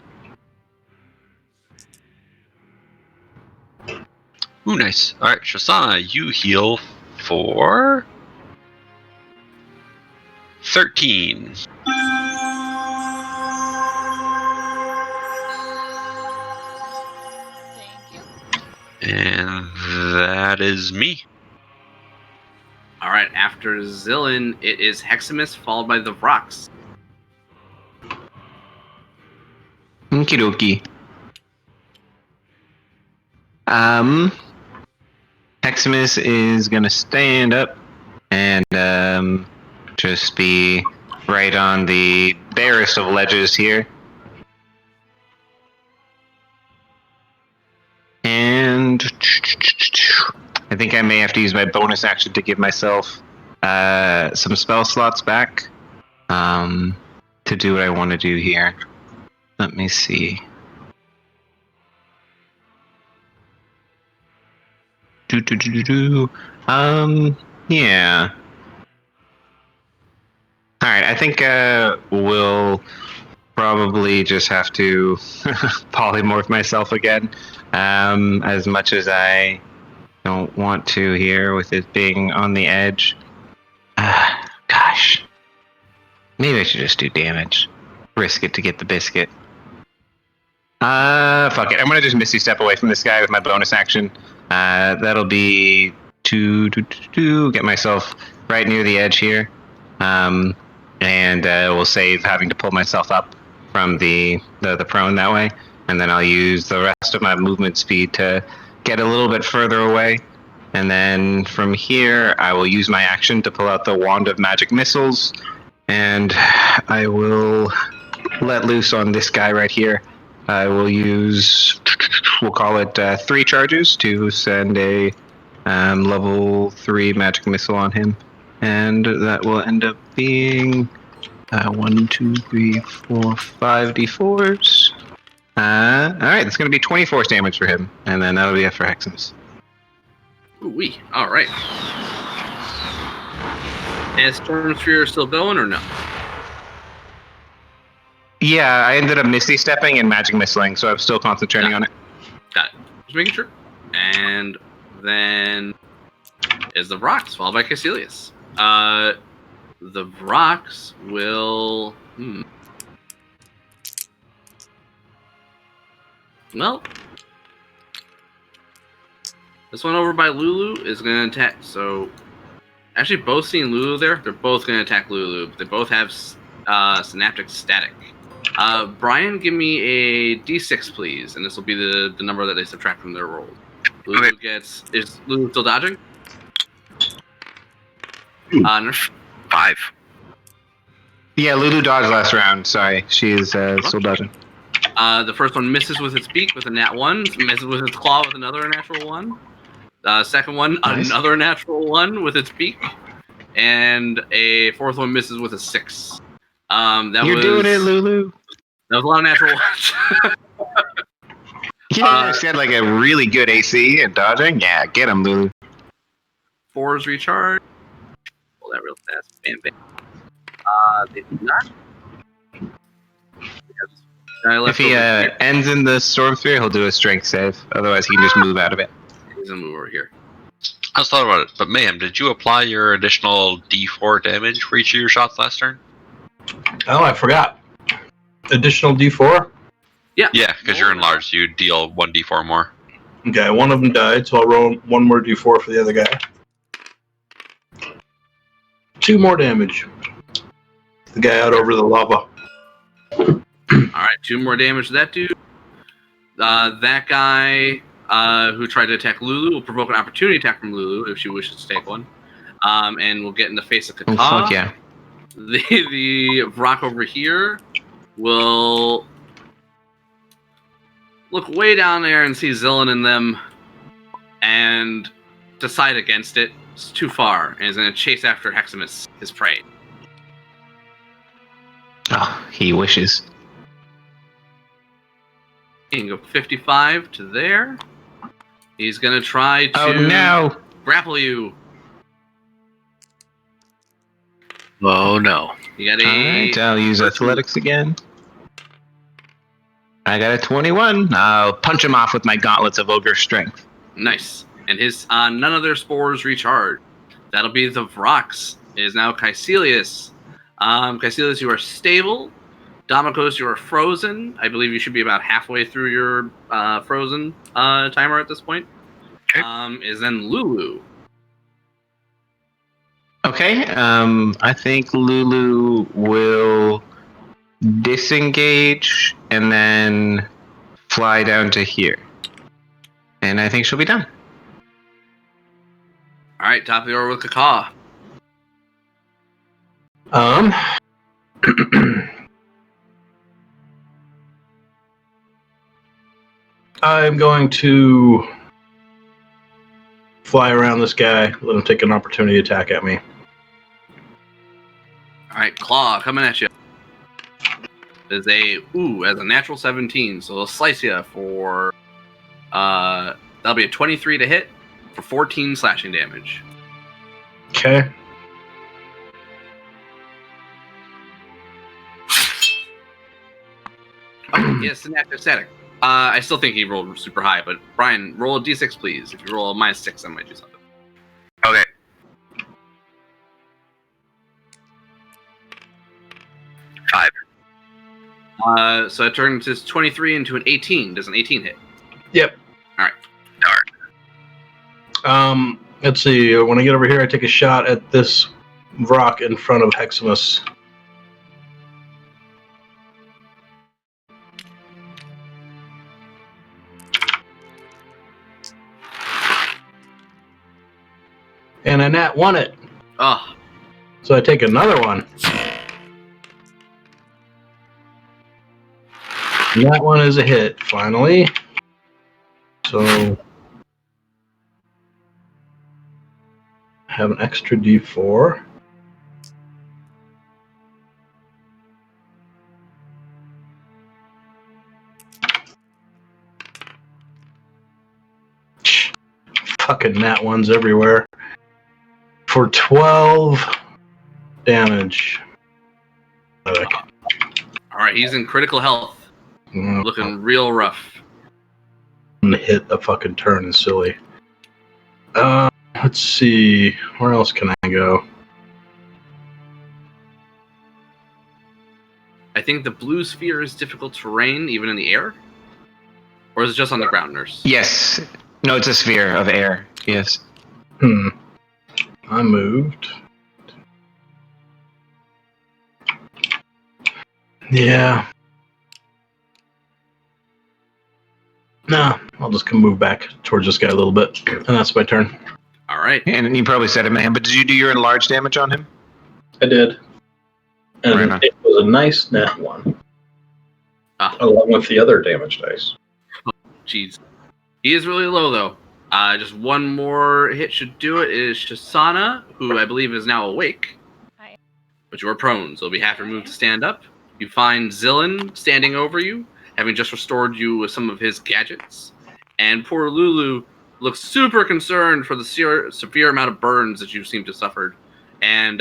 Ooh, nice. Alright, Shasana, you heal for 13. Thank you. And that is me. Alright, after Zillin, it is Heximus, followed by the Vrocks. Okie dokie. Heximus is gonna stand up and just be right on the barest of ledges here. And I think I may have to use my bonus action to give myself some spell slots back to do what I want to do here. Let me see. Yeah. Alright, I think we'll probably just have to polymorph myself again. As much as I don't want to here with it being on the edge. Gosh. Maybe I should just do damage. Risk it to get the biscuit. Fuck it. I'm gonna just Misty Step away from this guy with my bonus action. That'll be get myself right near the edge here. And we'll save having to pull myself up. from the prone that way, and then I'll use the rest of my movement speed to get a little bit further away. And then from here, I will use my action to pull out the Wand of Magic Missiles, and I will let loose on this guy right here. I will use, we'll call it 3 charges to send a level 3 magic missile on him. And that will end up being 1, 2, 3, 4, 5 d4s. Alright, that's going to be 24 force damage for him, and then that'll be it for Heximus. Ooh-wee. All right. Is Storm Sphere still going or no? Yeah, I ended up Misty Stepping and Magic Missiling, so I'm still concentrating on it. Got it. Just making sure. And then is the Vrox, followed by Caecilius. The Vrox will... Well, this one over by Lulu is going to attack. So, actually, both seeing Lulu there, they're both going to attack Lulu. They both have Synaptic Static. Brian, give me a d6, please, and this will be the number that they subtract from their roll. Lulu gets... Is Lulu still dodging? 5. Yeah, Lulu dodged last round. Sorry, she is still dodging. The first one misses with its beak with a nat 1, misses with its claw with another natural 1. Second one, nice. Another natural 1 with its beak. And a fourth one misses with a 6. You're doing it, Lulu. That was a lot of natural ones. Yeah, she had like a really good AC and dodging. Yeah, get him, Lulu. 4s recharge. Pull that real fast. Bam, bam. They do not. If he ends in the Storm Sphere, he'll do a strength save. Otherwise, he can just move out of it. He's gonna move over here. I was thought about it, but Mayhem, did you apply your additional D4 damage for each of your shots last turn? Oh, I forgot. Additional D4? Yeah, because you're enlarged. You deal 1 D4 more. Okay, one of them died, so I'll roll 1 more D4 for the other guy. 2 more damage. The guy out over the lava. Alright, 2 more damage to that dude. That guy who tried to attack Lulu will provoke an opportunity attack from Lulu if she wishes to take one. And we'll get in the face of Kata. Oh, fuck yeah. The Vrock over here will look way down there and see Zillan and them and decide against it. It's too far, and is going to chase after Heximus, his prey. Oh, he wishes. He can go 55 to there. He's going to try to grapple you. Oh no. You got Alright, I'll use athletics again. I got a 21. I'll punch him off with my gauntlets of ogre strength. Nice. And his none of their spores recharge. That'll be the Vrox. It is now Caecilius. Caecilius, you are stable. Domikos, you are frozen. I believe you should be about halfway through your frozen timer at this point. Okay. Is then Lulu. Okay, I think Lulu will disengage and then fly down to here. And I think she'll be done. Alright, top of the order with Kaka. I'm going to fly around this guy, let him take an opportunity attack at me. Alright, Claw coming at you. As a natural 17, so they'll slice you for that'll be a 23 to hit for 14 slashing damage. Okay. Oh, yes, synaptic static. I still think he rolled super high, but Brian, roll a d6, please. If you roll a -6, I might do something. Okay. So it turns his 23 into an 18. Does an 18 hit? Yep. Alright. Let's see. When I get over here, I take a shot at this rock in front of Heximus. And I nat 1 it. Oh, So I take another one. And that one is a hit, finally. So I have an extra d4. Fucking nat ones everywhere. For 12 damage. all right. He's in critical health. Looking real rough. Hit a fucking turn is silly. Let's see. Where else can I go? I think the blue sphere is difficult terrain, even in the air. Or is it just on the ground, Nurse? Yes. No, it's a sphere of air. Yes. I moved. Yeah. Nah, I'll just come move back towards this guy a little bit. And that's my turn. All right. And you probably said it, man, but did you do your enlarged damage on him? I did. And Right on. it was a nice nat 1. Along with the other damage dice. Jeez. He is really low, though. Just one more hit should do it. It is Shisana, who I believe is now awake. Hi. But you are prone, so it'll be half your move to stand up. You find Zillan standing over you, having just restored you with some of his gadgets. And poor Lulu looks super concerned for the severe amount of burns that you seem to have suffered. And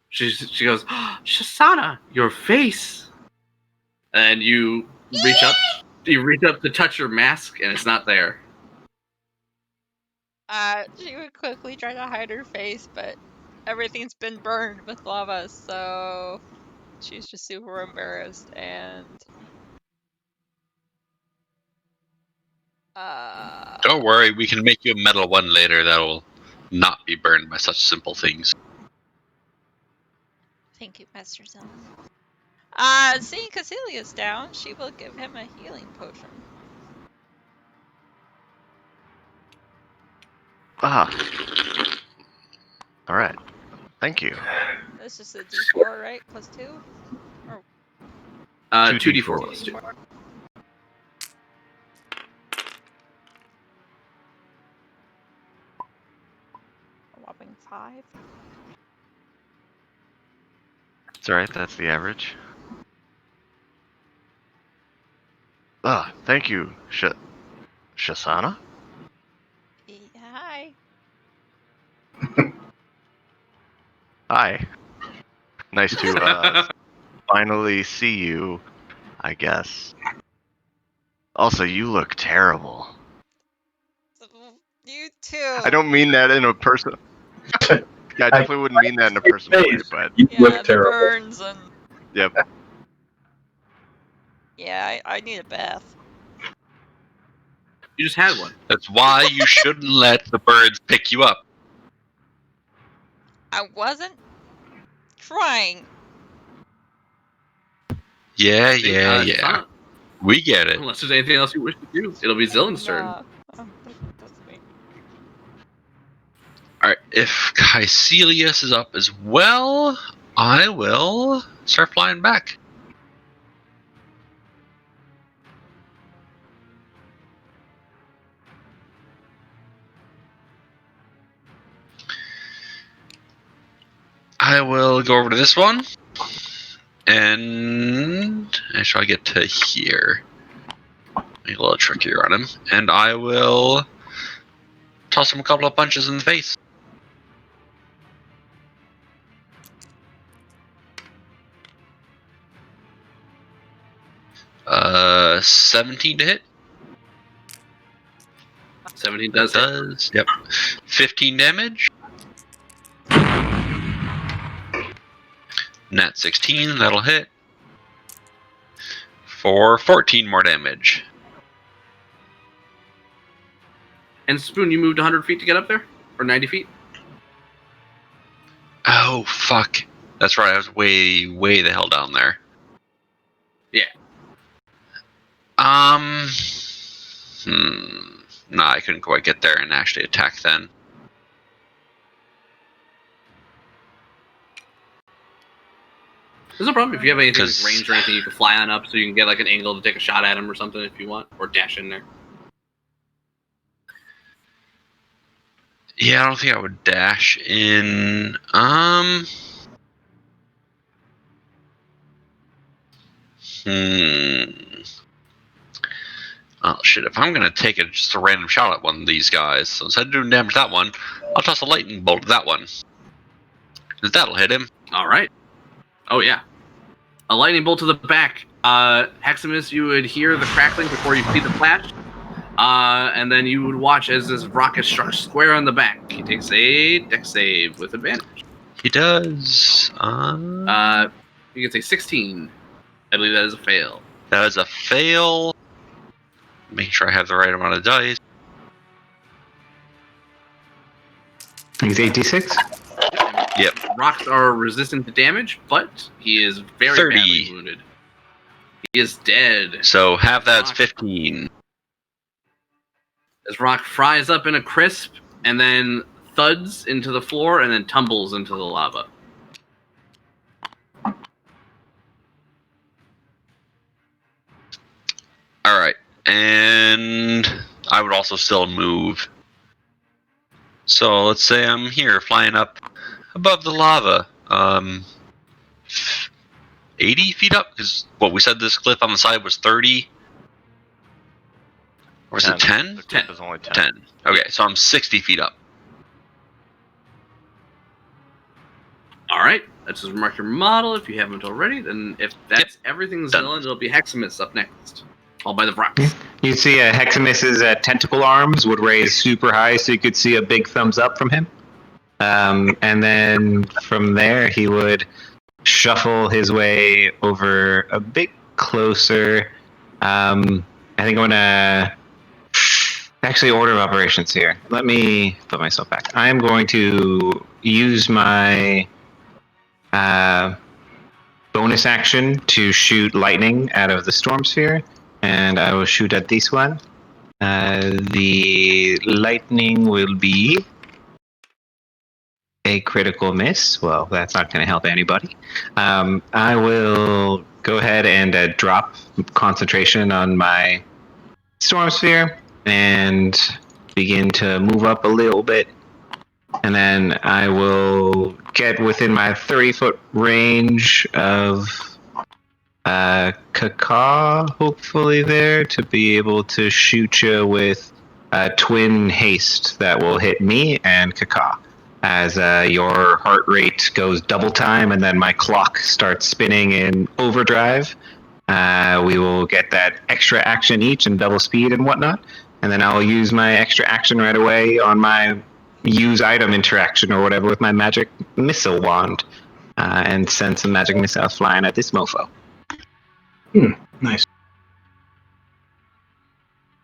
she goes, oh, Shisana, your face. And you reach up. You reach up to touch your mask, and it's not there. She would quickly try to hide her face, but everything's been burned with lava, so she's just super embarrassed and Don't worry, we can make you a metal one later that'll not be burned by such simple things. thank you, Master Zone. Seeing Caecilius down, she will give him a healing potion. Alright. Thank you. This is a D4, right? Plus 2? 2d4 plus 2. A whopping 5. It's alright, that's the average. Thank you, Shisana? Hi. Hi. Nice to finally see you, I guess. Also, you look terrible. You too. I don't mean that in a person. Yeah, I definitely wouldn't mean that in a personal way, but You Yeah, look the terrible. burns and yep. yeah, I need a bath. You just had one. That's why you shouldn't let the birds pick you up. I wasn't trying. Yeah. Shisana, We get it. unless there's anything else you wish to do, it'll be Zillan's turn. That's me. Alright, if Caecilius is up as well, I will start flying back. I will go over to this one. And actually, I get to here. Make it a little trickier on him. And I will toss him a couple of punches in the face. 17 to hit. 17 does hit. Yep. 15 damage. Nat 16, that'll hit. For 14 more damage. And Spoon, you moved 100 feet to get up there? Or 90 feet? Oh, fuck. That's right, I was way the hell down there. Yeah. Nah, I couldn't quite get there and actually attack then. There's no problem. If you have anything like 'Cause- range or anything, you can fly on up so you can get like an angle to take a shot at him or something if you want, or dash in there. Yeah, I don't think I would dash in. Oh shit! If I'm gonna take just a random shot at one of these guys, so instead of doing damage to that one, I'll toss a lightning bolt at that one. 'Cause that'll hit him. All right. Oh yeah. A lightning bolt to the back. Heximus, you would hear the crackling before you see the flash. And then you would watch as this rocket struck square on the back. He takes a dex save with advantage. He does. You can say 16. I believe that is a fail. That is a fail. Making sure I have the right amount of dice. He's 86. Yep. Rocks are resistant to damage, but he is very 30. badly wounded. He is dead. So half that's 15. This rock fries up in a crisp and then thuds into the floor and then tumbles into the lava. All right, and I would also still move. So let's say I'm here, flying up above the lava, 80 feet up. Because what we said, this cliff on the side was 30. Or was it 10? The cliff is only 10. 10. Okay, so I'm 60 feet up. All right, let's just mark your model if you haven't already. Then if that's everything, Done. Zillan, it'll be Heximus up next. All by the rocks. You see Heximus's tentacle arms would raise super high so you could see a big thumbs up from him. And then from there, he would shuffle his way over a bit closer. I think I'm going to... Actually, order of operations here. Let me put myself back. I'm going to use my bonus action to shoot lightning out of the storm sphere. And I will shoot at this one. The lightning will be a critical miss. Well, that's not going to help anybody. I will go ahead and drop concentration on my storm sphere and begin to move up a little bit. And then I will get within my 30-foot range of Kaka, hopefully there, to be able to shoot you with twin haste that will hit me and Kaka. As your heart rate goes double time and then my clock starts spinning in overdrive, we will get that extra action each and double speed and whatnot. And then I'll use my extra action right away on my use item interaction or whatever with my magic missile wand and send some magic missiles flying at this mofo. Nice.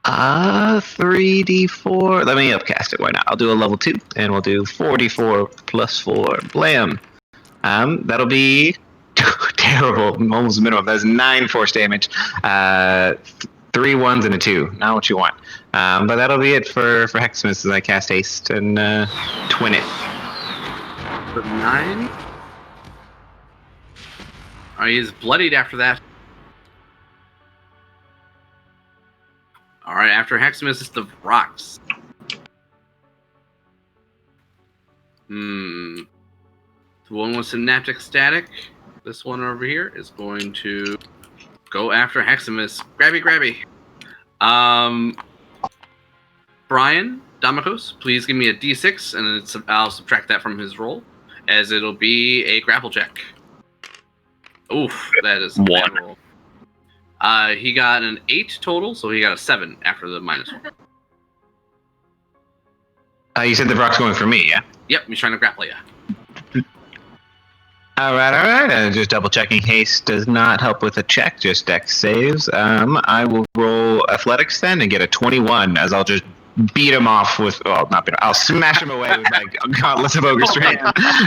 3d4. Let me upcast it. Why not? I'll do a level 2, and we'll do 4d4 plus 4. Blam. That'll be terrible. Almost minimum. That's 9 force damage. 3 1s and a 2. Not what you want. But that'll be it for Heximus as I cast haste and twin it. For 9. He's bloodied after that. Alright, after Heximus, it's the rocks. The one with Synaptic Static, this one over here, is going to go after Heximus. Grabby. Brian, Damikos, please give me a d6, and I'll subtract that from his roll, as it'll be a grapple check. Oof, that is a bad roll. He got an 8 total, so he got a 7 after the -1. You said the rock's going for me, yeah? Yep, he's trying to grapple you. All right. Just double checking. Haste does not help with a check, just dex saves. I will roll athletics then and get a 21, as I'll just beat him off with. Well, not beat him. I'll smash him away with my gauntlets of ogre strength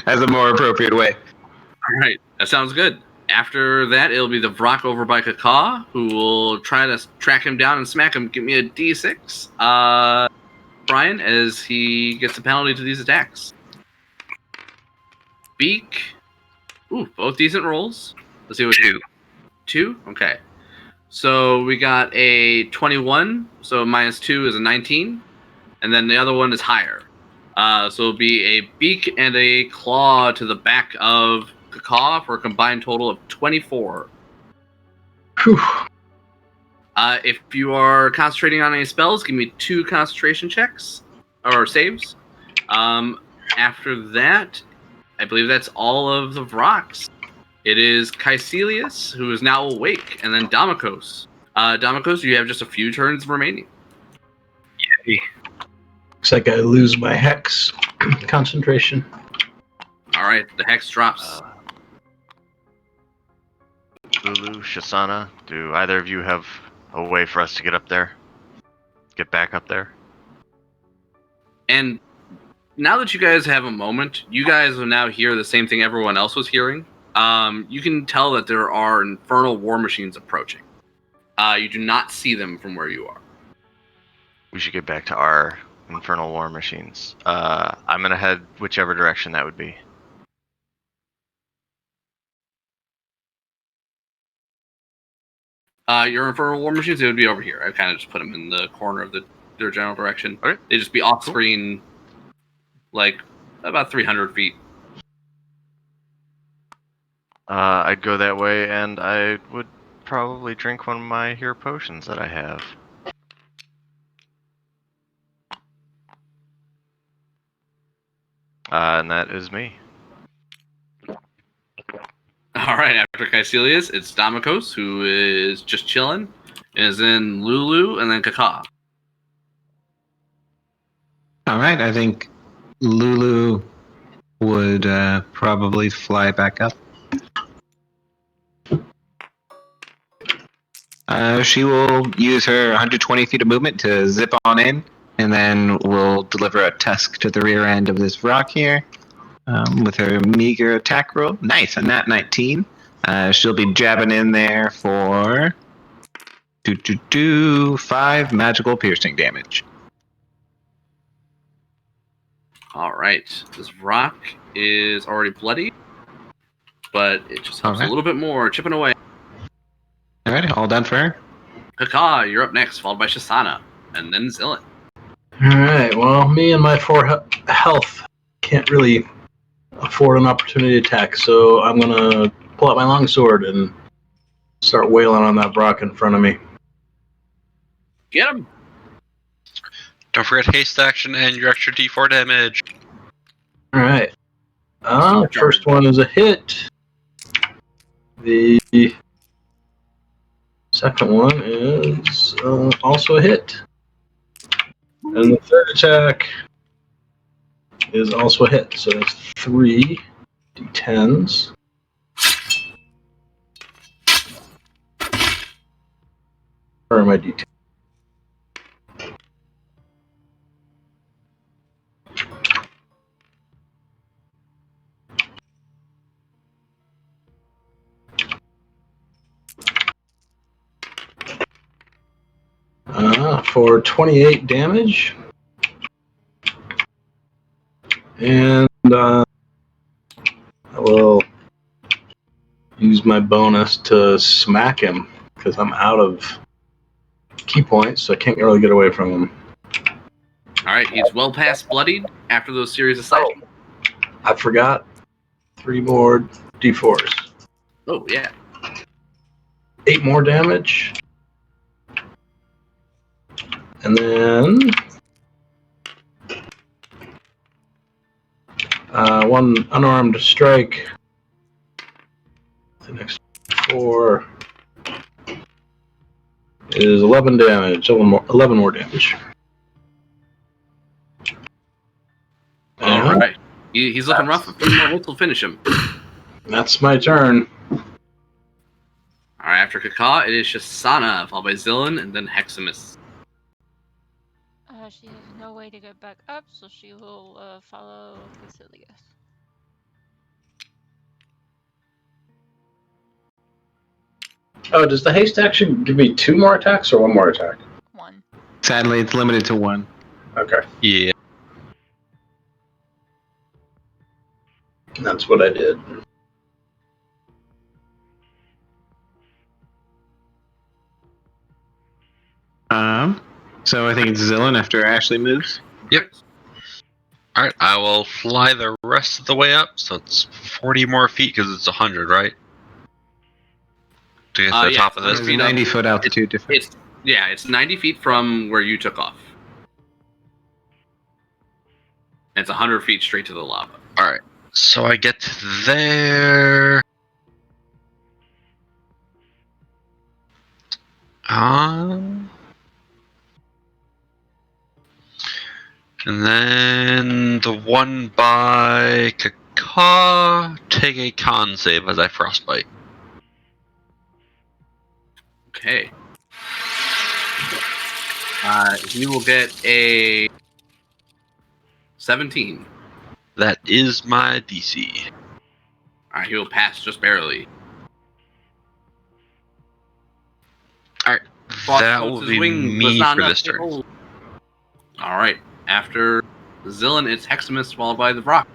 as a more appropriate way. All right, that sounds good. After that, it'll be the Vrock over by Kaka, who will try to track him down and smack him. Give me a d6, Brian, as he gets a penalty to these attacks. Beak. Ooh, both decent rolls. Let's see what 2. 2? Okay. So we got a 21, so minus 2 is a 19, and then the other one is higher. So it'll be a beak and a claw to the back of Kakaw for a combined total of 24. Whew. If you are concentrating on any spells, give me 2 concentration checks or saves. After that, I believe that's all of the Vrox. It is Caecilius, who is now awake, and then Damokos. Damokos, you have just a few turns remaining. Yay. Looks like I lose my hex concentration. All right, the hex drops. Lulu, Shisana, do either of you have a way for us to get up there? Get back up there? And now that you guys have a moment, you guys will now hear the same thing everyone else was hearing. You can tell that there are infernal war machines approaching. You do not see them from where you are. We should get back to our infernal war machines. I'm gonna head whichever direction that would be. Your infernal war machines, it would be over here. I kind of just put them in the corner of their general direction. Okay. They'd just be off screen, like about 300 feet. I'd go that way, and I would probably drink one of my hero potions that I have. And that is me. All right, after Caecilius, it's Damokos, who is just chilling, is in Lulu, and then Kaka. All right, I think Lulu would probably fly back up. She will use her 120 feet of movement to zip on in, and then will deliver a tusk to the rear end of this rock here with her meager attack roll. Nice, a nat 19. She'll be jabbing in there for 5 magical piercing damage. All right, this rock is already bloody, but it just helps Okay. a little bit more, chipping away. All right, all done for her. Kaka, you're up next, followed by Shisana, and then Zillan. Alright, well, me and my 4 health can't really afford an opportunity attack, so I'm gonna pull out my longsword and start wailing on that rock in front of me. Get him! Don't forget haste action and your extra D4 damage. Alright. First one is a hit. The second one is also a hit. And the third attack is also a hit. So that's 3 d10s. Where are my d10s? For 28 damage. And I will use my bonus to smack him because I'm out of key points, so I can't really get away from him. All right, he's well past bloodied after those series of slashing. I forgot 3 more d4s. Oh, yeah. 8 more damage. And then 1 unarmed strike. The next 4 is 11 damage. 11 more damage. All right. He's looking rough. A few more hits will finish him. That's my turn. All right, after Kaka, it is Shisana, followed by Zillan, and then Heximus. She has no way to get back up, so she will follow Caecilius. Oh, does the haste action give me 2 more attacks or 1 more attack? 1. Sadly, it's limited to 1. Okay, Yeah. that's what I did. So I think it's Zillan after Ashley moves. Yep. All right, I will fly the rest of the way up. So it's 40 more feet because it's 100, right? To get to the top of There's this. a 90-foot altitude difference. It's 90 feet from where you took off. And it's 100 feet straight to the lava. All right, so I get to there. And then the one by Kaka, take a con save as I frostbite. Okay. He will get a 17. That is my DC. Alright, he will pass just barely. Alright, that will be me for this turn. Alright, after Zillan, it's Heximus followed by the Vrock.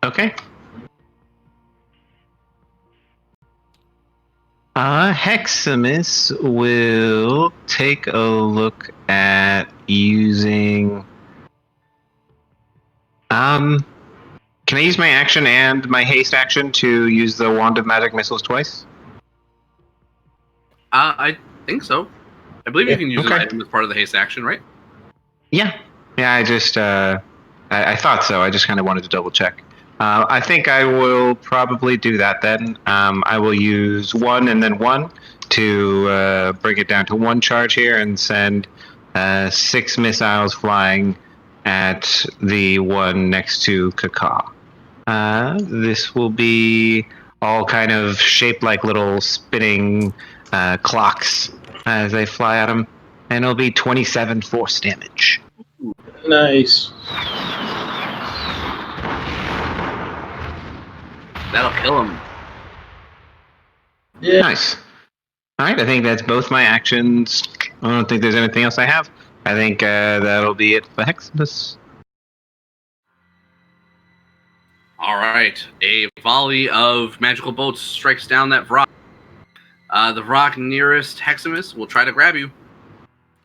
Okay. Heximus will take a look at using. Can I use my action and my haste action to use the Wand of Magic Missiles twice? I think so. I believe you can use an item as part of the haste action, right? Yeah. Yeah, I just, I thought so. I just kind of wanted to double check. I think I will probably do that then. I will use 1 and then 1 to bring it down to 1 charge here and send 6 missiles flying at the one next to Kaka. This will be all kind of shaped like little spinning clocks as they fly at him, and it'll be 27 force damage. Nice. That'll kill him. Yeah. Nice. All right, I think that's both my actions. I don't think there's anything else I have. I think that'll be it for Heximus. All right, a volley of magical bolts strikes down that Vrock. The Vrock nearest Heximus will try to grab you.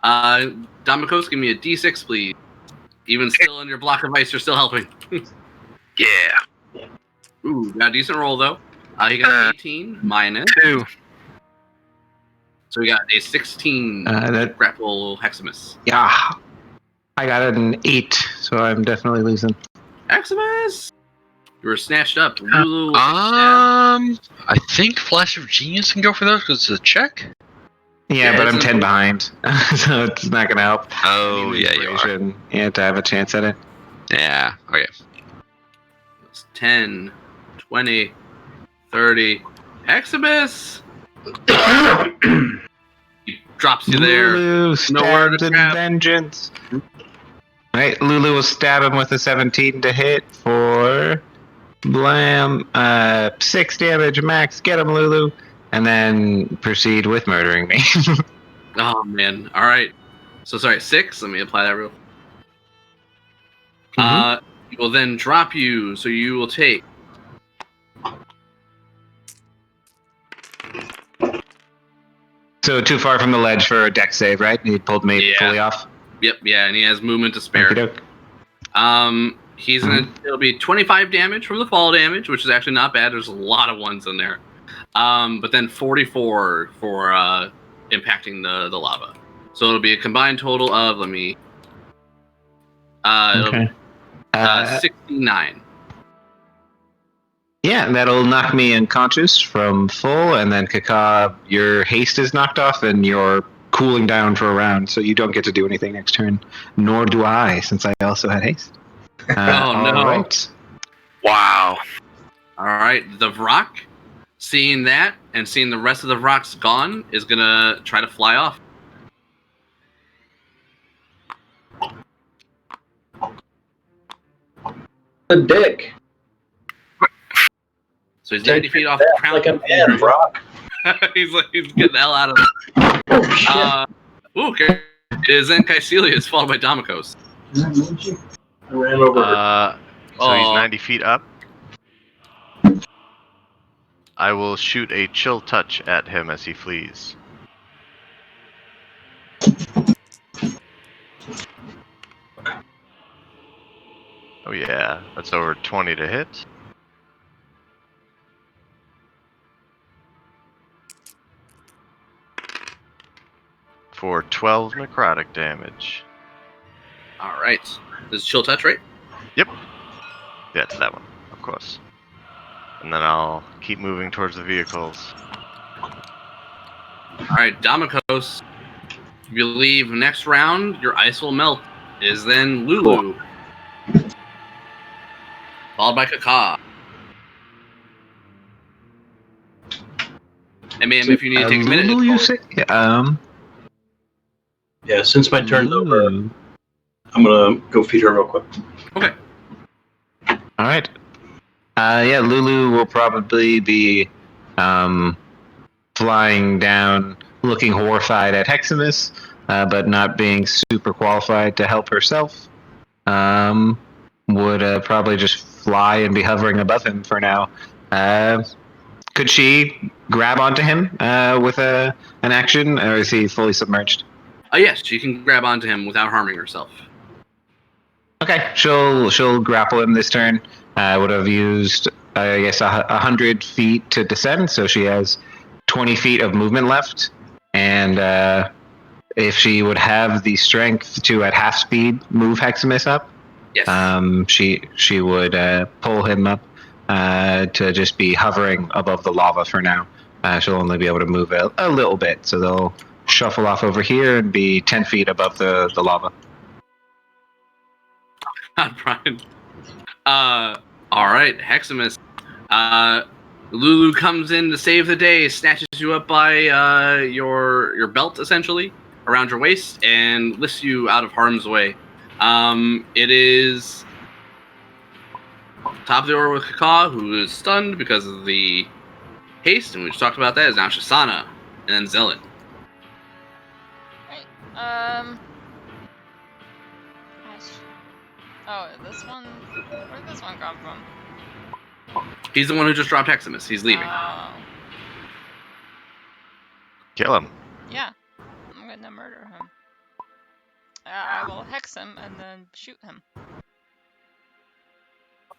Domikos, give me a D6, please. Even still in your block of ice, you're still helping. Yeah. Ooh, got a decent roll, though. He got 18 minus 2. So we got a 16 grapple Heximus. Yeah. I got an 8, so I'm definitely losing. Heximus! You were snatched up. Lulu, I think Flash of Genius can go for those because it's a check. Yeah, but I'm 10 behind, so it's not going to help. Oh, yeah, you are. Yeah, to have a chance at it. Yeah, okay. It's 10, 20, 30. Heximus! He drops you there. Lulu Nowhere to stabbed in grab. vengeance. Alright, Lulu will stab him with a 17 to hit for blam 6 damage max. Get him, Lulu. And then proceed with murdering me. Oh, man. All right. So, sorry, 6. Let me apply that real quick. He will then drop you, so you will take... So too far from the ledge for a deck save, right? He pulled me fully off. Yep, yeah, and he has movement to spare. Okey-doke. He's gonna... It'll be 25 damage from the fall damage, which is actually not bad. There's a lot of ones in there. But then 44 for impacting the lava. So it'll be a combined total of, let me... Okay. 69. Yeah, that'll knock me unconscious from full, and then Kaka, your haste is knocked off, and you're cooling down for a round, so you don't get to do anything next turn. Nor do I, since I also had haste. Oh, no. All right. Wow. All right, the Vrock, seeing that and seeing the rest of the Vrocks gone, is gonna try to fly off. The dick. So he's 90 feet off the crown. Like a man, Brock. he's getting the hell out of it. Oh, shit. Okay. It is then Caecilius, followed by Domikos. I ran over her. So he's 90 feet up. I will shoot a chill touch at him as he flees. Oh yeah, that's over 20 to hit. For 12 necrotic damage. All right. This is chill touch, right? Yep. Yeah, it's that one, of course. And then I'll keep moving towards the vehicles. All right, Damikos. If you leave next round, your ice will melt. Is then Lulu. Followed by Kaka. And ma'am, if you need to take a minute. Lulu, you say? Yeah, since my turn's over, Lulu. I'm gonna go feed her real quick. Okay. All right. Yeah, Lulu will probably be flying down, looking horrified at Heximus, but not being super qualified to help herself. Would probably just fly and be hovering above him for now. Could she grab onto him with an action, or is he fully submerged? Yes, she can grab onto him without harming herself. Okay, she'll grapple him this turn. Would have used, I guess, 100 feet to descend, so she has 20 feet of movement left. And if she would have the strength to, at half speed, move Heximus up, Yes. she would pull him up to just be hovering above the lava for now. She'll only be able to move a little bit, so they'll shuffle off over here and be 10 feet above the lava. Brian. All right, Heximus. Lulu comes in to save the day, snatches you up by your belt, essentially, around your waist, and lifts you out of harm's way. It is top of the order with Kaka, who is stunned because of the haste, and we just talked about that, is now Shisana, and then Zelen. Right. Oh, this one. Where'd this one come from? He's the one who just dropped Heximus. He's leaving. Oh. Kill him. Yeah. I'm gonna murder him. I will hex him and then shoot him.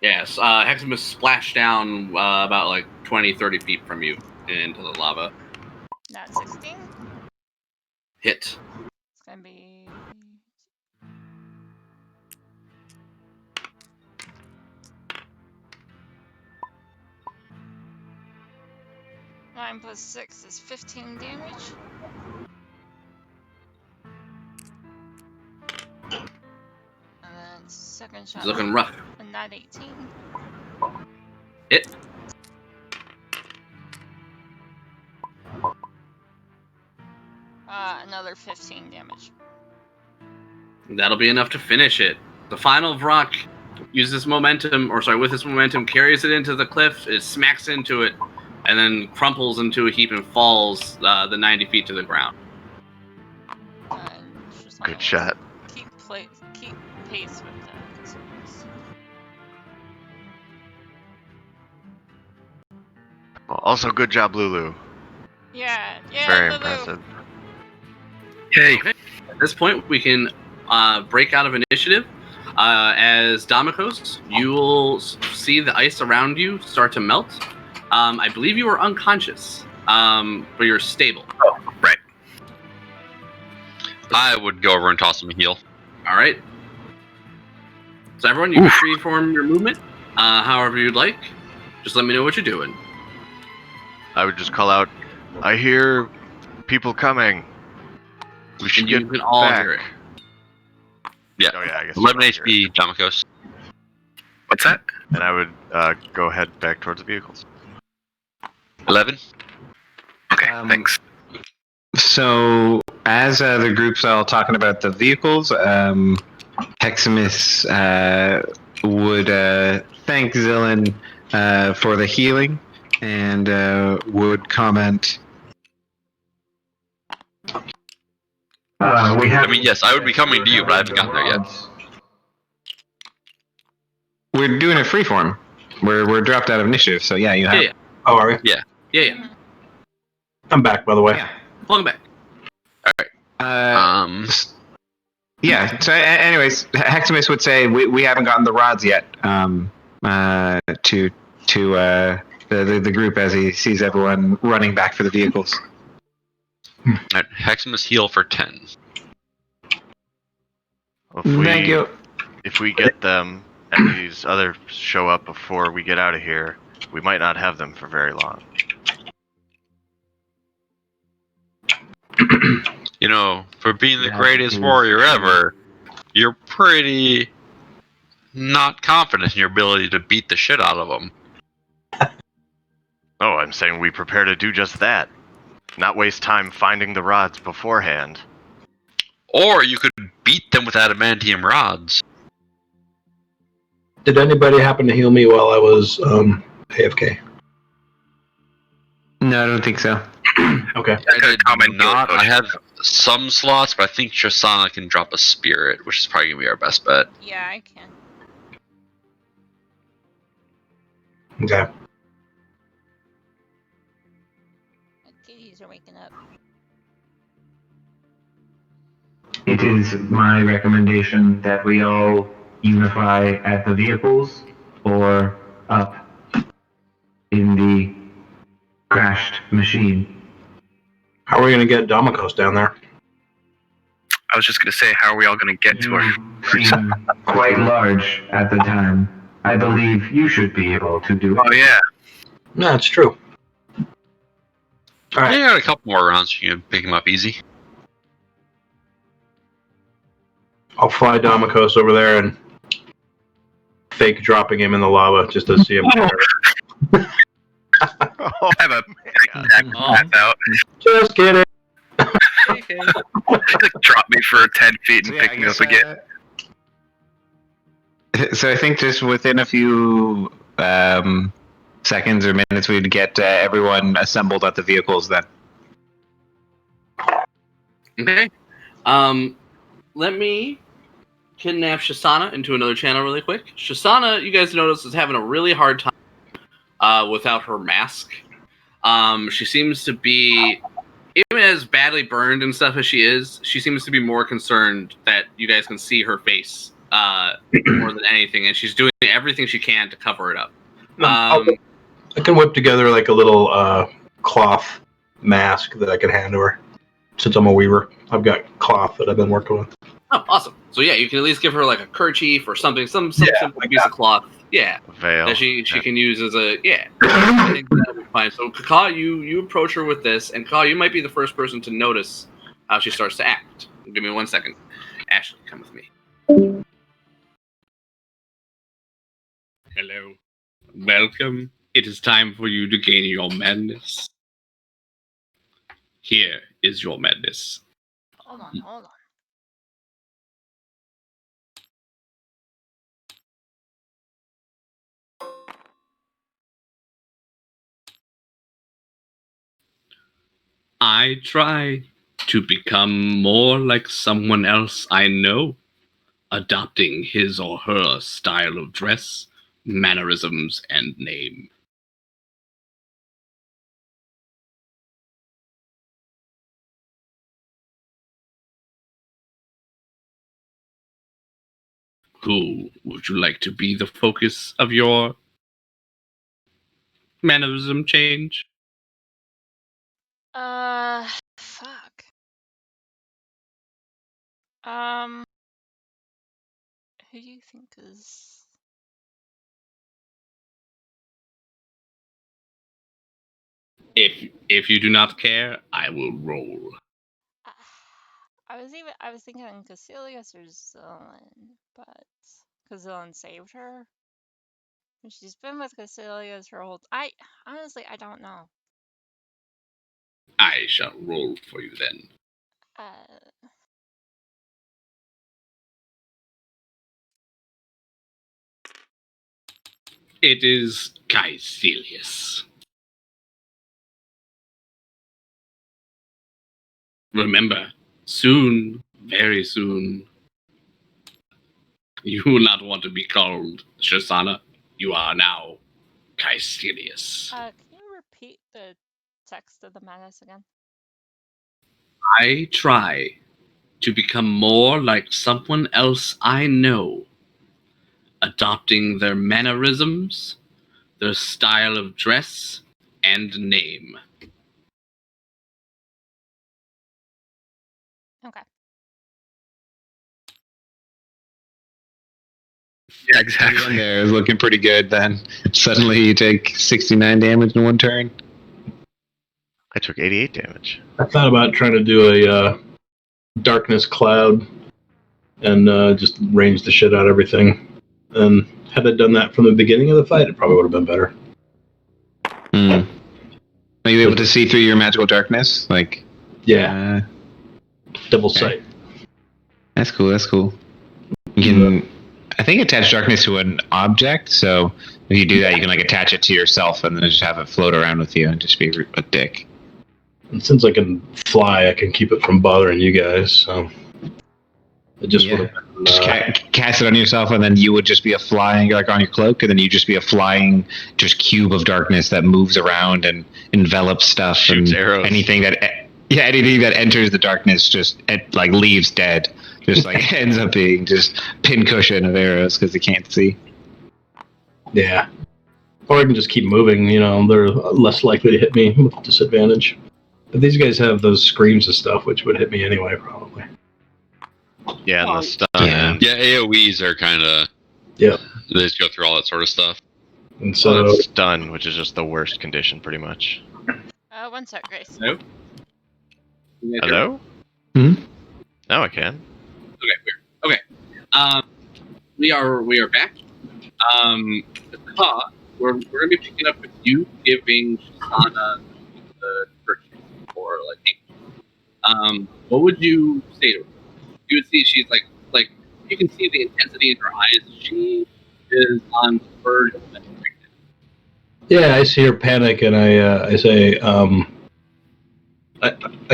Yes, Heximus splashed down about like 20, 30 feet from you into the lava. Not 16. Hit. It's gonna be. 9 plus 6 is 15 damage. And then second shot. He's looking rough. And not 18. Hit. Another 15 damage. That'll be enough to finish it. The final Vrock uses momentum, or sorry, with this momentum, carries it into the cliff, it smacks into it, and then crumples into a heap and falls the 90 feet to the ground. Good shot. Keep pace with that. Well, also, good job, Lulu. Yeah, Very Lulu. impressive. Yay. Okay. At this point, we can break out of initiative. As Damikos, you will see the ice around you start to melt. I believe you are unconscious, but you're stable. Oh, right. I would go over and toss him a heal. All right. So everyone, you can freeform your movement however you'd like. Just let me know what you're doing. I would just call out, I hear people coming. We should And you get can all back. hear it. Yeah. Oh yeah, I guess 11 you can hear HP, Damikos. What's that? it. And I would go head back towards the vehicles. 11. Okay, thanks. So, as the group's all talking about the vehicles, Heximus would thank Zillan for the healing and would comment. I mean, yes, I would be coming to you, but I haven't gotten there yet. We're doing a freeform. We're dropped out of initiative, so yeah, you have. Yeah. Oh, are we? Yeah. I'm back, by the way. Yeah. Plug him back. Alright. Yeah. So, anyways, Heximus would say we haven't gotten the rods yet. To the group as he sees everyone running back for the vehicles. Alright, Heximus heal for 10. Thank you. If we get them and these others show up before we get out of here, we might not have them for very long. You know, for being the That greatest is warrior true. ever, you're pretty not confident in your ability to beat the shit out of them. Oh, I'm saying we prepare to do just that. Not waste time finding the rods beforehand. Or you could beat them with adamantium rods. Did anybody happen to heal me while I was AFK? No, I don't think so. Okay. I could comment Not. I healing have potion. some slots, but I think Shasana can drop a spirit, which is probably gonna be our best bet. Yeah, I can. Okay. The kitties are waking up. It is my recommendation that we all unify at the vehicles or up in the crashed machine. How are we going to get Domikos down there? I was just gonna say, how are we all gonna get to our? You seem quite large at the time. I believe you should be able to do it. Oh yeah. No, it's true. All right. Yeah, got a couple more rounds. You can pick him up easy. I'll fly Domikos over there and fake dropping him in the lava just to see him. Oh, Have a pass out. Just kidding. Like drop me for 10 feet and So, yeah, pick I me up guess, again. So I think just within a few seconds or minutes, we'd get everyone assembled at the vehicles then. Okay. Let me kidnap Shasana into another channel really quick. Shasana, you guys notice, is having a really hard time without her mask. She seems to be, even as badly burned and stuff as she is, she seems to be more concerned that you guys can see her face more than anything, and she's doing everything she can to cover it up. I can whip together like a little cloth mask that I can hand to her. Since I'm a weaver, I've got cloth that I've been working with. Oh, awesome. So yeah, you can at least give her like a kerchief or something, some simple piece of cloth. Yeah. Veil. That she can use as a I think that'll be fine. So Kaka, you approach her with this, and Kaka, you might be the first person to notice how she starts to act. Give me 1 second. Ashley, come with me. Hello. Welcome. It is time for you to gain your madness. Here is your madness. Hold on. I try to become more like someone else I know, adopting his or her style of dress, mannerisms, and name. Who would you like to be the focus of your mannerism change? Fuck. Who do you think is? If you do not care, I will roll. I was thinking Caecilius or Zillan, but because Zillan saved her. And she's been with Caecilius her whole. I honestly I don't know. I shall roll for you then. It is Caecilius. Remember, soon, very soon, you will not want to be called Shasana. You are now Caecilius. Can you repeat the text of the madness again? I try to become more like someone else I know, adopting their mannerisms, their style of dress, and name. Okay. Yeah, At the exactly. end there is looking pretty good. Then suddenly you take 69 damage in one turn. I took 88 damage. I thought about trying to do a darkness cloud and just range the shit out of everything. And had I done that from the beginning of the fight, it probably would have been better. Are you able to see through your magical darkness? Like, Yeah, double okay. sight. That's cool. That's cool. You can, I think, attach darkness to an object. So if you do that, you can like attach it to yourself and then just have it float around with you and just be a dick. And since I can fly, I can keep it from bothering you guys. So it just Yeah. would have been. Just cast it on yourself, and then you would just be a flying, like on your cloak, and then you just be a flying, just cube of darkness that moves around and envelops stuff. Shoots and arrows. anything that enters the darkness just like leaves dead. Just like ends up being just pincushion of arrows because they can't see. Yeah. Or I can just keep moving. They're less likely to hit me with disadvantage. But these guys have those screams and stuff, which would hit me anyway, probably. Yeah, and the stun. Yeah. Yeah, AoEs are kind of. Yeah. They just go through all that sort of stuff. And So so, stun, which is just the worst condition, pretty much. One sec, Grace. Hello? Hello? Hmm? Now I can. Okay, weird. Okay. We are back. We're gonna be picking up with you giving Shisana the virtue or what would you say to her? You would see she's like you can see the intensity in her eyes. She is on the verge of breakdown. yeah, I see her panic, and I say, I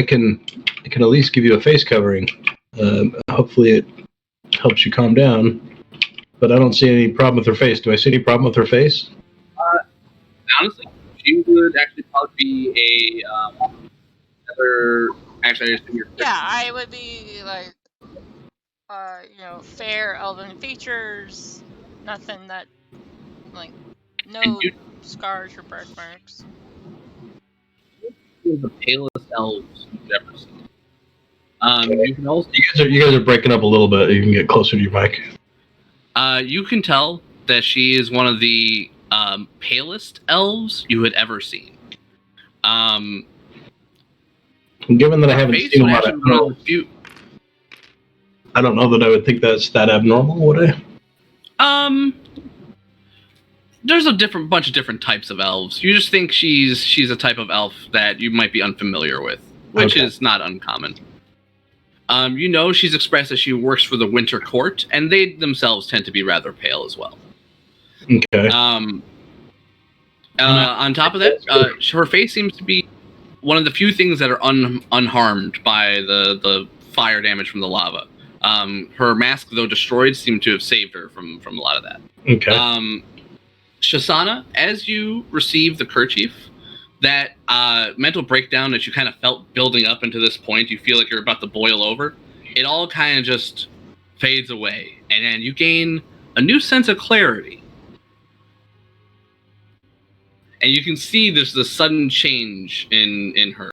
can at least give you a face covering. Hopefully, it helps you calm down. But I don't see any problem with her face. Do I see any problem with her face? Honestly, she would actually probably be another. Actually, I assume you're. Yeah, I would be like, fair elven features, nothing that, like, no scars or birthmarks. The palest elves you've ever seen. You can also You guys are breaking up a little bit. You can get closer to your mic. you can tell that she is one of the palest elves you had ever seen. Given that I her haven't face seen a would lot, actually be one of the few. I don't know that I would think that's that abnormal, would I? There's a bunch of different types of elves. You just think she's a type of elf that you might be unfamiliar with, which is not uncommon. She's expressed that she works for the Winter Court, and they themselves tend to be rather pale as well. Okay. On top of that, her face seems to be one of the few things that are unharmed by the fire damage from the lava. Her mask, though destroyed, seemed to have saved her from a lot of that. Okay. Shisana, as you receive the kerchief, that mental breakdown that you kind of felt building up into this point, you feel like you're about to boil over, it all kind of just fades away, and then you gain a new sense of clarity. And you can see there's this sudden change in her,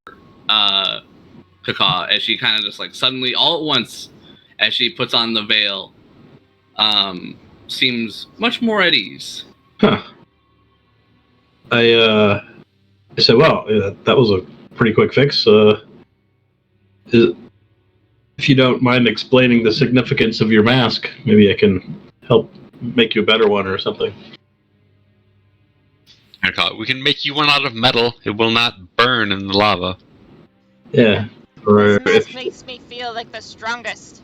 Kaka, as she kind of just like suddenly, all at once, as she puts on the veil, seems much more at ease. Huh. I said, well, that was a pretty quick fix. If you don't mind explaining the significance of your mask, maybe I can help make you a better one or something. We can make you one out of metal. It will not burn in the lava. Yeah. Or This if, makes me feel like the strongest.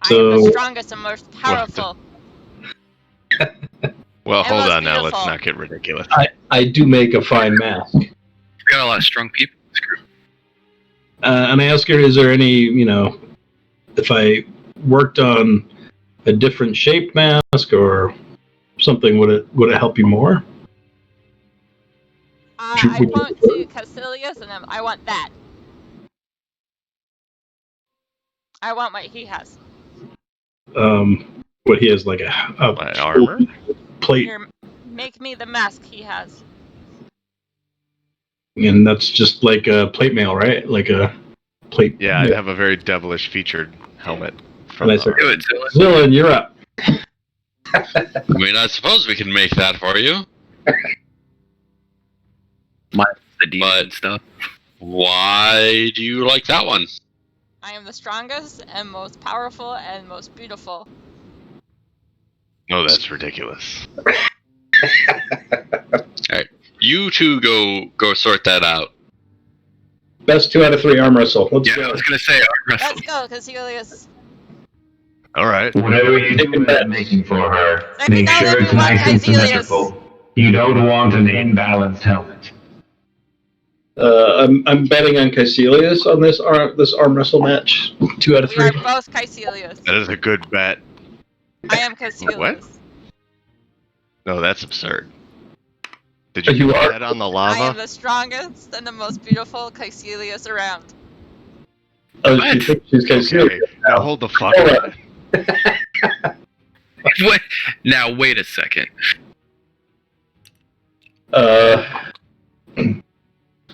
I am So- the strongest and most powerful. Well, And hold most on now. Let's beautiful. not get ridiculous. I do make a fine mask. We got a lot of strong people in this group. And I asked her, is there any, if I worked on a different shaped mask or something, would it help you more? I point to Caecilius and I want that. I want what he has. What he has, like a My armor? plate, Here, make me the mask he has. and that's just like a plate mail, right? Like a plate. Yeah, I'd have a very devilish featured helmet. From And I said, Do it, Zilla. Zillan, you're up. I mean, I suppose we can make that for you. The demon But- and stuff. Why do you like that one? I am the strongest and most powerful and most beautiful. Oh, that's ridiculous. You two go sort that out. Best 2 out of 3 arm wrestle. Let's Yeah, I go. was gonna say arm wrestle. Let's go, Casilius. All right. Whatever you Take do it back. is making for her, Take it make down, sure it's everyone, nice and Caecilius. symmetrical. You don't want an imbalanced helmet. I'm betting on Caecilius on this arm wrestle match. 2 out of We 3. are both Caecilius. That is a good bet. I am Caecilius. What? No, that's absurd. Did you You put are- that on the I am lava? the strongest and the most beautiful Caecilius around. Oh, What? she thinks she's Caecilius. Okay, now hold the fuck Hold up. What? Now wait a second.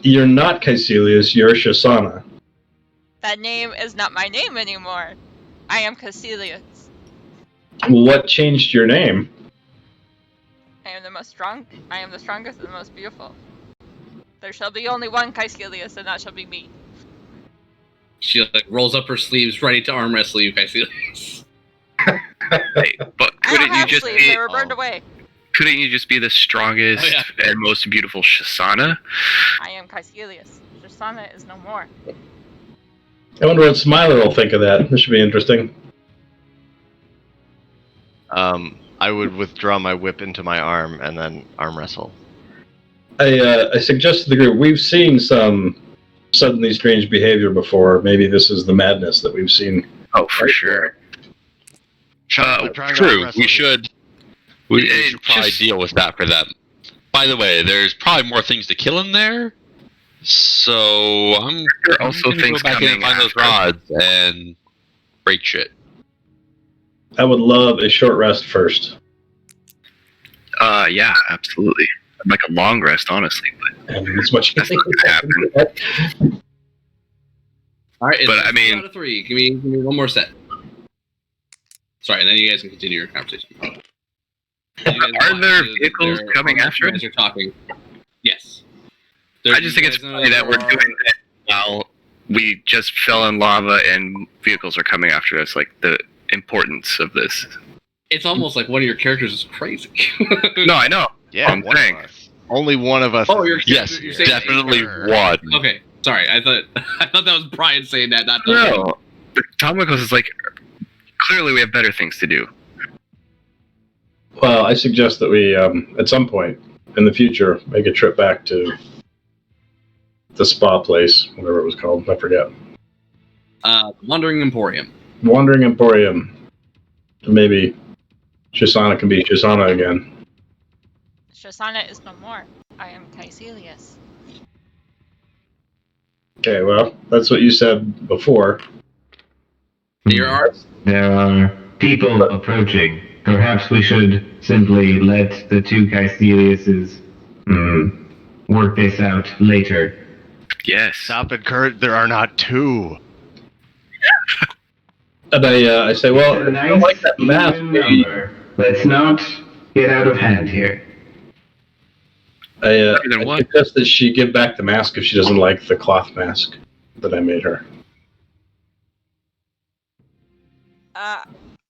You're not Caecilius, you're Shasana. That name is not my name anymore. I am Caecilius. What changed your name? I am the strongest and the most beautiful. There shall be only one Caecilius, and that shall be me. She like rolls up her sleeves, ready to arm wrestle you, Caecilius. Hey, but I couldn't don't you have just sleeves, be? they were burned away. Couldn't you just be the strongest Oh, yeah. and most beautiful Shisana? I am Caecilius. Shasana is no more. I wonder what Smiler will think of that. This should be interesting. I would withdraw my whip into my arm and then arm wrestle. I suggest to the group, we've seen some suddenly strange behavior before. Maybe this is the madness that we've seen. Oh, for sure. I'm trying to arm True, wrestle we you. should. We It should probably just- deal with that for them. By the way, there's probably more things to kill in there. So I'm There are also gonna things go back in and coming find those after. rods and break shit. I would love a short rest first. Yeah, absolutely. I'd like a long rest, honestly, but And as much that's not gonna happen. All right, it's But, I 2 mean- out of 3. Give me one more set. Sorry, and then you guys can continue your conversation. You guys Are watch there the- vehicles their coming armor after as us? you're talking. Yes. I just think it's funny that we're doing that while we just fell in lava and vehicles are coming after us. Like the importance of this. It's almost like one of your characters is crazy. No, I know. Yeah, I'm one saying. of us. Only one of us. Oh, is you're- Yes, You're saying definitely Sure. one. Okay, sorry. I thought that was Brian saying that, not No, but Tomikos is like clearly we have better things to do. Well, I suggest that we, at some point in the future, make a trip back to the spa place, whatever it was called. I forget. Wandering Emporium. Wandering Emporium. Maybe Shisana can be Shisana again. Shasana is no more. I am Caecilius. Okay, well, that's what you said before. Your art. There are people approaching. Perhaps we should simply let the 2 Caeciliuses work this out later. Yes. Stop it, Kurt. There are not 2. And I say, well, It's a I don't like that mask. even number. Let's not get out of hand here. I Then what? suggest that she give back the mask if she doesn't like the cloth mask that I made her.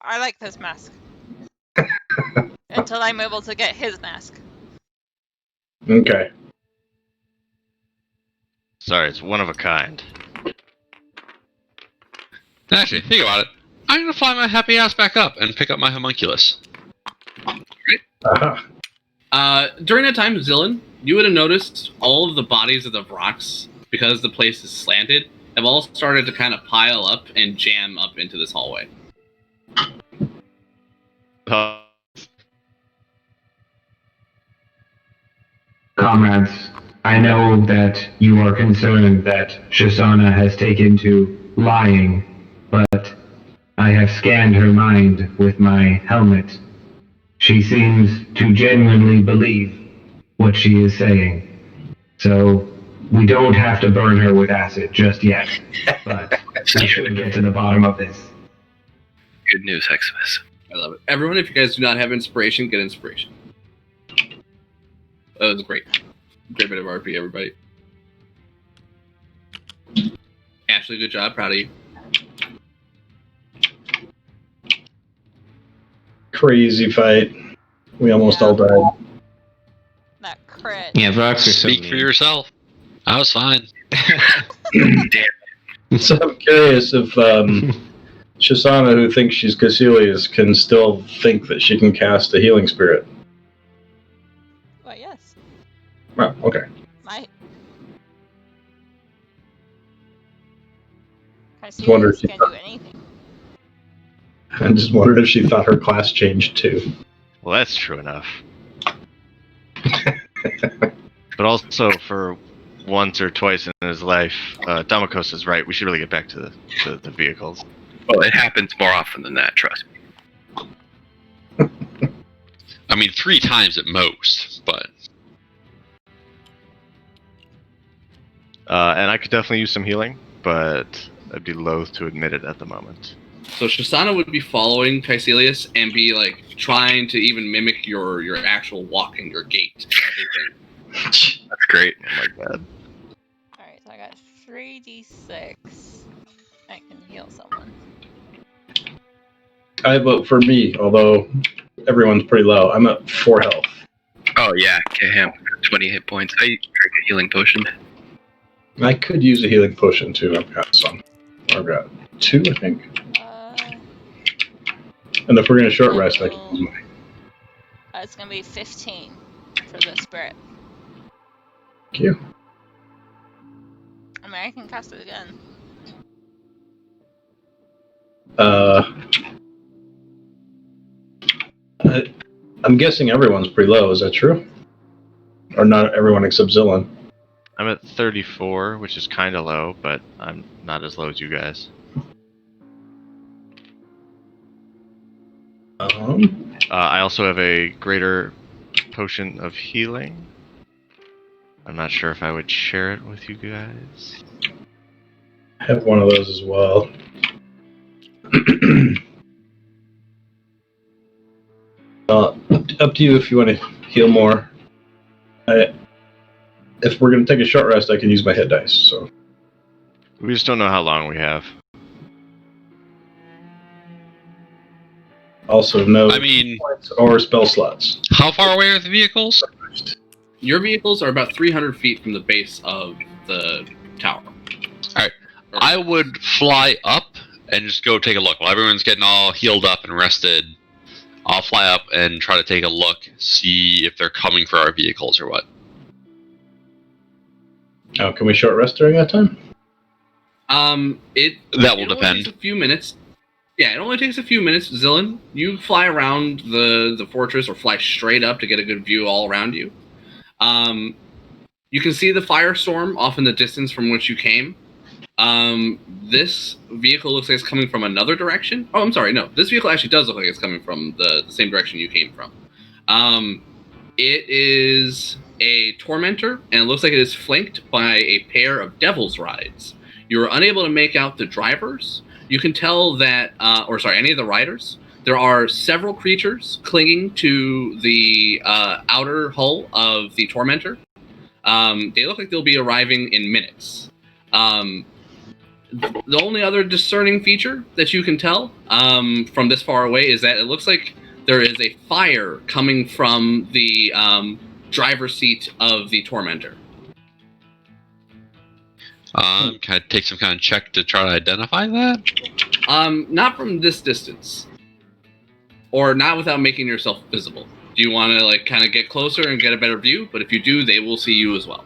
I like this mask. Until I'm able to get his mask. Okay. Sorry, it's one of a kind. Actually, think about it. I'm gonna fly my happy ass back up and pick up my homunculus. Aha. During that time, Zillan, you would have noticed all of the bodies of the rocks, because the place is slanted, have all started to kind of pile up and jam up into this hallway. Comrades, I know that you are concerned that Shisana has taken to lying but I have scanned her mind with my helmet. She seems to genuinely believe what she is saying. So we don't have to burn her with acid just yet, but we should get to the bottom of this. Good news, Heximus. I love it. Everyone, if you guys do not have inspiration, get inspiration. That was great. Great bit of RP, everybody. Ashley, good job. Proud of you. Crazy fight. We almost all died. That crit. Yeah, Vox are so Speak for mean. yourself. I was fine. So I'm curious if Shisana, who thinks she's Caecilius, can still think that she can cast a healing spirit. Well, yes. Oh, okay. My. wonder if Caecilius she can't do anything. I just wondered if she thought her class changed too. Well, that's true enough. But also, for once or twice in his life, Damakos is right. We should really get back to the vehicles. Well, it happens more often than that, trust me. I mean, 3 times at most, but And I could definitely use some healing, but I'd be loath to admit it at the moment. So Shisana would be following Caecilius and be like trying to even mimic your actual walk and your gait. Everything. That's great. Oh my god. Alright, so I got 3d6. I can heal someone. I vote for me, although everyone's pretty low. I'm at 4 health. Oh yeah, get him. 20 hit points. I drink a healing potion. I could use a healing potion too. I've got some. I've got 2, I think. And if we're going to short rest, I can use mine. It's gonna be 15 for the spirit. Thank you. I mean, I can cast it again. I'm guessing everyone's pretty low. Is that true? Or not everyone except Zillan? I'm at 34, which is kind of low, but I'm not as low as you guys. I also have a greater potion of healing. I'm not sure if I would share it with you guys. I have one of those as well. Up to you if you want to heal more. If we're going to take a short rest, I can use my hit dice. So We just don't know how long we have. also no I mean, points or spell slots. how far away are the vehicles? Your vehicles are about 300 feet from the base of the tower. Alright. I would fly up and just go take a look. While everyone's getting all healed up and rested, I'll fly up and try to take a look, see if they're coming for our vehicles or what. Oh, can we short rest during that time? It That will only depend. takes a few minutes. Yeah, it only takes a few minutes. Zillan, you fly around the fortress or fly straight up to get a good view all around you. You can see the firestorm off in the distance from which you came. This vehicle looks like it's coming from another direction. Oh, I'm sorry, no. This vehicle actually does look like it's coming from the same direction you came from. It is a Tormentor, and it looks like it is flanked by a pair of Devil's Rides. You are unable to make out the drivers. You can tell that, any of the riders. There are several creatures clinging to the outer hull of the Tormentor. They look like they'll be arriving in minutes. The only other discerning feature that you can tell from this far away is that it looks like there is a fire coming from the driver's seat of the Tormentor. Can I take some kind of check to try to identify that? Not from this distance. Or not without making yourself visible. Do you want to kind of get closer and get a better view? But if you do, they will see you as well.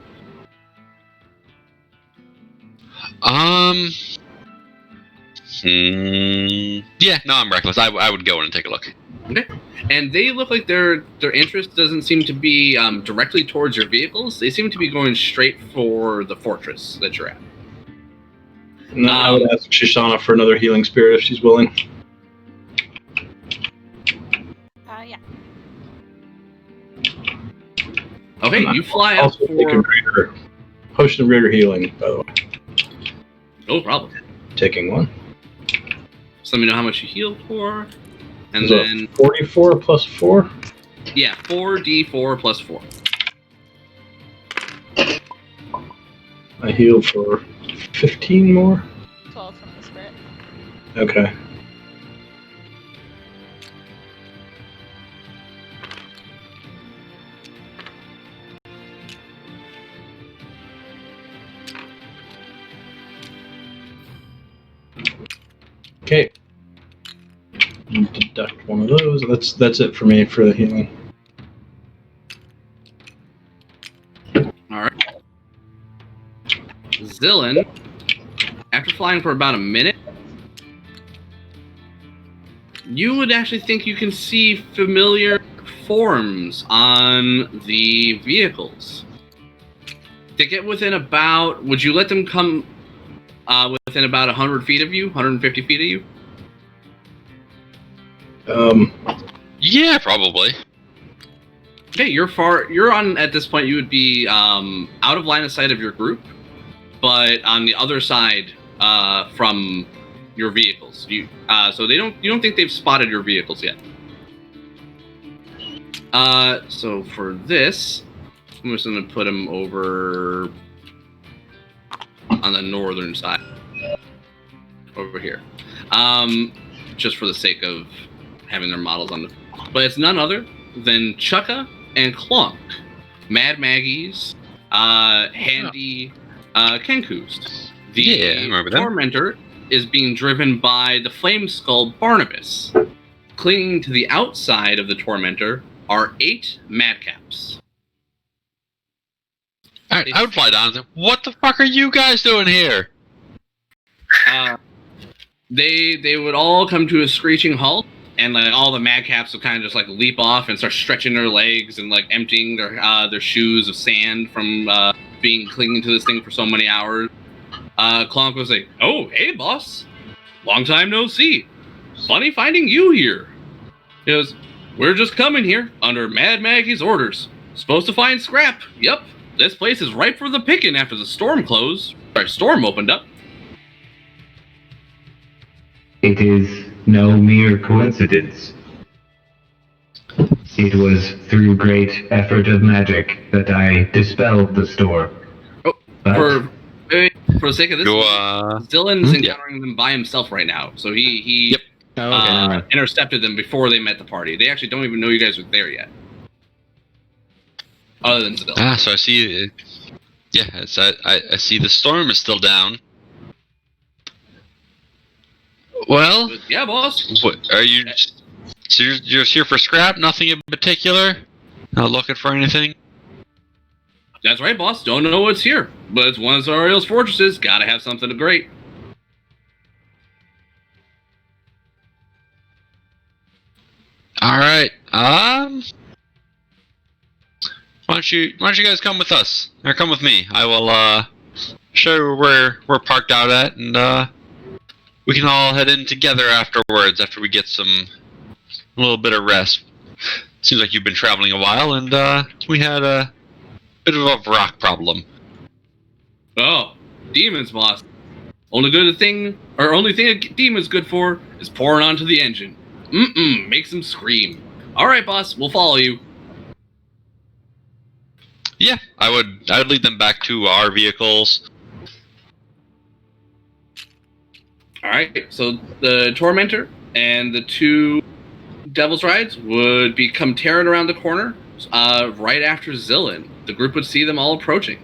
Yeah, no, I'm reckless. I would go in and take a look. Okay. And they look like their interest doesn't seem to be directly towards your vehicles. They seem to be going straight for the fortress that you're at. And I would ask Shoshana for another healing spirit if she's willing. Yeah. Okay, you fly up Also take a for... potion of greater healing, by the way. No problem. Taking one. So let me know how much you healed for. And So then... 44 plus 4? Yeah, 4d4 plus 4. I heal for 15 more? 12 from the spirit. Okay. Okay. Deduct one of those. That's it for me for the healing. Alright. Zillin, after flying for about a minute, you would actually think you can see familiar forms on the vehicles. They get within about... Would you let them come within about 100 feet of you? 150 feet of you? Yeah, probably. Okay, you're on, at this point, you would be out of line of sight of your group, but on the other side from your vehicles. So you don't think they've spotted your vehicles yet. So for this, I'm just going to put them over on the northern side. Over here. Just for the sake of having their models on the... But it's none other than Chukka and Clunk, Mad Maggie's handy Kenkus. Yeah, I remember them. Tormentor is being driven by the Flame Skull Barnabas. Clinging to the outside of the Tormentor are 8 Madcaps. Alright, I would fly down and say, what the fuck are you guys doing here? They would all come to a screeching halt, and like all the madcaps would kind of just like leap off and start stretching their legs and like emptying their shoes of sand from being clinging to this thing for so many hours. Clonk was like, "Oh, hey, boss, long time no see. Funny finding you here." He goes, "We're just coming here under Mad Maggie's orders. Supposed to find scrap. Yep, this place is ripe for the picking after the storm opened up." It is no mere coincidence. It was through great effort of magic that I dispelled the storm. Oh, But for the sake of this, Zillin's yeah. encountering them by himself right now, so he never. intercepted them before they met the party. They actually don't even know you guys were there yet, other than Zillin. So I see. Yeah, I see the storm is still down. Well, Yeah, boss. what are you? So you're just here for scrap? Nothing in particular? Not looking for anything? That's right, boss. Don't know what's here, but it's one of Zariel's fortresses. Gotta have something great. All right. Why don't you guys come with us? Or come with me. I will show you where we're parked out at, and we can all head in together afterwards after we get a little bit of rest. Seems like you've been traveling a while, and we had a bit of a rock problem. Oh, demons, boss. Only thing a demon's good for is pouring onto the engine. Makes them scream. All right, boss. We'll follow you. Yeah, I would lead them back to our vehicles. All right, so the Tormentor and the 2 Devil's Rides would come tearing around the corner right after Zillin. The group would see them all approaching.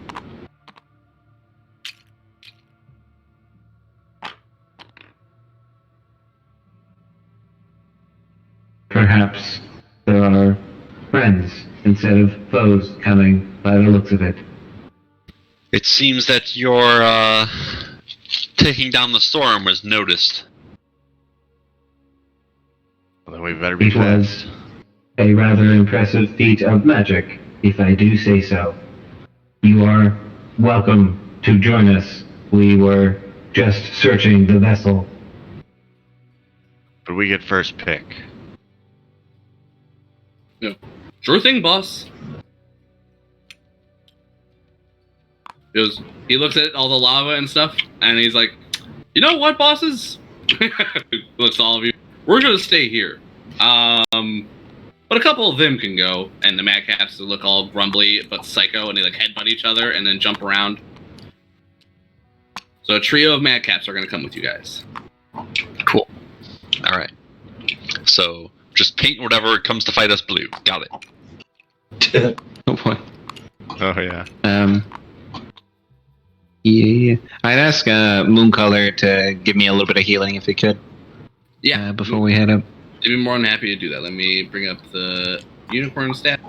perhaps there are friends instead of foes coming by the looks of it. It seems that your taking down the storm was noticed. Well, then we better be It fast. was a rather impressive feat of magic, if I do say so. You are welcome to join us. We were just searching the vessel. But we get first pick. Sure thing, boss. He looks at all the lava and stuff, and he's like, "You know what, bosses?" Looks at all of you. We're gonna stay here. But a couple of them can go, and the madcaps look all grumbly but psycho, and they like headbutt each other and then jump around. So a trio of madcaps are gonna come with you guys. Cool. All right. So just paint whatever comes to fight us blue. Got it. Oh boy. Oh yeah. Yeah. I'd ask Mooncolor to give me a little bit of healing if he could. Yeah. Before we head up. I'd be more than happy to do that. Let me bring up the unicorn stat.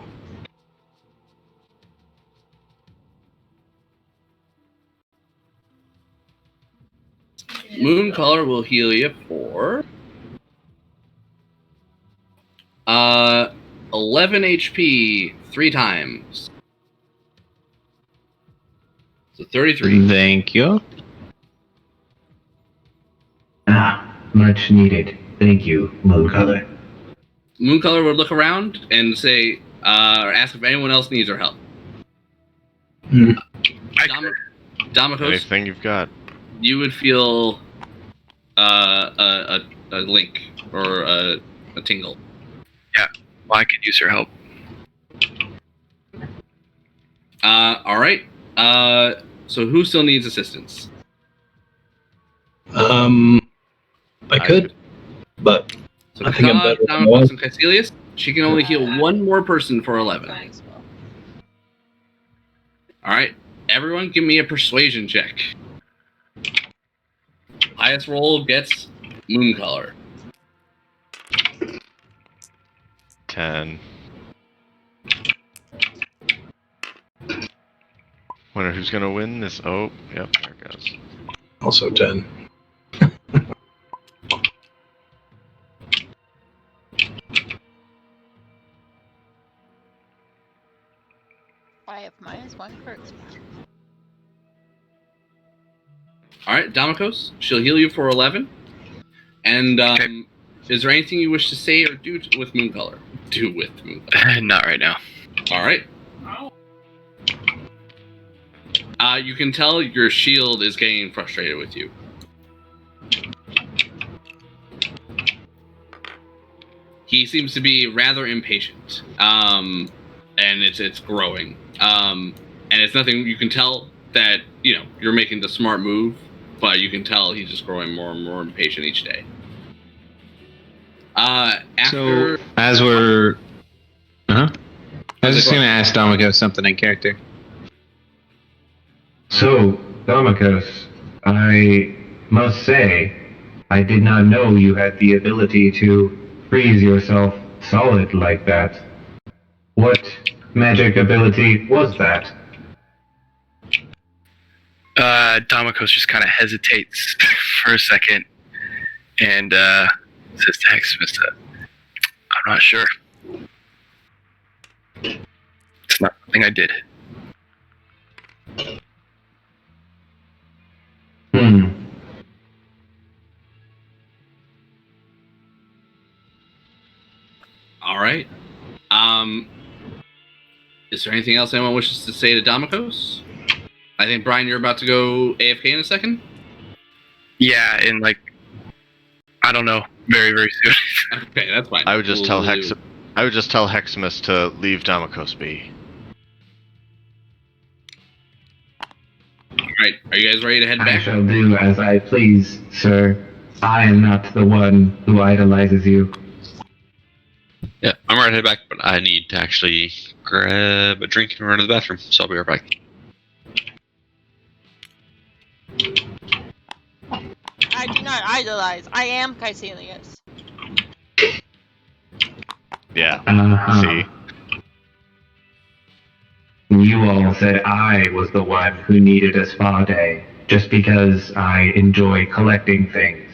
Mooncolor will heal you for 11 HP 3 times. So 33. Thank you. Much needed. Thank you, Mooncolor. Mooncolor would look around and say, or ask if anyone else needs our help. Damokos, Anything you've got? you would feel a link or a tingle. Well, I could use your help. All right. So who still needs assistance? I could, but So I think I'm Ka, better than Damokos, one. and Caecilius. She can only heal one more person for 11. Thanks, Will. All right. Everyone, give me a persuasion check. Highest roll gets Mooncolor. 10. Wonder who's gonna win this? Oh, yep, there it goes. Also 10. I have -1 charisma. All right, Damokos. She'll heal you for 11. And Okay. is there anything you wish to say or do with Mooncolor? Do with Mooncolor. Not right now. All right. You can tell your shield is getting frustrated with you. He seems to be rather impatient, and it's growing. And it's nothing. You can tell that you're making the smart move, but you can tell he's just growing more and more impatient each day. After So, as we're... I was just going to ask Damokos something in character. So, Damokos, I must say, I did not know you had the ability to freeze yourself solid like that. What magic ability was that? Damokos just kind of hesitates for a second and says to Heximus, I'm not sure. It's not something I did. all right. Is there anything else anyone wishes to say to Damokos? I think Brian, you're about to go AFK in a second. Yeah, and I don't know, very, very soon. Okay, that's fine. I would just tell Heximus to leave Damokos be. All right, are you guys ready to head I back? shall do as I please, sir. I am not the one who idolizes you. Yeah, I'm ready to head back, but I need to actually grab a drink and run to the bathroom, so I'll be right back. I do not idolize. I am Caecilius. Yeah. Uh-huh. See? You all said I was the one who needed a spa day, just because I enjoy collecting things.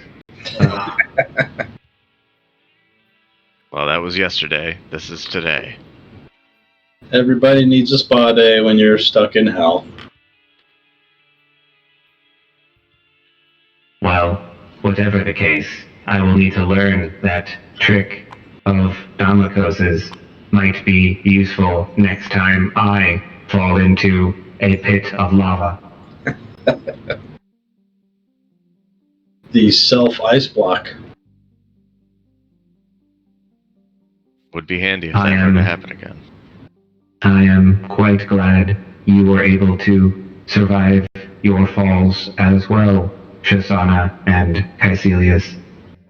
Well, that was yesterday. This is today. Everybody needs a spa day when you're stuck in hell. Well, whatever the case, I will need to learn that trick of Damokos's might be useful next time I fall into a pit of lava. The self-ice block. Would be handy if I that were am- to happen again. I am quite glad you were able to survive your falls as well, Shasana and Caecilius.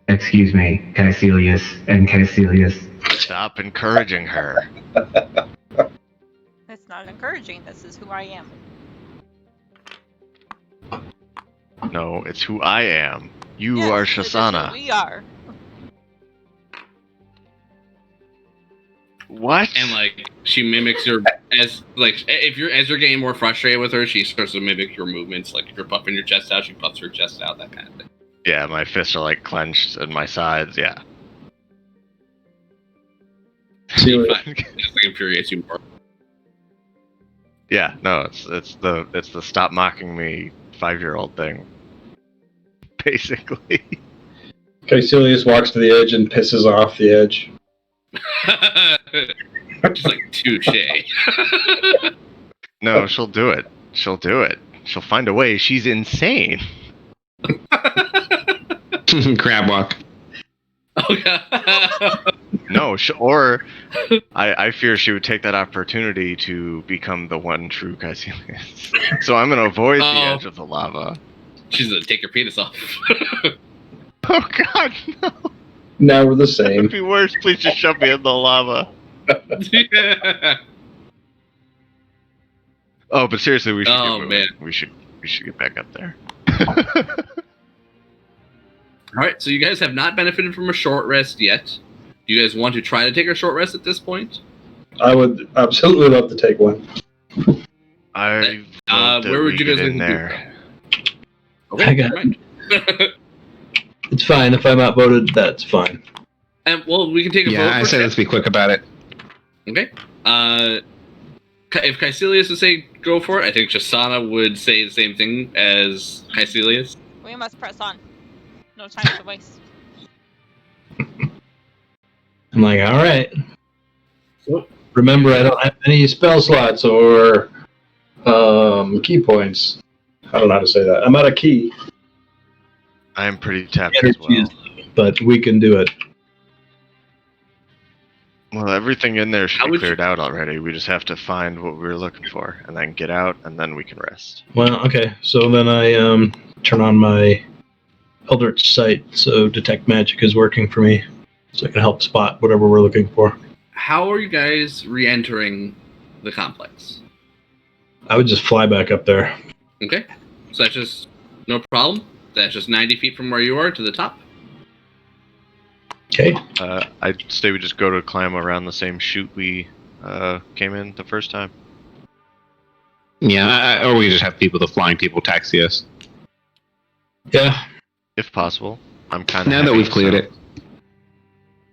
Excuse me, Caecilius and Caecilius. Stop encouraging her. It's not encouraging. This is who I am. No, it's who I am. You Yes, are it is who Shasana. we are. What? And like she mimics your as you're getting more frustrated with her, she starts to mimic your movements. Like if you're puffing your chest out, she puffs her chest out, that kind of thing. Yeah, my fists are like clenched in my sides. Yeah. See what Fine. It's like infuriates you more. Yeah. No, it's the stop mocking me 5-year-old thing. Basically. Caecilius walks to the edge and pisses off the edge. Just like touche. No, she'll do it. She'll do it. She'll find a way. She's insane. Crab walk. Oh god. No, I fear she would take that opportunity to become the one true Caecilius. So I'm gonna avoid the Oh. edge of the lava. She's gonna take her penis off. Oh god, no. Now we're the That'd same. be worse. Please just shove me in the lava. Yeah. Oh, but seriously, we should Oh, get moving. man. We should get back up there. All right, so you guys have not benefited from a short rest yet. Do you guys want to try to take a short rest at this point? I would absolutely love to take one. I where would you guys in like to do there? Okay, I got never mind. It's fine. If I'm outvoted, that's fine. And well, we can take a vote. Yeah, I for say Shep. let's be quick about it. Okay. If Caecilius would say go for it, I think Shasana would say the same thing as Caecilius. We must press on. No time to waste. I'm like, all right. Yep. Remember, I don't have any spell slots or Key points. I don't know how to say that. I'm out of key. I'm pretty tapped as energy, well. but we can do it. Well, everything in there should How be would you- cleared out already. We just have to find what we were looking for, and then get out, and then we can rest. Well, okay. So then I turn on my Eldritch Sight, so detect magic is working for me, so I can help spot whatever we're looking for. How are you guys re-entering the complex? I would just fly back up there. Okay, so that's just no problem. That's just 90 feet from where you are to the top. Okay. I'd say we just go to climb around the same chute we came in the first time. Yeah, or we just have the flying people taxi us. Yeah. If possible. I'm kind of Now that we've cleared it.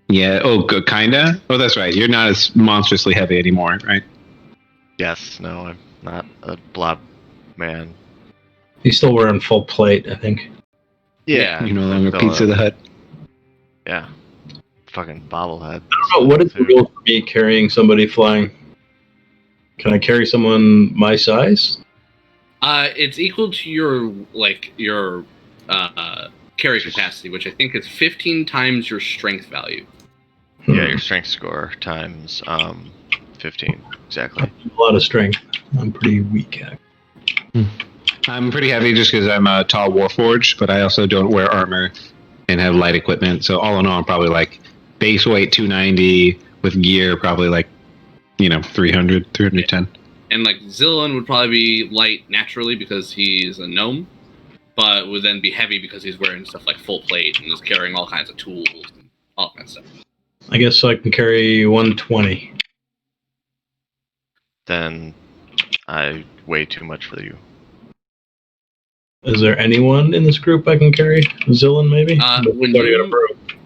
Yeah. Oh, good. Kinda. Oh, that's right. You're not as monstrously heavy anymore, right? Yes, no, I'm not a blob man. He's still wearing full plate, I think. Yeah. You're no longer still Pizza the Hut. Yeah. Fucking bobblehead. I don't know, what is the rule for me carrying somebody flying? Can I carry someone my size? It's equal to your carry capacity, which I think is 15 times your strength value. Yeah, your strength score times 15. Exactly. A lot of strength. I'm pretty weak. I'm pretty heavy just because I'm a tall warforged, but I also don't wear armor and have light equipment. So all in all, I'm probably like base weight 290 with gear, probably like 300, 310. And like Zillion would probably be light naturally because he's a gnome, but would then be heavy because he's wearing stuff like full plate and is carrying all kinds of tools and all kinds of stuff. I guess I can carry 120. Then I weigh too much for you. Is there anyone in this group I can carry? Zillion, maybe?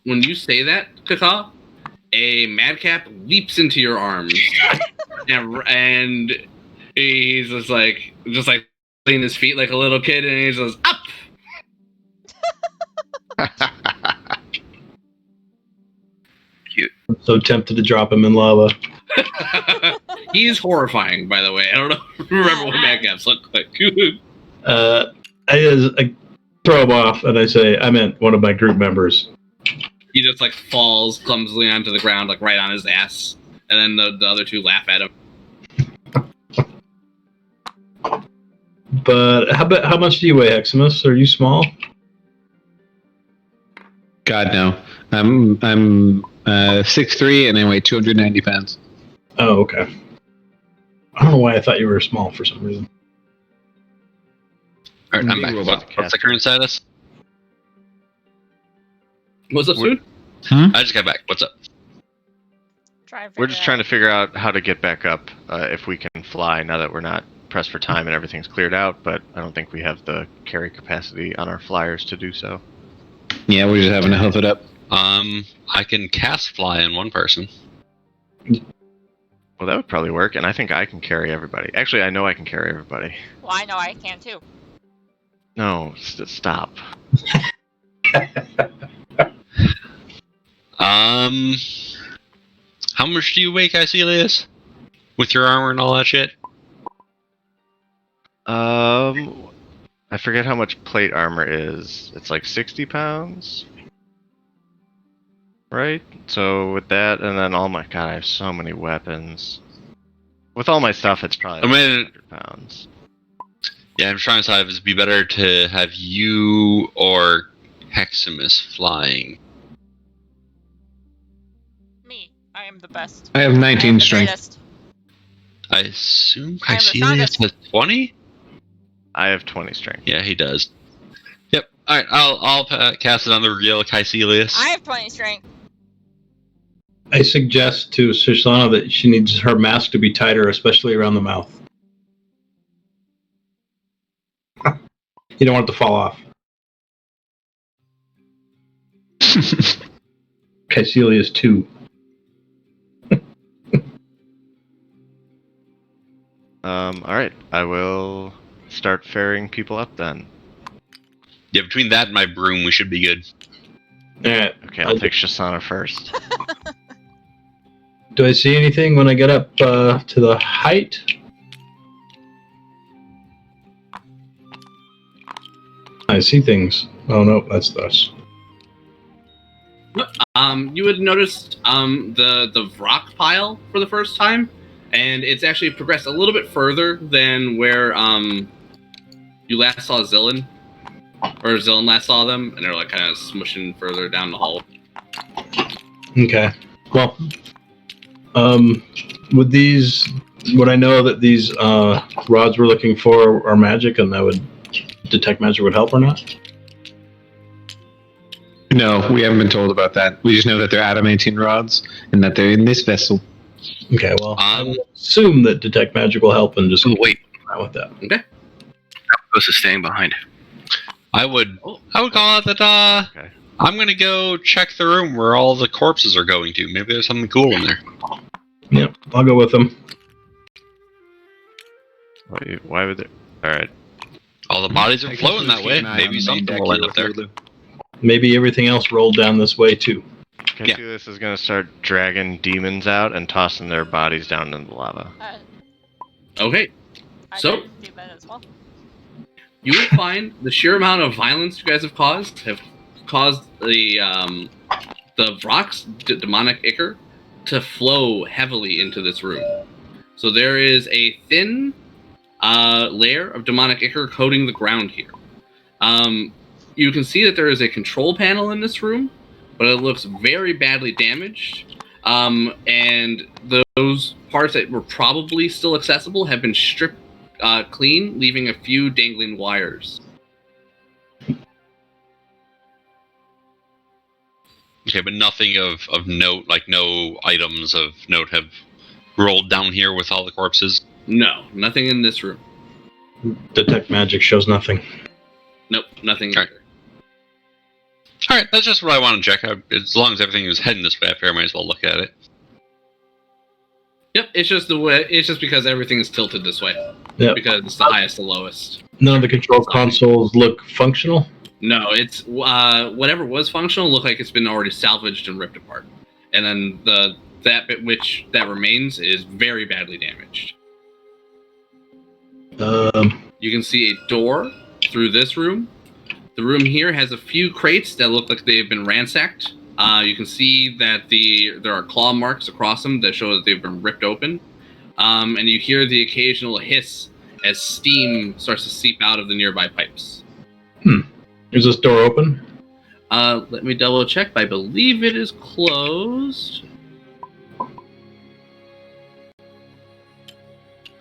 When you say that, Kaka, a madcap leaps into your arms, and he's just like leaning his feet like a little kid, and he goes up. I'm so tempted to drop him in lava. He's horrifying, by the way. I don't know. Remember what Madcaps looked like. I throw him off and I say, I meant one of my group members. He just like falls clumsily onto the ground, like right on his ass, and then the other two laugh at him. But how much do you weigh, Heximus? Are you small? God no. I'm 6'3" and I weigh 290 pounds. Oh, okay. I don't know why I thought you were small for some reason. All right, I'm back. What's the current status? What's up, Spoon? I just got back. What's up? We're just trying to figure out how to get back up if we can fly now that we're not pressed for time and everything's cleared out, but I don't think we have the carry capacity on our flyers to do so. Yeah, we're just having to hoof it up. I can cast fly in one person. Well, that would probably work, and I think I can carry everybody. Actually, I know I can carry everybody. Well, I know I can too. No, stop. How much do you weigh, Caecilius? With your armor and all that shit? I forget how much plate armor is. It's like 60 pounds? Right? So with that, and then all my... God, I have so many weapons. With all my stuff, it's probably 100 pounds. Yeah, I'm trying to decide if it'd be better to have you or Heximus flying. Me. I am the best. I have 19 strength. Greatest. I assume I am the Caecilius strongest. has 20? I have 20 strength. Yeah, he does. Yep. Alright, I'll cast it on the real Caecilius. I have 20 strength. I suggest to Susanna that she needs her mask to be tighter, especially around the mouth. You don't want it to fall off. Caecilius 2. Alright. I will start ferrying people up then. Yeah, between that and my broom, we should be good. Alright. Okay, I'll take Shasana first. Do I see anything when I get up to the height? I see things. Oh no, that's us. You would notice the rock pile for the first time, and it's actually progressed a little bit further than where you last saw Zillin, or Zillin last saw them, and they're like kind of smushing further down the hall. Okay. Well, would I know that these rods we're looking for are magic, and that would detect magic would help or not? No, we haven't been told about that. We just know that they're adamantine rods and that they're in this vessel. Okay, well, I will assume that detect magic will help and just wait around with that. Okay. I'm supposed to staying behind. I would call it that, Okay. I'm gonna go check the room where all the corpses are going to. Maybe there's something cool in there. Yep, I'll go with them. Why would they... Alright. All the bodies are I guess flowing we'll that keep way. an eye on Maybe the main something deck will here end up there. with Lulu. Maybe everything else rolled down this way too. Caecilius is gonna start dragging demons out and tossing their bodies down into the lava. Okay. I So- can do that as well. You will find the sheer amount of violence you guys have caused the Vrock's demonic ichor to flow heavily into this room. So there is a thin layer of demonic ichor coating the ground here. You can see that there is a control panel in this room, but it looks very badly damaged. And those parts that were probably still accessible have been stripped clean, leaving a few dangling wires. Okay, but nothing of note, like no items of note have rolled down here with all the corpses? No, nothing in this room. Detect magic shows nothing. Nope, nothing Okay. either. Alright, that's just what I want to check. As long as everything is heading this way, I figure I might as well look at it. Yep, it's just the way. It's just because everything is tilted this way. Yep. Because it's the highest to lowest. None of the control consoles look functional. No, it's whatever was functional looked like it's been already salvaged and ripped apart, and then that bit that remains is very badly damaged. You can see a door through this room. The room here has a few crates that look like they've been ransacked. You can see that there are claw marks across them that show that they've been ripped open. And you hear the occasional hiss as steam starts to seep out of the nearby pipes. Is this door open? Let me double check. I believe it is closed.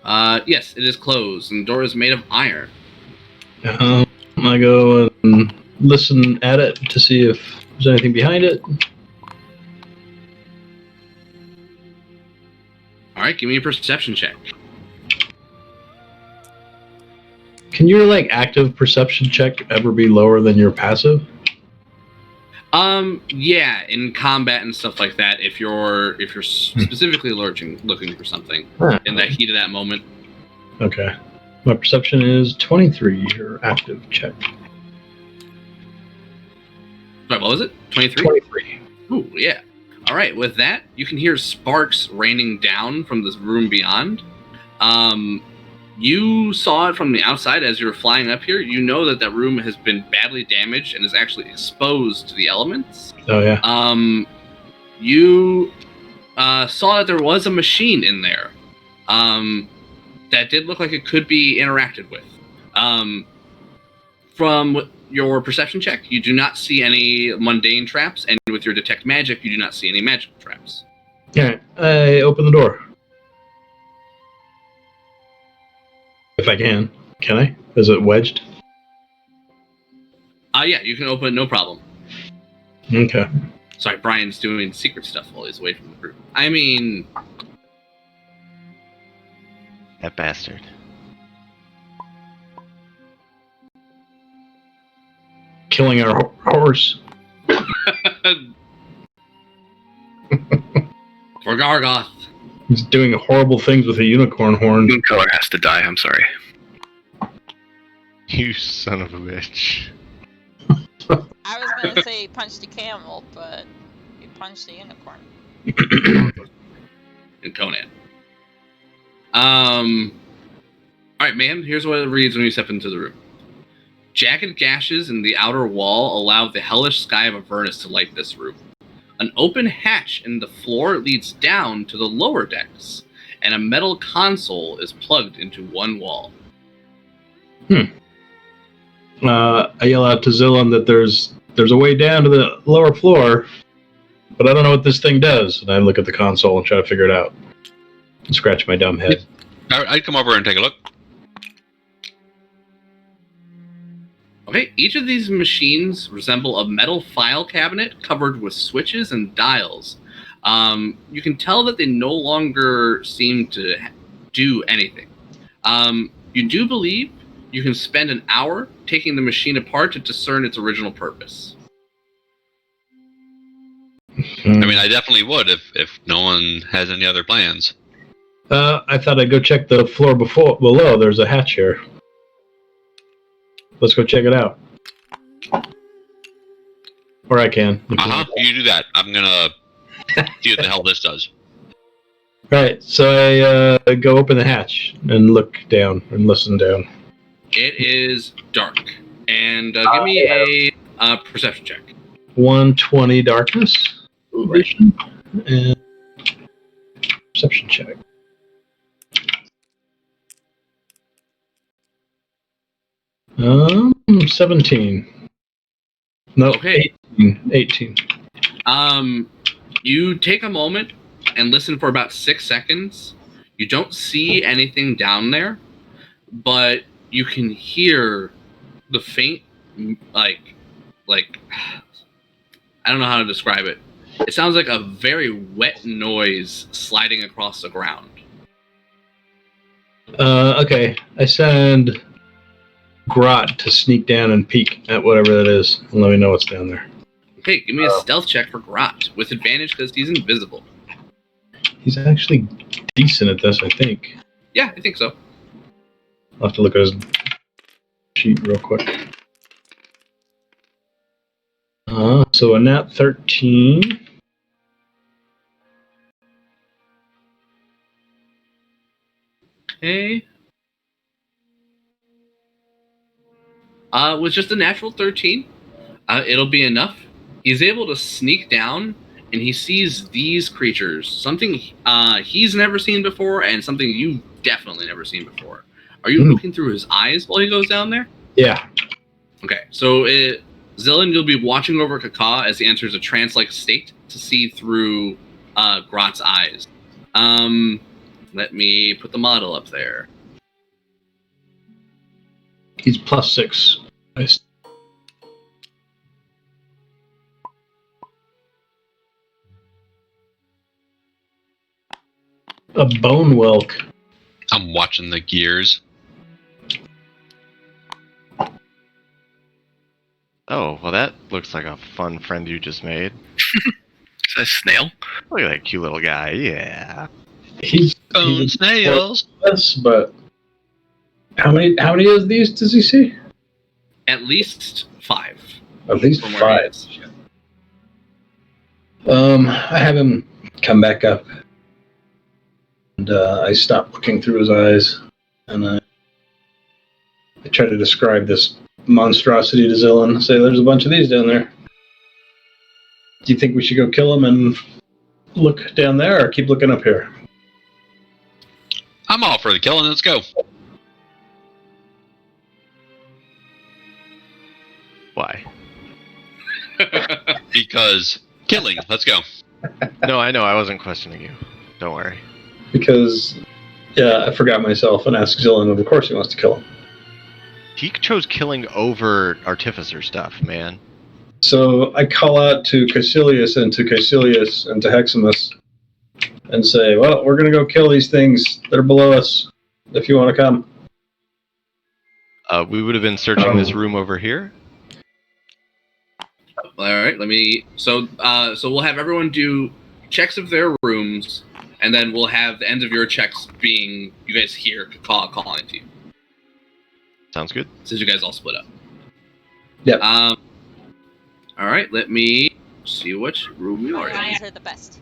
Yes, it is closed, and the door is made of iron. I go and listen at it to see if there's anything behind it. All right, give me a perception check. Can your active perception check ever be lower than your passive? Yeah, in combat and stuff like that, if you're specifically looking for something in that heat of that moment. Okay. My perception is 23, your active check. Sorry, what was it? 23? 23. Ooh, yeah. All right, with that, you can hear sparks raining down from this room beyond. You saw it from the outside as you were flying up here. You know that room has been badly damaged and is actually exposed to the elements. Oh, yeah. You saw that there was a machine in there that did look like it could be interacted with. From your perception check, you do not see any mundane traps, and with your detect magic, you do not see any magical traps. All right, I open the door. If I can. Can I? Is it wedged? Yeah, you can open it, no problem. Okay. Sorry, Brian's doing secret stuff while he's away from the group. I mean... That bastard. Killing our horse. For Gargoth. He's doing horrible things with a unicorn horn. Mooncolor has to die, I'm sorry. You son of a bitch. I was gonna say he punched a camel, but he punched a unicorn. And Conan. Alright, ma'am, here's what it reads when you step into the room. Jagged gashes in the outer wall allow the hellish sky of Avernus to light this room. An open hatch in the floor leads down to the lower decks, and a metal console is plugged into one wall. I yell out to Zillan that there's a way down to the lower floor, but I don't know what this thing does. And I look at the console and try to figure it out. And scratch my dumb head. I'd come over and take a look. Okay, each of these machines resemble a metal file cabinet covered with switches and dials. You can tell that they no longer seem to do anything. You do believe you can spend an hour taking the machine apart to discern its original purpose. I mean, I definitely would if no one has any other plans. I thought I'd go check the floor below. There's a hatch here. Let's go check it out. Or I can. You do that. I'm gonna see what the hell this does. Right, so I go open the hatch and look down and listen down. It is dark. And give me a perception check. 120 darkness. Vision. And perception check. 17. No, Okay. 18. You take a moment and listen for about 6 seconds. You don't see anything down there, but you can hear the faint, like, I don't know how to describe it. It sounds like a very wet noise sliding across the ground. Okay, I send Grot to sneak down and peek at whatever that is and let me know what's down there. Okay, give me a stealth check for Grot with advantage because he's invisible. He's actually decent at this, I think. Yeah, I think so. I'll have to look at his sheet real quick. So a nat 13. Okay. With just a natural 13, it'll be enough. He's able to sneak down, and he sees these creatures. Something he's never seen before, and something you've definitely never seen before. Are you looking through his eyes while he goes down there? Yeah. Okay, so Zillion, you'll be watching over Kaka as he enters a trance-like state to see through Grot's eyes. Let me put the model up there. He's +6. Nice. A bone whelk. I'm watching the gears. Oh, well, that looks like a fun friend you just made. Is that a snail? Look at that cute little guy. Yeah. He's Bone snails. Yes, but how many of these does he see? At least 5. At least from where he 5. is. I have him come back up, and I stop looking through his eyes, and I try to describe this monstrosity to Zillion. Say, there's a bunch of these down there. Do you think we should go kill them and look down there, or keep looking up here? I'm all for the killing. Let's go. Why? Because killing. Let's go. No, I know. I wasn't questioning you. Don't worry. Because, yeah, I forgot myself and asked Zillion, and of course he wants to kill him. He chose killing over artificer stuff, man. So I call out to Caecilius and to Heximus and say, well, we're going to go kill these things that are below us if you want to come. We would have been searching this room over here. All right, let me. So we'll have everyone do checks of their rooms, and then we'll have the end of your checks being you guys hear calling to you. Sounds good. Since you guys all split up. Yep. All right, let me see which room you are in. Eyes are the best.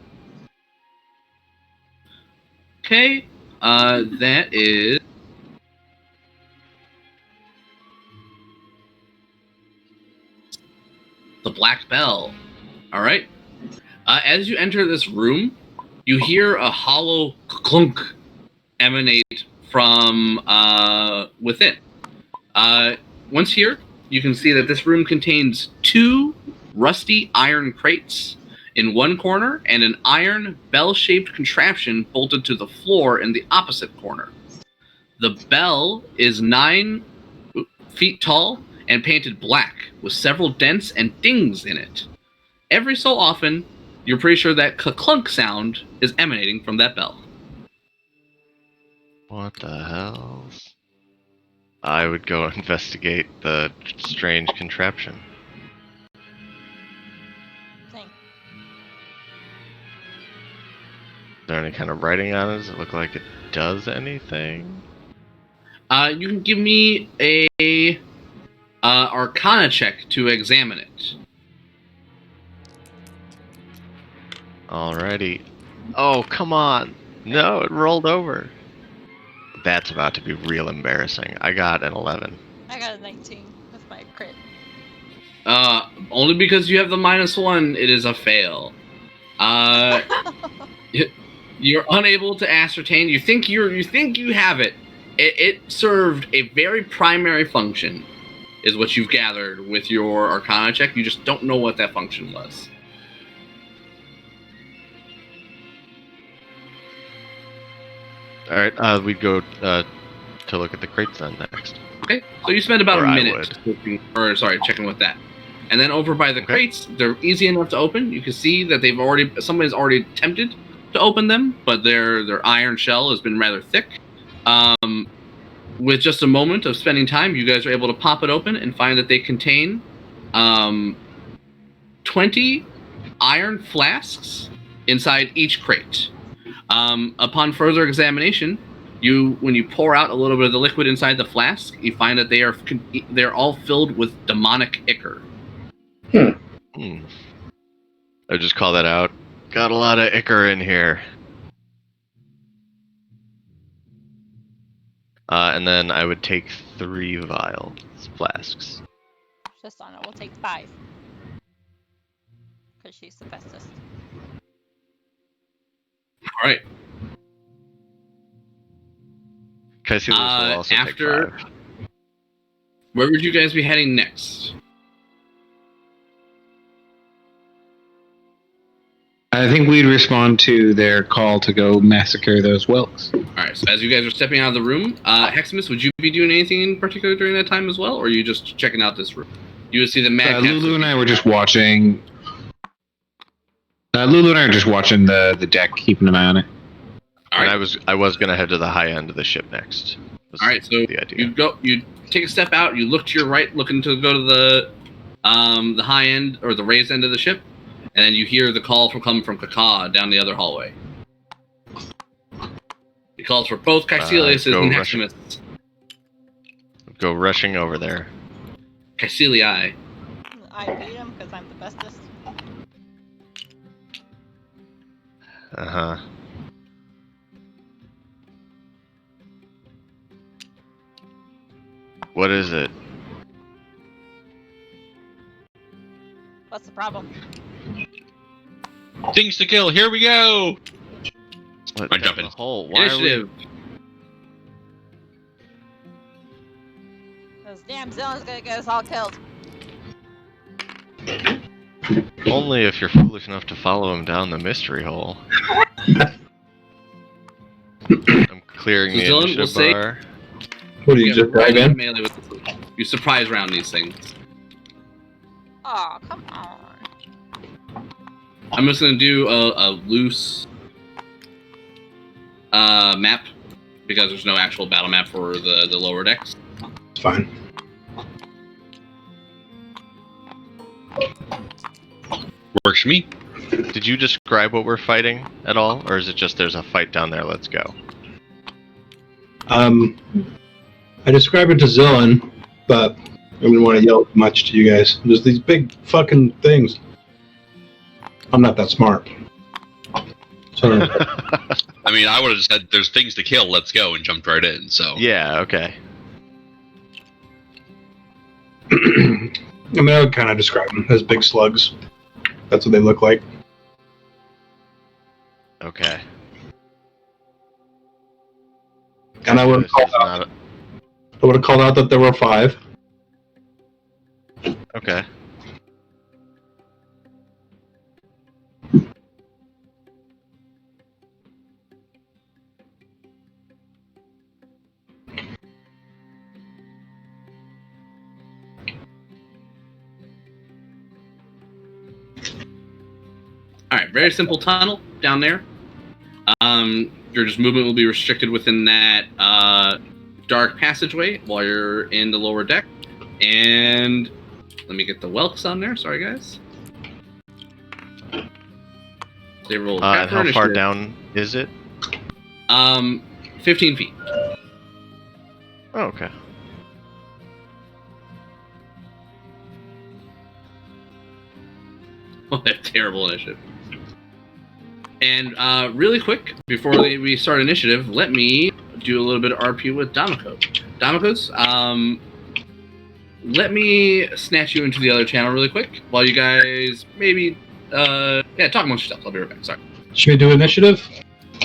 Okay, that is. The Black Bell. All right. As you enter this room, you hear a hollow clunk emanate from within. Once here, you can see that this room contains 2 rusty iron crates in one corner and an iron bell-shaped contraption bolted to the floor in the opposite corner. The bell is 9 feet tall and painted black, with several dents and dings in it. Every so often, you're pretty sure that clunk sound is emanating from that bell. What the hell? I would go investigate the strange contraption. Thing. Is there any kind of writing on it? Does it look like it does anything? You can give me a Arcana check to examine it. Alrighty. Oh, come on. No, it rolled over. That's about to be real embarrassing. I got an 11. I got a 19 with my crit. Only because you have the -1, it is a fail. You're unable to ascertain. You think you have it. It served a very primary function, is what you've gathered with your Arcana check. You just don't know what that function was. Alright, we'd go to look at the crates then next. Okay, so you spend about Or a I minute checking with that. And then over by the crates, they're easy enough to open. You can see that somebody's already attempted to open them, but their iron shell has been rather thick. With just a moment of spending time, you guys are able to pop it open and find that they contain 20 iron flasks inside each crate. Upon further examination, when you pour out a little bit of the liquid inside the flask, you find that they're all filled with demonic ichor. I just call that out. Got a lot of ichor in here. And then I would take 3 vials, flasks. Shisana will take 5. Because she's the bestest. All right. Caecilius will also after, take 5. Where would you guys be heading next? I think we'd respond to their call to go massacre those whelks. All right. So as you guys are stepping out of the room, Heximus, would you be doing anything in particular during that time as well, or are you just checking out this room? You would see the mad. Lulu and I were just watching. Lulu and I are just watching the deck, keeping an eye on it. All right. And I was gonna head to the high end of the ship next. All right. So the idea. you take a step out. You look to your right, looking to go to the high end or the raised end of the ship. And then you hear the call coming from Kaka down the other hallway. He calls for both Caecilius and Heximus. Go rushing over there. Caecilii. I beat him because I'm the bestest. Uh-huh. What is it? What's the problem? Things to kill. Here we go. Split I'm down jumping. the hole. Why Initiative. This damn Zillion's gonna get us all killed. Only if you're foolish enough to follow him down the mystery hole. I'm clearing the Zillion, initiative we'll say- bar. What do you just dive in? Melee with you surprise round these things. Aw, come on. I'm just gonna do a loose map because there's no actual battle map for the lower decks. It's fine. Works for me. Did you describe what we're fighting at all? Or is it just there's a fight down there, let's go? I describe it to Zillion, but I didn't want to yell much to you guys. There's these big fucking things. I'm not that smart. So, I mean, I would have just said, "There's things to kill. Let's go," and jumped right in. So Yeah, okay. I mean, I would kind of describe them as big slugs. That's what they look like. Okay. And I would have This called is out. not I would have called out that there were 5. okay. All right, very simple tunnel down there. Your just movement will be restricted within that dark passageway while you're in the lower deck. And let me get the Welks on there. Sorry, guys. They roll. And how far down is it? 15 feet. Oh, okay. Oh, that terrible initiative. And really quick, before we start initiative, let me do a little bit of RP with Damako. Damakos, let me snatch you into the other channel really quick while you guys maybe, talk amongst yourselves. I'll be right back. Sorry. Should we do initiative?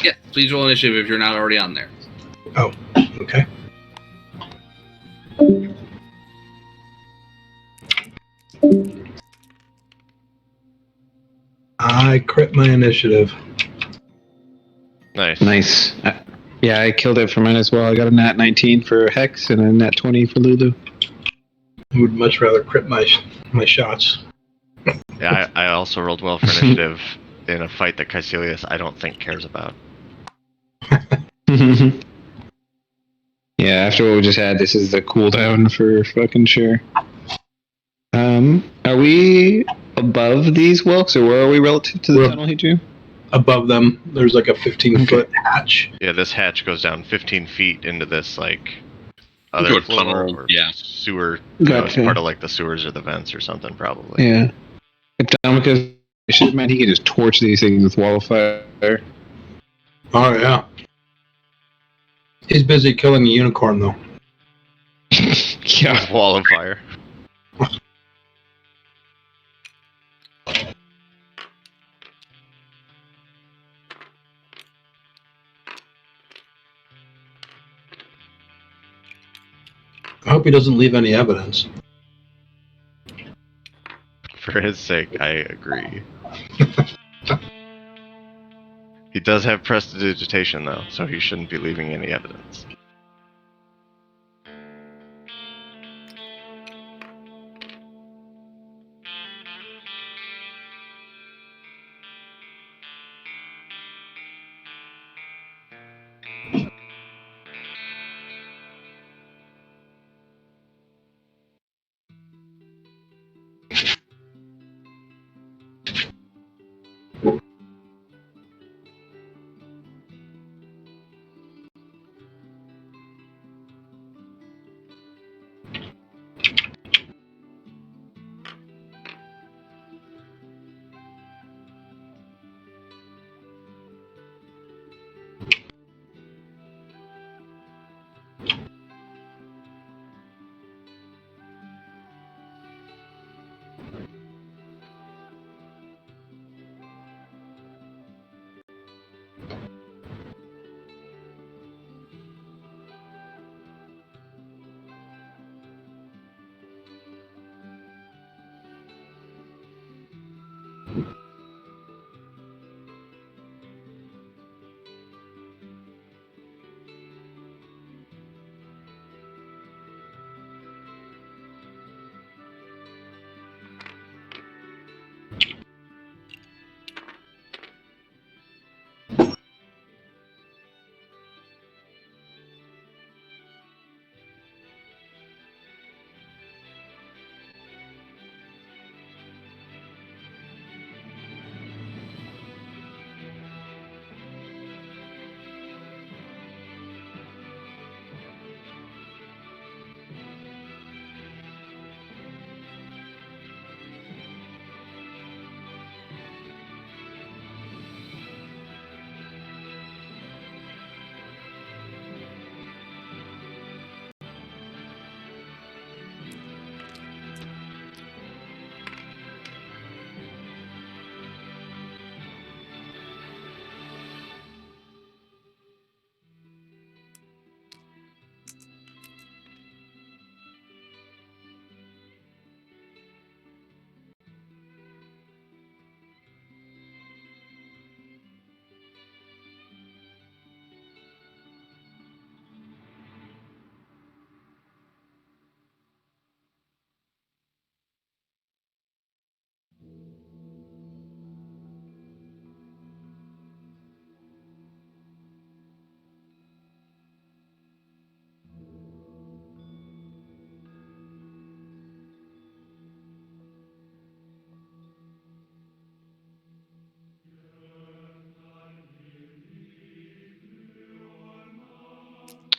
Yes, please roll initiative if you're not already on there. Oh, okay. I crit my initiative. Nice. Nice. Yeah, I killed it for mine as well. I got a nat 19 for Hex and a nat 20 for Lulu. I would much rather crit my shots. Yeah, I also rolled well for initiative in a fight that Caecilius I don't think cares about. Yeah, after what we just had, this is the cooldown for fucking sure. Are we above these whelks, or where are we relative to the We're tunnel he drew? Above them, there's like a 15-foot hatch. Yeah, this hatch goes down 15 feet into this, like, other Into a floor tunnel, or yeah. sewer. You know, it's Gotcha. part of, like, the sewers or the vents or something, probably. Yeah. Atomicus, I should imagine he can just torch these things with wall of fire. Oh, yeah. He's busy killing a unicorn, though. Yeah. Wall of fire. I hope he doesn't leave any evidence. For his sake, I agree. He does have prestidigitation, though, so he shouldn't be leaving any evidence.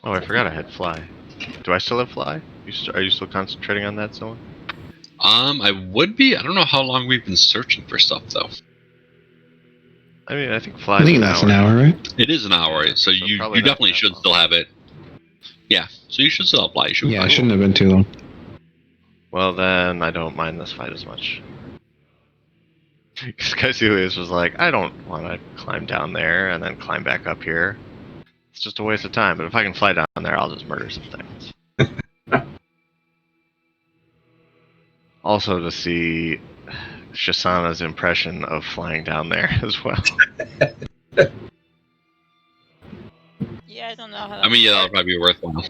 Oh, I forgot I had fly. Do I still have fly? Are you still concentrating on that, Zone? I would be. I don't know how long we've been searching for stuff though. I mean, I think I fly's think an that's hour. an hour, right? It is an hour, Yeah, so so you probably not definitely that should long. still have it. Yeah, so you should still apply. You should be Yeah, it fine. shouldn't have been too long. Well, then I don't mind this fight as much. Because Caecilius was like, I don't want to climb down there and then climb back up here. It's just a waste of time, but if I can fly down there, I'll just murder some things. Also to see Shisana's impression of flying down there as well. Yeah, I don't know how that I mean, yeah, that'll works. probably be worthwhile.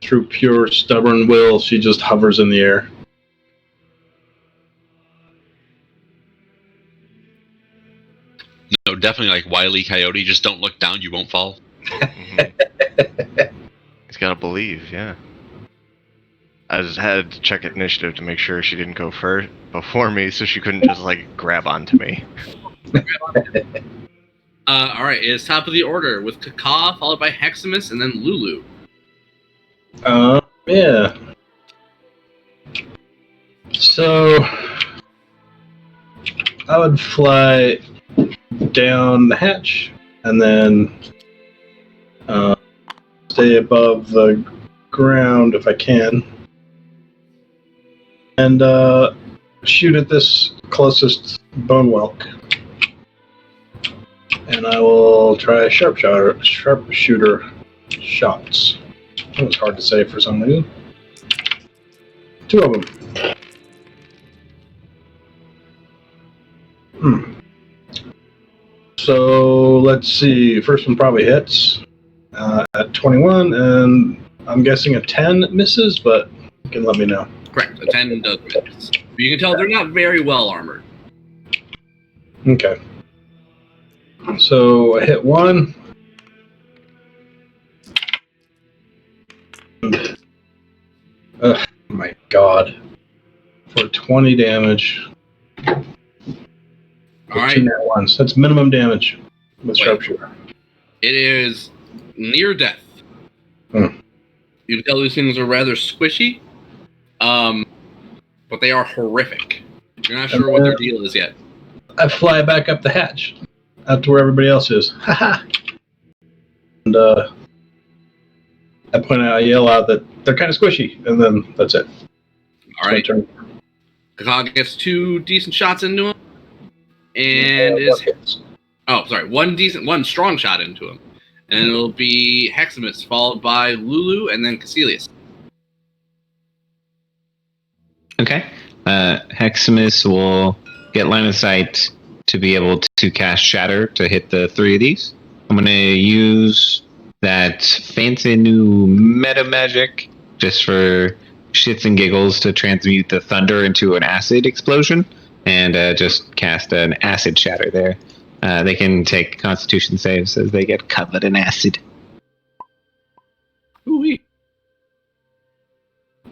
Through pure stubborn will, she just hovers in the air. No, definitely like Wile E. Coyote. Just don't look down; you won't fall. He's got to believe, yeah. I just had to check initiative to make sure she didn't go first before me, so she couldn't just like grab onto me. All right, it's top of the order with Kaka, followed by Heximus, and then Lulu. Yeah. So, I would fly down the hatch and then stay above the ground if I can, and shoot at this closest bone whelk. And I will try sharpshooter shots. That was hard to say for some reason. 2 of them. So let's see. First one probably hits at 21, and I'm guessing a 10 misses, but you can let me know. Correct. A 10 does miss. You can tell they're not very well armored. Okay. So I hit 1. Oh my god. For 20 damage. All right. 2 nat ones. That's minimum damage with Wait. sharpshooter. It is near death. Hmm. You can tell these things are rather squishy, but they are horrific. You're not sure what their deal is yet. I fly back up the hatch, out to where everybody else is. Haha! And I yell out that they're kind of squishy, and then that's it. All right. It's my turn. Kakag gets 2 decent shots into him, and is one strong shot into him, and it'll be Heximus followed by Lulu and then Caecilius. Okay. Heximus will get line of sight to be able to cast Shatter to hit the 3 of these. I'm going to use that fancy new meta magic just for shits and giggles to transmute the thunder into an acid explosion and just cast an acid shatter there. They can take constitution saves as they get covered in acid. Ooh-wee.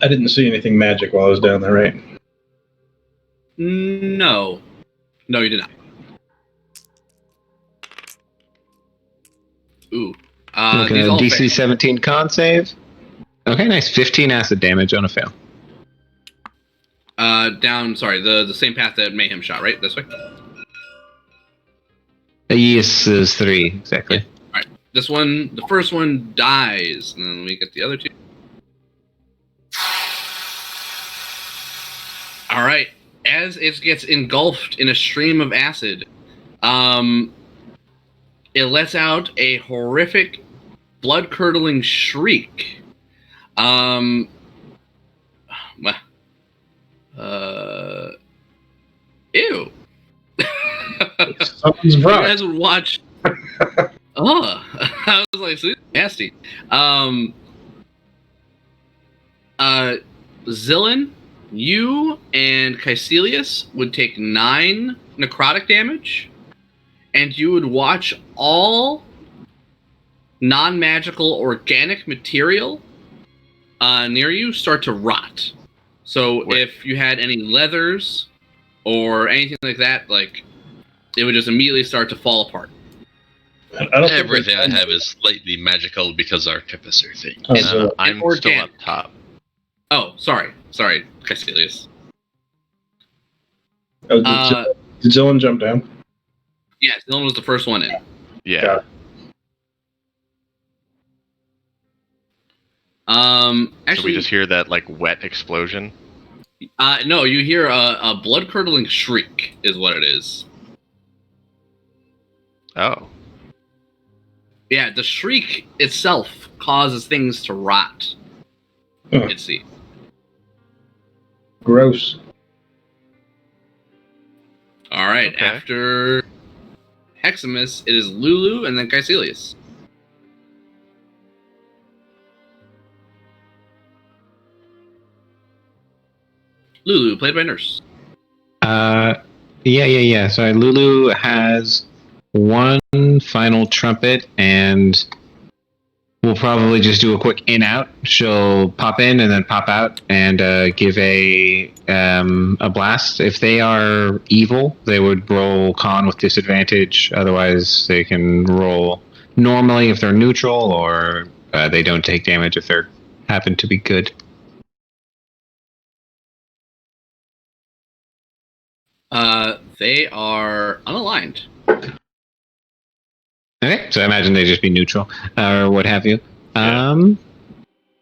I didn't see anything magic while I was down there, right? No, you did not. Ooh. Looking These at all DC fail. 17 con save. Okay, nice. 15 acid damage on a fail. Down, sorry, the same path that Mayhem shot, right? This way? Yes, there's 3, exactly. Yeah. Alright. This one, the first one dies, and then we get the other 2. Alright. As it gets engulfed in a stream of acid, it lets out a horrific, blood-curdling shriek. Ew. Something's You wrong. guys would watch. Oh, I was like, so nasty. Zillin, you and Caecilius would take 9 necrotic damage, and you would watch all non-magical organic material near you start to rot. So if you had any leathers or anything like that, like, it would just immediately start to fall apart. Everything I have is slightly magical because Artificer thing. I'm organic. still up top. Oh, sorry, Caecilius. Oh, did Zillin jump down? Yeah, Dylan was the first one in. Yeah. Actually, So we just hear that like wet explosion. No, you hear a blood-curdling shriek, is what it is. Oh. Yeah, the shriek itself causes things to rot. Let's see. Gross. All right, Okay. after Heximus, it is Lulu and then Caecilius. Lulu, played by Nurse. Yeah. So Lulu has 1 final trumpet, and we'll probably just do a quick in-out. She'll pop in and then pop out and give a blast. If they are evil, they would roll con with disadvantage. Otherwise, they can roll normally if they're neutral, or they don't take damage if they happen to be good. They are unaligned. Okay, so I imagine they just be neutral or what have you. Yeah.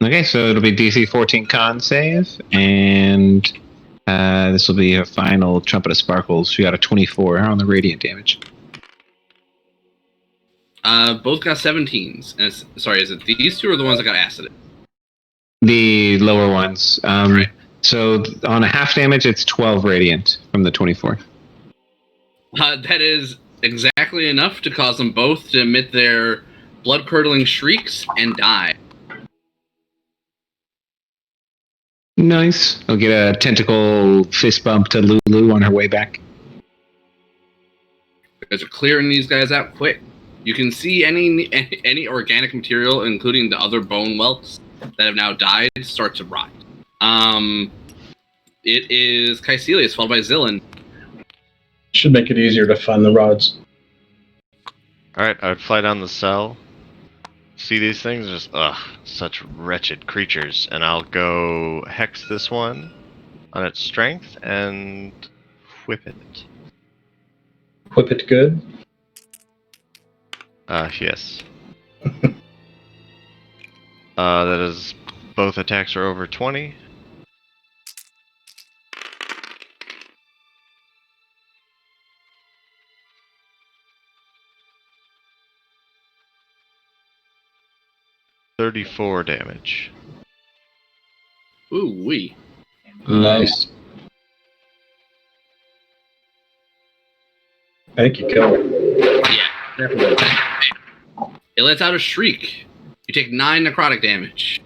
Okay, so it'll be DC 14 con save, and this will be her final Trumpet of Sparkles. She got a 24 on the radiant damage. Both got 17s. And is it these two or the ones that got acid? The lower ones. Right. So on a half damage, it's 12 radiant from the 24. That is exactly enough to cause them both to emit their blood-curdling shrieks and die. Nice. I'll get a tentacle fist bump to Lulu on her way back. You guys are clearing these guys out quick. You can see any organic material, including the other bone whelks that have now died, start to rot. It is Caecilius, followed by Zillan. Should make it easier to find the rods. Alright, I would fly down the cell. See these things? Just, such wretched creatures. And I'll go hex this one on its strength and whip it. Whip it good. Yes. That is, both attacks are over 20. $34 damage. Ooh wee. Nice. I think you killed it. Yeah, definitely. It lets out a shriek. You take 9 necrotic damage.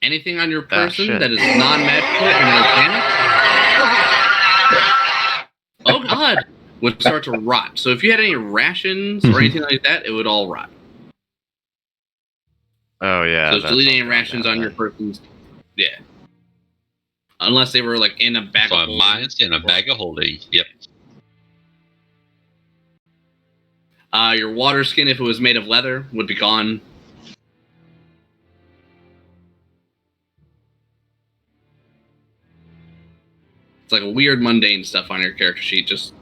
Anything on your person shit. that is non-magical and organic, oh god, would start to rot. So if you had any rations or anything like that, it would all rot. Oh yeah. So delete any rations on your person's. Yeah. Unless they were like in a bag So of holding. mine's in a bag of holding. Yep. Your water skin, if it was made of leather, would be gone. It's like a weird mundane stuff on your character sheet. Just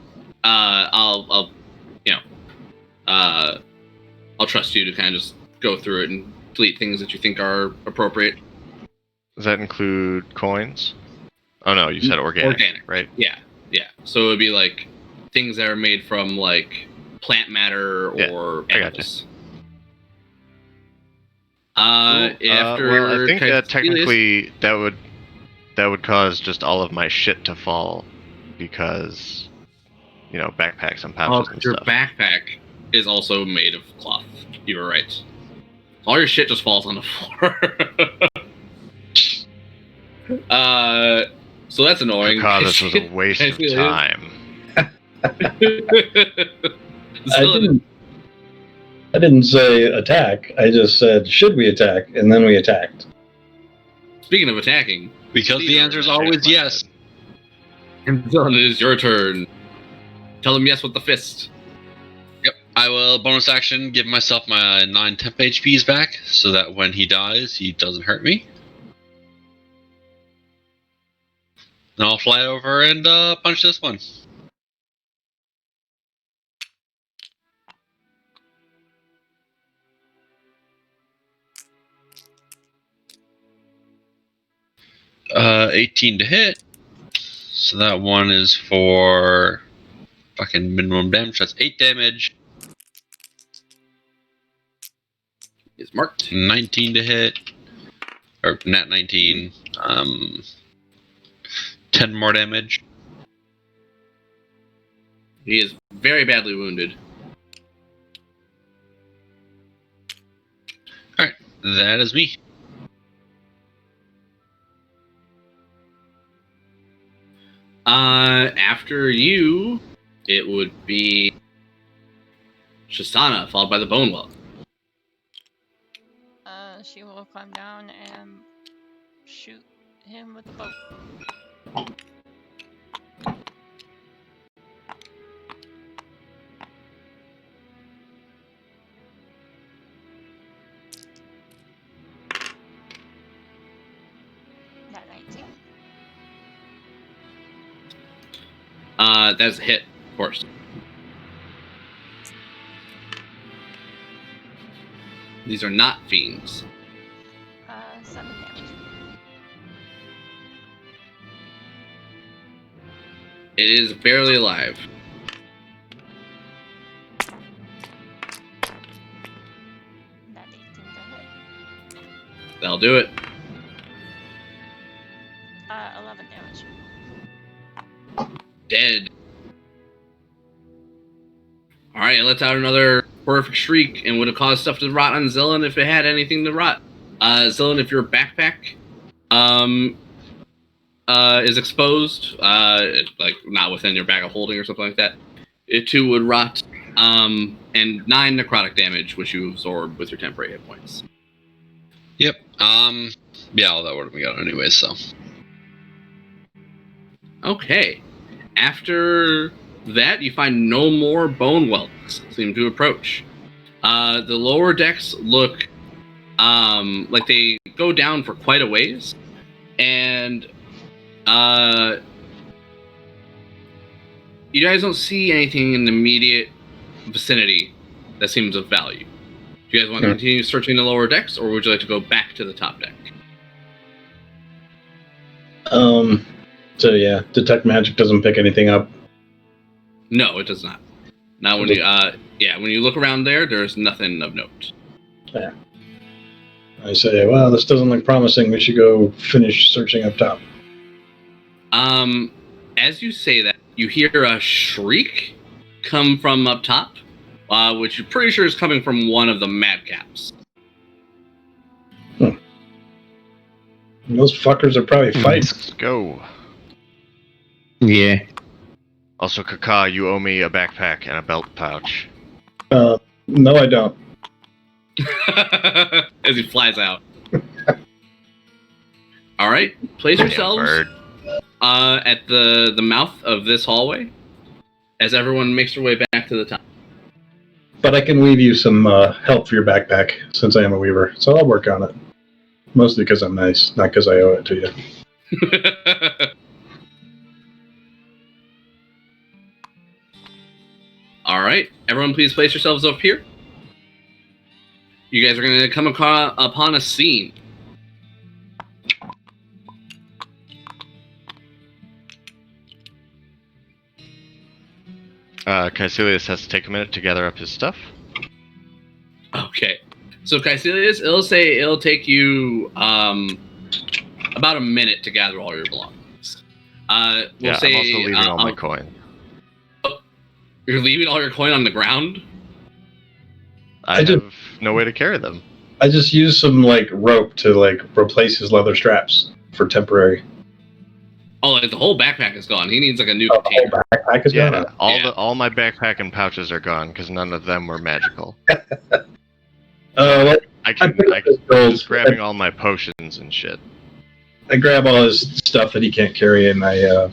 I'll trust you to kind of just go through it and delete things that you think are appropriate. Does that include coins? Oh no, you said organic. Right? Yeah. So it would be like things that are made from like plant matter or I animals. Well, I think that technically that would cause just all of my shit to fall because backpacks and pouches and your stuff. backpack is also made of cloth. You were right. All your shit just falls on the floor. So that's annoying. God, this was a waste of time. I didn't say attack. I just said, should we attack? And then we attacked. Speaking of attacking, because the answer is always yes. And Dylan, it is your turn. Tell him yes with the fist. Yep. I will bonus action give myself my 9 temp HPs back so that when he dies, he doesn't hurt me. Then I'll fly over and punch this one. Uh, 18 to hit. So that one is for fucking minimum damage. That's 8 damage. Is marked. 19 to hit. Or nat 19. 10 more damage. He is very badly wounded. Alright, that is me. After you, it would be Shastana, followed by the Bonewell. She will climb down and shoot him with the bow. That 19. That's a hit, of course. These are not fiends. 7 damage. It is barely alive. That 18 to hit. That'll do it. 11 damage. Dead. Alright, it lets out another horrific shriek and would have caused stuff to rot on Zillan if it had anything to rot. Zillan, if your backpack is exposed, like not within your bag of holding or something like that, it too would rot. And 9 necrotic damage, which you absorb with your temporary hit points. Yep. Yeah, all that would have been gone anyway, so. Okay. After that, you find no more bone whelks seem to approach. The lower decks look like they go down for quite a ways, and you guys don't see anything in the immediate vicinity that seems of value. Do you guys want to continue searching the lower decks, or would you like to go back to the top deck? So yeah, detect magic doesn't pick anything up. No, it does not. Now, when you when you look around there, there's nothing of note. Yeah. I say, well, this doesn't look promising. We should go finish searching up top. As you say that, you hear a shriek come from up top, which you're pretty sure is coming from one of the madcaps. Those fuckers are probably fighting. Let's go. Yeah. Also, Kaka, you owe me a backpack and a belt pouch. No, I don't. As he flies out. All right, place yourselves at the mouth of this hallway as everyone makes their way back to the top. But I can weave you some help for your backpack since I am a weaver, so I'll work on it. Mostly because I'm nice, not because I owe it to you. All right, everyone, please place yourselves up here. You guys are going to come upon a scene. Caecilius has to take a minute to gather up his stuff. Okay. So, Caecilius, it'll take you about a minute to gather all your belongings. I'm also leaving all my coin. You're leaving all your coin on the ground? I have no way to carry them. I just used some rope to replace his leather straps for temporary. Oh, the whole backpack is gone. He needs a new The container. whole backpack is gone. All my backpack and pouches are gone because none of them were magical. I I'm just grabbing all my potions and shit. I grab all his stuff that he can't carry, and I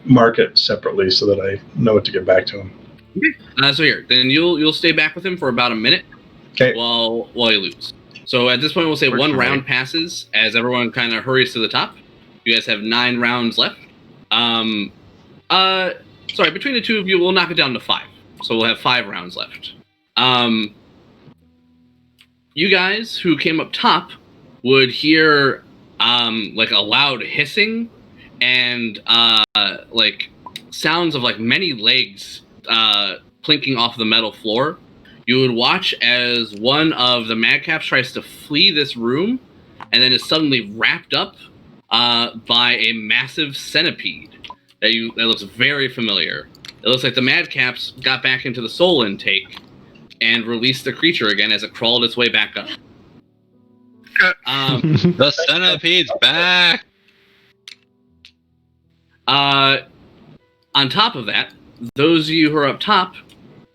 mark it separately so that I know what to get back to him. So here, then you'll stay back with him for about a minute. Okay. While you lose. So at this point, we'll say Works one for round me. passes as everyone kind of hurries to the top. You guys have 9 rounds left. Sorry, between the two of you, we'll knock it down to 5. So we'll have 5 rounds left. You guys who came up top would hear a loud hissing and sounds of many legs plinking off the metal floor. You would watch as one of the madcaps tries to flee this room and then is suddenly wrapped up by a massive centipede that looks very familiar. It looks like the madcaps got back into the soul intake and released the creature again as it crawled its way back up. The centipede's back! On top of that, those of you who are up top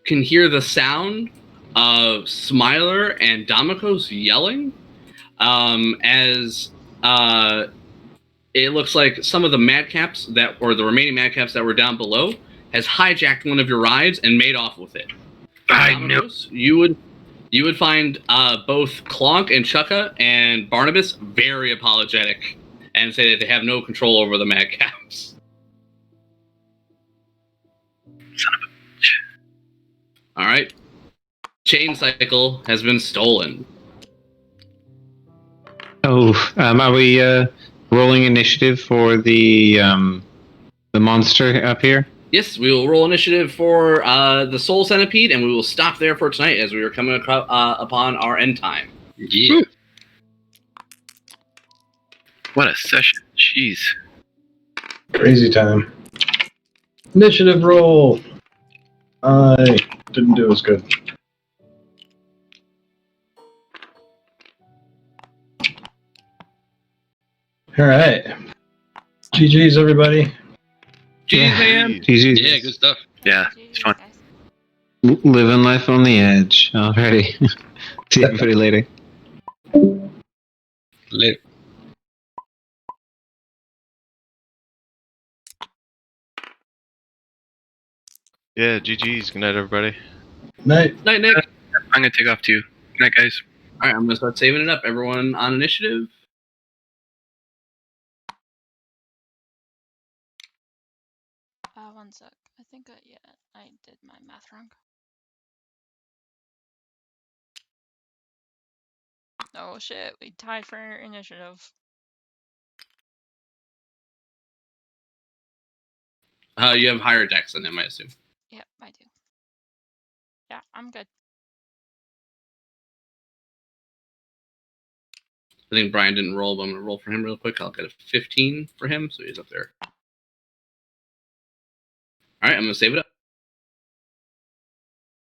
can hear the sound of Smiler and Damokos yelling as it looks like some of the madcaps or the remaining madcaps that were down below has hijacked one of your rides and made off with it. I know. Damokos, you would find both Clonk and Chukka and Barnabas very apologetic and say that they have no control over the madcaps. All right. Chain cycle has been stolen. Oh, are we rolling initiative for the monster up here? Yes, we will roll initiative for the Soul Centipede, and we will stop there for tonight as we are coming upon our end time. Yeah. Ooh. What a session. Jeez. Crazy time. Initiative roll. I didn't do as good. All right. GG's, everybody. Jeez, man. GG's. Yeah, good stuff. Yeah, it's fun. Guys. Living life on the edge. Alrighty. See everybody later. Later. Yeah, GG's. Good night, everybody. Night. Night, Nick. I'm gonna take off too. Good night, guys. All right, I'm gonna start saving it up. Everyone on initiative. One sec. I think I did my math wrong. Oh shit, we tied for initiative. You have higher decks than him, I assume. Yep, I do. Yeah, I'm good. I think Brian didn't roll, but I'm gonna roll for him real quick. I'll get a 15 for him, so he's up there. All right, I'm gonna save it up.